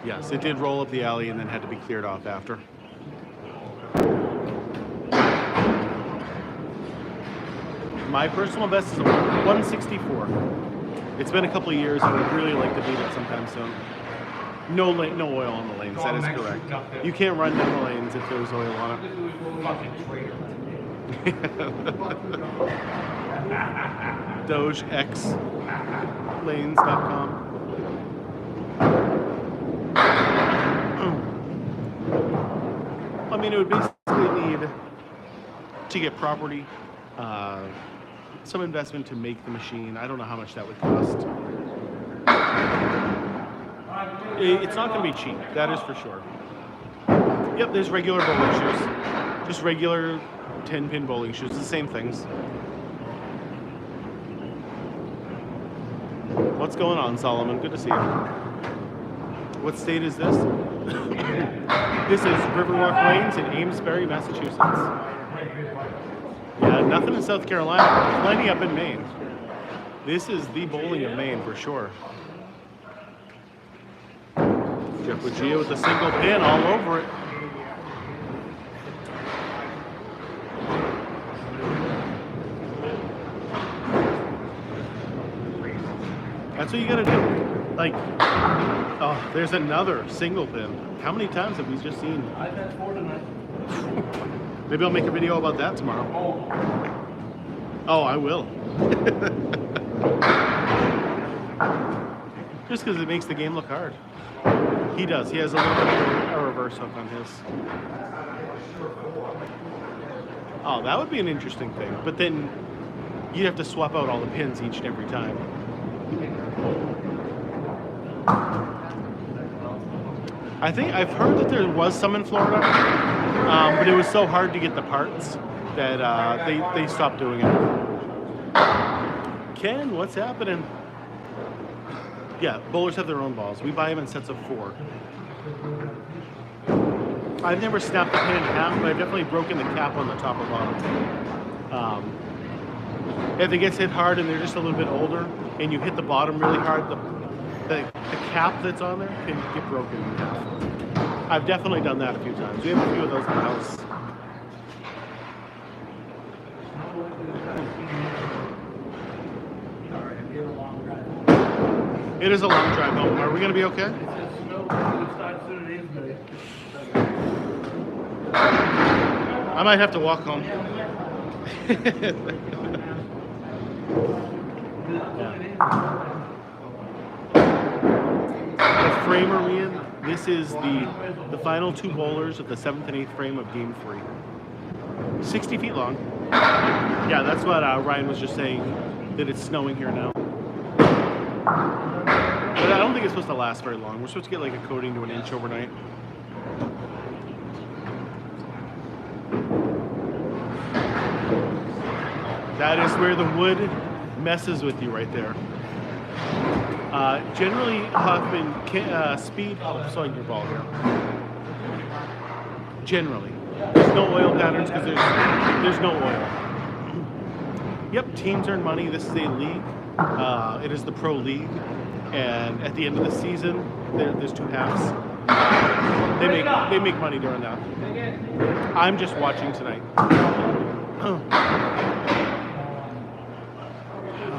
Yes, it did roll up the alley and then had to be cleared off after. My personal best is a 164. It's been a couple of years, and I would really like to beat it sometime soon. No oil on the lanes, that is correct. You can't run down the lanes if there's oil on it. Fucking traitor. DogeXLanes.com. I mean, it would basically need to get property, some investment to make the machine. I don't know how much that would cost. It's not going to be cheap, that is for sure. Yep, there's regular bowling shoes. Just regular 10-pin bowling shoes, the same things. What's going on, Solomon? Good to see you. What state is this? This is Riverwalk Lanes in Amesbury, Massachusetts. Yeah, nothing in South Carolina, plenty up in Maine. This is the bowling of Maine for sure. Jeff Buggea with a single pin all over it. That's what you gotta do. Like, oh, there's another single pin. How many times have we just seen? I've had 4 tonight. Maybe I'll make a video about that tomorrow. Oh, I will. Just because it makes the game look hard. He does. He has a little bit of a reverse hook on his. Oh, that would be an interesting thing. But then you'd have to swap out all the pins each and every time. I think I've heard that there was some in Florida, but it was so hard to get the parts that they stopped doing it. Ken, what's happening? Yeah, bowlers have their own balls. We buy them in sets of 4. I've never snapped the pin in half, but I've definitely broken the cap on the top or bottom. If it gets hit hard and they're just a little bit older, and you hit the bottom really hard, the cap that's on there can get broken in half. I've definitely done that a few times. We have a few of those in the house. It is a long drive home. Are we going to be okay? I might have to walk home. The frame are we in? This is the final 2 bowlers of the 7th and 8th frame of game 3. 60 feet long. Yeah, that's what Ryan was just saying, that it's snowing here now. But I don't think it's supposed to last very long. We're supposed to get like a coating to an inch overnight. That is where the wood messes with you right there. Generally, Hoffman, speed helps on your ball here. Generally. There's no oil patterns because there's no oil. Yep, teams earn money. This is a league. It is the pro league. And at the end of the season, there's 2 halves. They make money during that. I'm just watching tonight.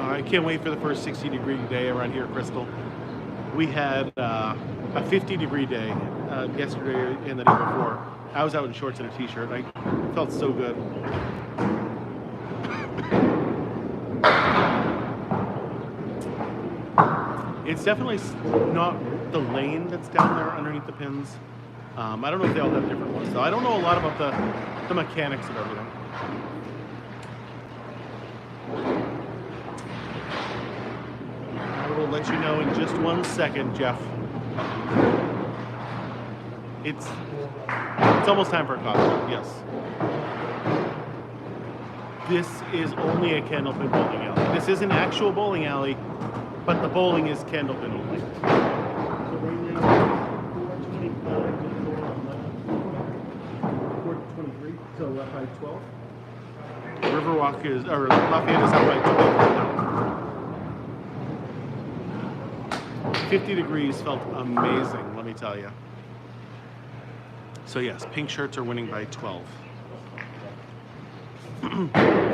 I can't wait for the first 60-degree day around here, Crystal. We had a 50-degree day yesterday and the day before. I was out in shorts and a t-shirt. I felt so good. It's definitely not the lane that's down there underneath the pins. I don't know if they all have different ones, though. I don't know a lot about the mechanics of everything. I will let you know in just 1 second, Jeff. It's almost time for a coffee, yes. This is only a Candlepin bowling alley. This is an actual bowling alley, but the bowling is Candlepin only. So Lafayette 12. Riverwalk is, or Lafayette is out by 12 right now. 50 degrees felt amazing, let me tell you. So yes, pink shirts are winning by 12.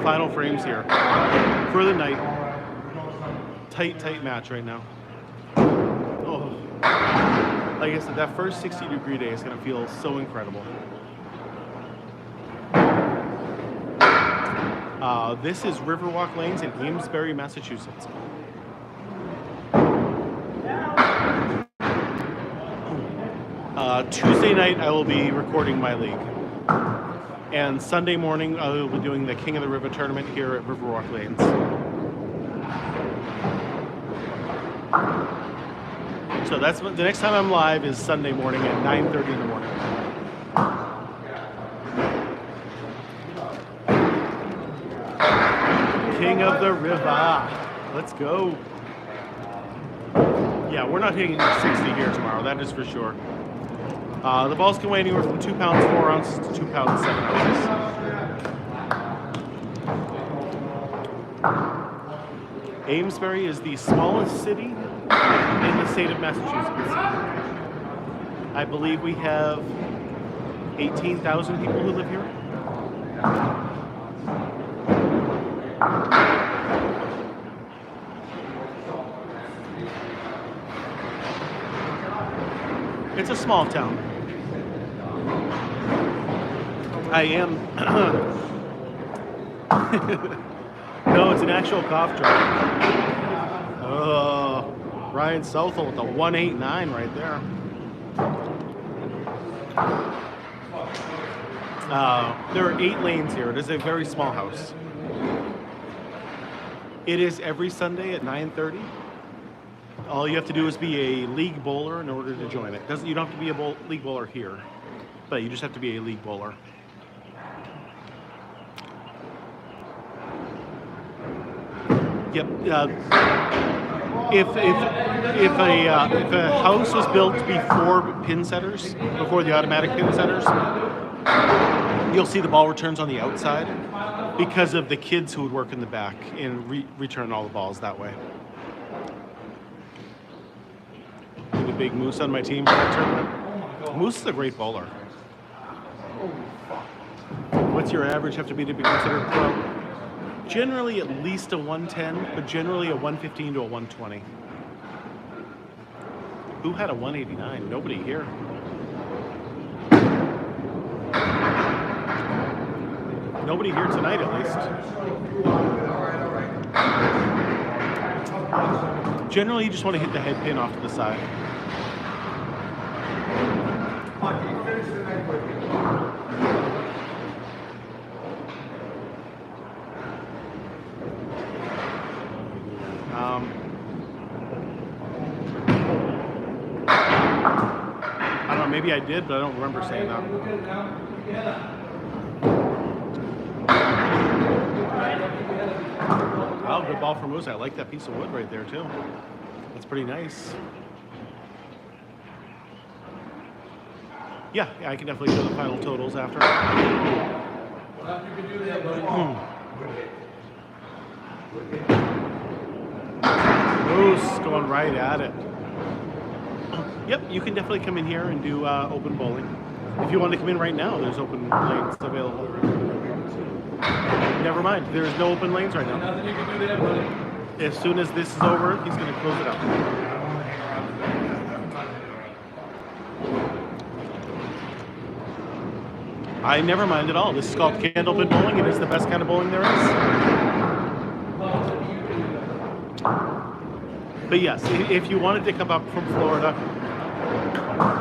Final frames here for the night. Tight match right now. Oh, like I said, that first 60-degree day is going to feel so incredible. This is Riverwalk Lanes in Amesbury, Massachusetts. Tuesday night, I will be recording my league. And Sunday morning, I will be doing the King of the River tournament here at Riverwalk Lanes. So that's the next time I'm live is Sunday morning at 9:30 in the morning. King of the River. Let's go. Yeah, we're not hitting 60 here tomorrow, that is for sure. The balls can weigh anywhere from 2 pounds 4 ounces to 2 pounds 7 ounces. Amesbury is the smallest city in the state of Massachusetts. I believe we have 18,000 people who live here. It's a small town. I am. No, it's an actual cough drop. Oh, Ryan Southall with a 189 right there. There are 8 lanes here. It is a very small house. It is every Sunday at 9:30. All you have to do is be a league bowler in order to join it. You don't have to be a league bowler here, but you just have to be a league bowler. Yep. If a house was built before pin setters, before the automatic pin setters, you'll see the ball returns on the outside because of the kids who would work in the back and return all the balls that way. The big Moose on my team for that tournament. Moose is a great bowler. What's your average have to be considered pro? Generally at least a 110, but generally a 115 to a 120. Who had a 189? Nobody here. Nobody here tonight, at least. Generally, you just want to hit the head pin off to the side. I don't know, maybe I did, but I don't remember saying that. Oh, good ball from Moose. I like that piece of wood right there, too. That's pretty nice. Yeah, I can definitely do the final totals after. Moose going right at it. Yep, you can definitely come in here and do open bowling. If you want to come in right now, there's open lanes available. Never mind, there's no open lanes right now. Nothing you can do there, buddy. As soon as this is over, he's going to close it up. I never mind at all. This is called Candlepin bowling. It is the best kind of bowling there is. But yes, if you wanted to come up from Florida,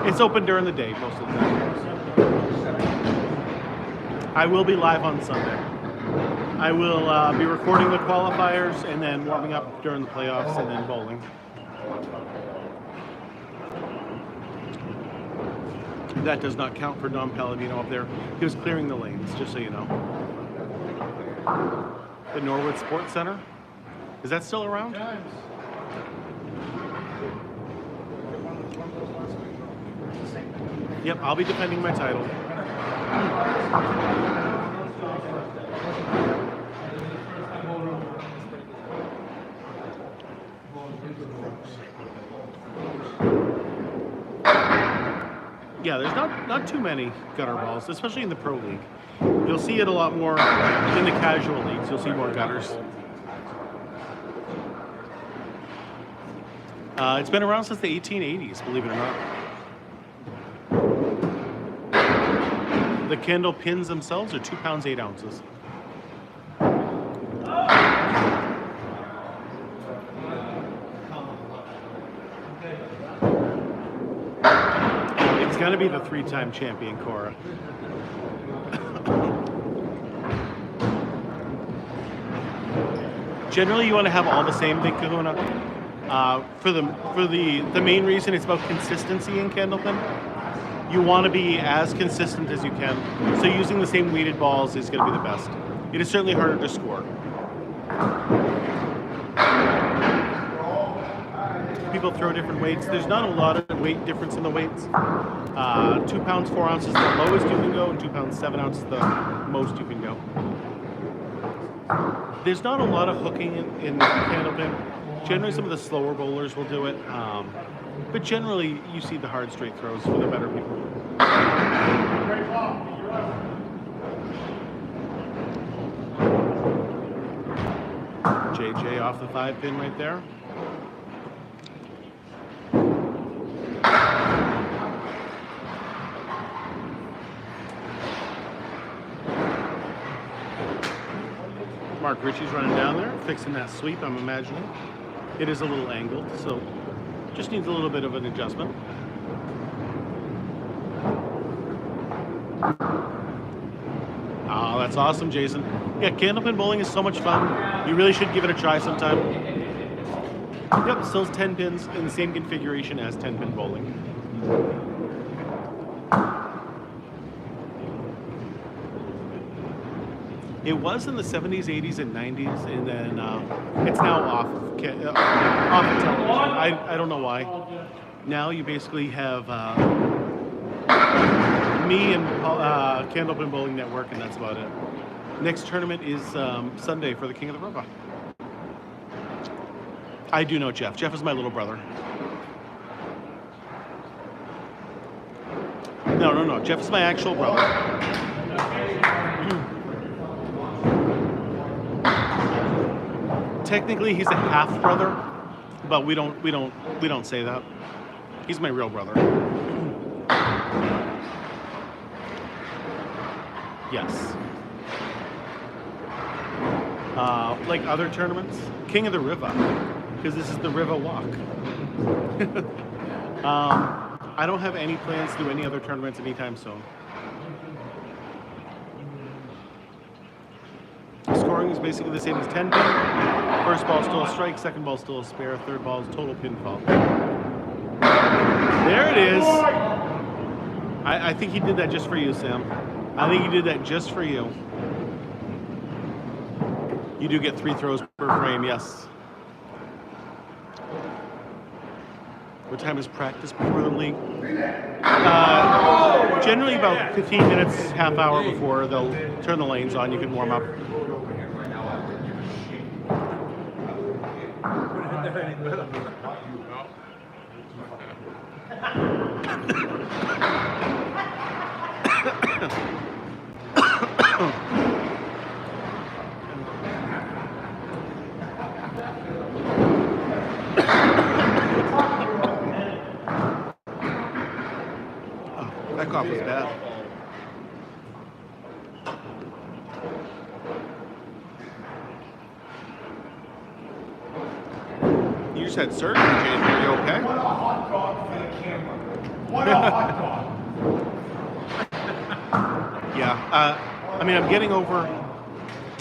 it's open during the day most of the time. I will be live on Sunday. I will be recording the qualifiers and then warming up during the playoffs and then bowling. That does not count for Don Paladino up there. He was clearing the lanes, just so you know. The Norwood Sports Center. Is that still around? Yep, I'll be defending my title. Yeah, there's not too many gutter balls, especially in the pro league. You'll see it a lot more in the casual leagues. You'll see more gutters. It's been around since the 1880s, believe it or not. The Candlepins themselves are 2 pounds 8 ounces. gonna be the 3-time champion, Cora. Generally, you want to have all the same big kahuna. For the main reason, it's about consistency in Candlepin. You want to be as consistent as you can. So using the same weighted balls is going to be the best. It is certainly harder to score. People throw different weights. There's not a lot of weight difference in the weights. 2 pounds 4 ounces is the lowest you can go, and 2 pounds 7 ounces is the most you can go. There's not a lot of hooking in Candlepin. Generally, some of the slower bowlers will do it, but generally, you see the hard straight throws for the better people. JJ off the 5-pin right there. Mark Ricci's running down there, fixing that sweep, I'm imagining. It is a little angled, so just needs a little bit of an adjustment. Oh, that's awesome, Jason. Yeah, Candlepin bowling is so much fun. You really should give it a try sometime. Yep, still 10 pins in the same configuration as 10-pin bowling. It was in the 70s, 80s, and 90s, and then it's now off of television. I don't know why. Now you basically have me and Candlepin Bowling Network, and that's about it. Next tournament is Sunday for the King of the River. I do know Jeff. Jeff is my little brother. No. Jeff is my actual brother. Technically, he's a half brother, but we don't say that. He's my real brother. Yes. Like other tournaments, King of the River, because this is the river walk. I don't have any plans to do any other tournaments anytime soon. Scoring is basically the same as 10 pin. First ball still a strike, second ball still a spare, third ball is total pinfall. There it is. I think he did that just for you, Sam. I think he did that just for you. You do get 3 throws per frame, yes. What time is practice before the league? Generally about 15 minutes, half hour before they'll turn the lanes on. You can warm up. That cough was bad. You just had surgery, Jaden. Are you okay? What a hot dog for the camera. What a hot dog. Yeah. I mean, I'm getting over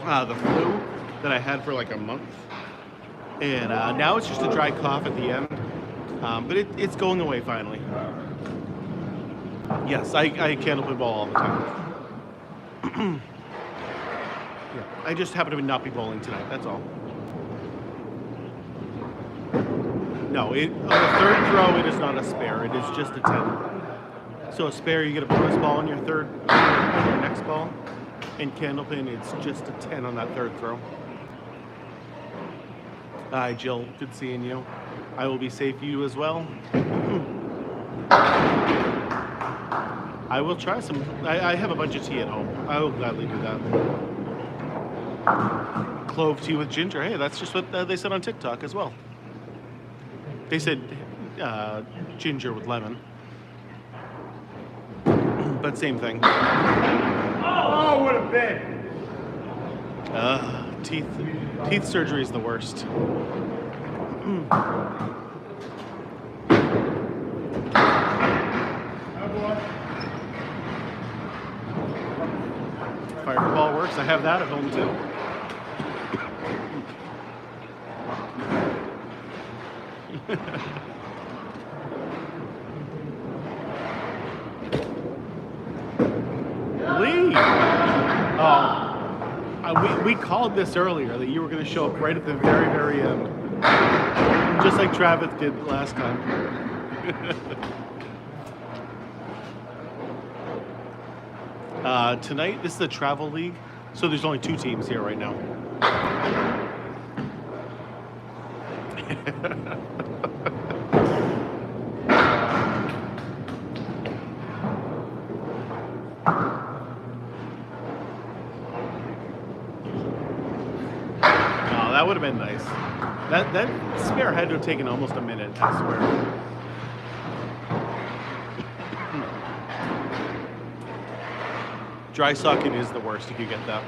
the flu that I had for like a month. And now it's just a dry cough at the end. But it's going away finally. Yes, I Candlepin ball all the time. Yeah, I just happen to not be bowling tonight, that's all. No, on the third throw, it is not a spare. It is just a 10. So a spare, you get a bonus ball on your on your next ball. And Candlepin, it's just a 10 on that third throw. Hi, Jill. Good seeing you. I will be safe, you as well. I will try some. I have a bunch of tea at home. I will gladly do that. Clove tea with ginger. Hey, that's just what they said on TikTok as well. They said ginger with lemon. But same thing. Oh, what a bit. Teeth surgery is the worst. works. I have that at home too. Lee! Oh, we called this earlier that you were going to show up right at the very, very end. Just like Travis did last time. Tonight, this is the Travel League, so there's only 2 teams here right now. Oh, that would have been nice. That spare had to have taken almost a minute, I swear. Dry socket is the worst if you get that.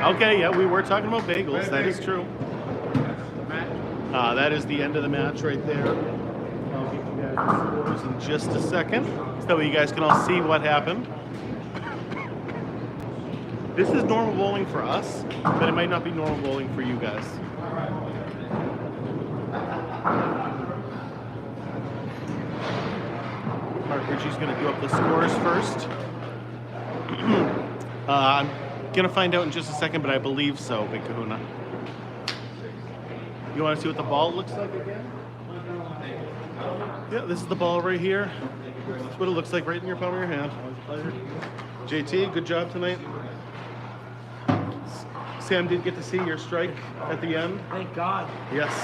Okay, yeah, we were talking about bagels. That is true. That is the end of the match right there. I'll give you guys the scores in just a second, so you guys can all see what happened. This is normal bowling for us, but it might not be normal bowling for you guys. Ricci's going to do up the scores first. I'm going to find out in just a second, but I believe so, Big Kahuna. You want to see what the ball looks like again? Yeah, this is the ball right here. That's what it looks like right in your palm of your hand. JT, good job tonight. Sam did get to see your strike at the end. Thank God. Yes.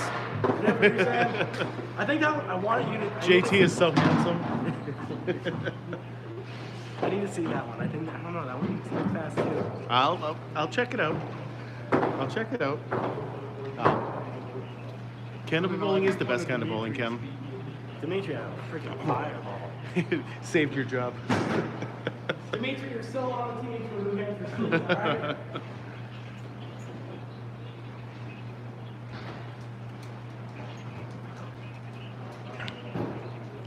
I think that I wanted you to. JT is so handsome. I need to see that one. I think I don't know, that one looks fast too. I'll check it out. I'll check it out. Candlepin bowling is the best kind of bowling, Ken. Dimitri, a freaking fireball. Saved your job. Dimitri, you're still on the team for New Hampshire. Right?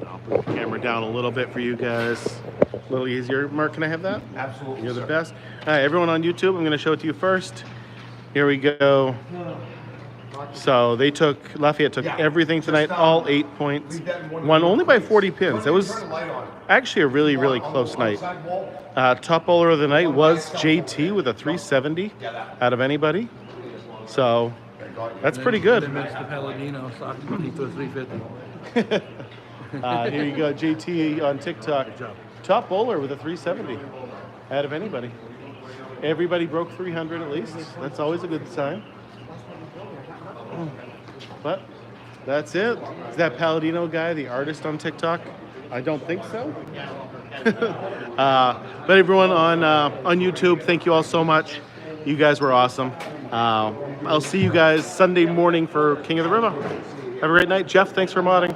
I'll put the camera down a little bit for you guys. A little easier. Mark, can I have that? Absolutely. You're the best. All right, everyone on YouTube, I'm going to show it to you first. Here we go. So Lafayette took everything tonight, all 8 points. Won only by 40 pins. That was actually a really, really close night. Top bowler of the night was JT with a 370 out of anybody. So that's pretty good. They missed the paladino, so I think to a 350. Here you go, JT on TikTok. Top bowler with a 370 out of anybody. Everybody broke 300 at least. That's always a good sign. But that's it. Is that Paladino guy the artist on TikTok? I don't think so. But everyone on YouTube, thank you all so much. You guys were awesome. I'll see you guys Sunday morning for King of the River. Have a great night. Jeff, thanks for modding.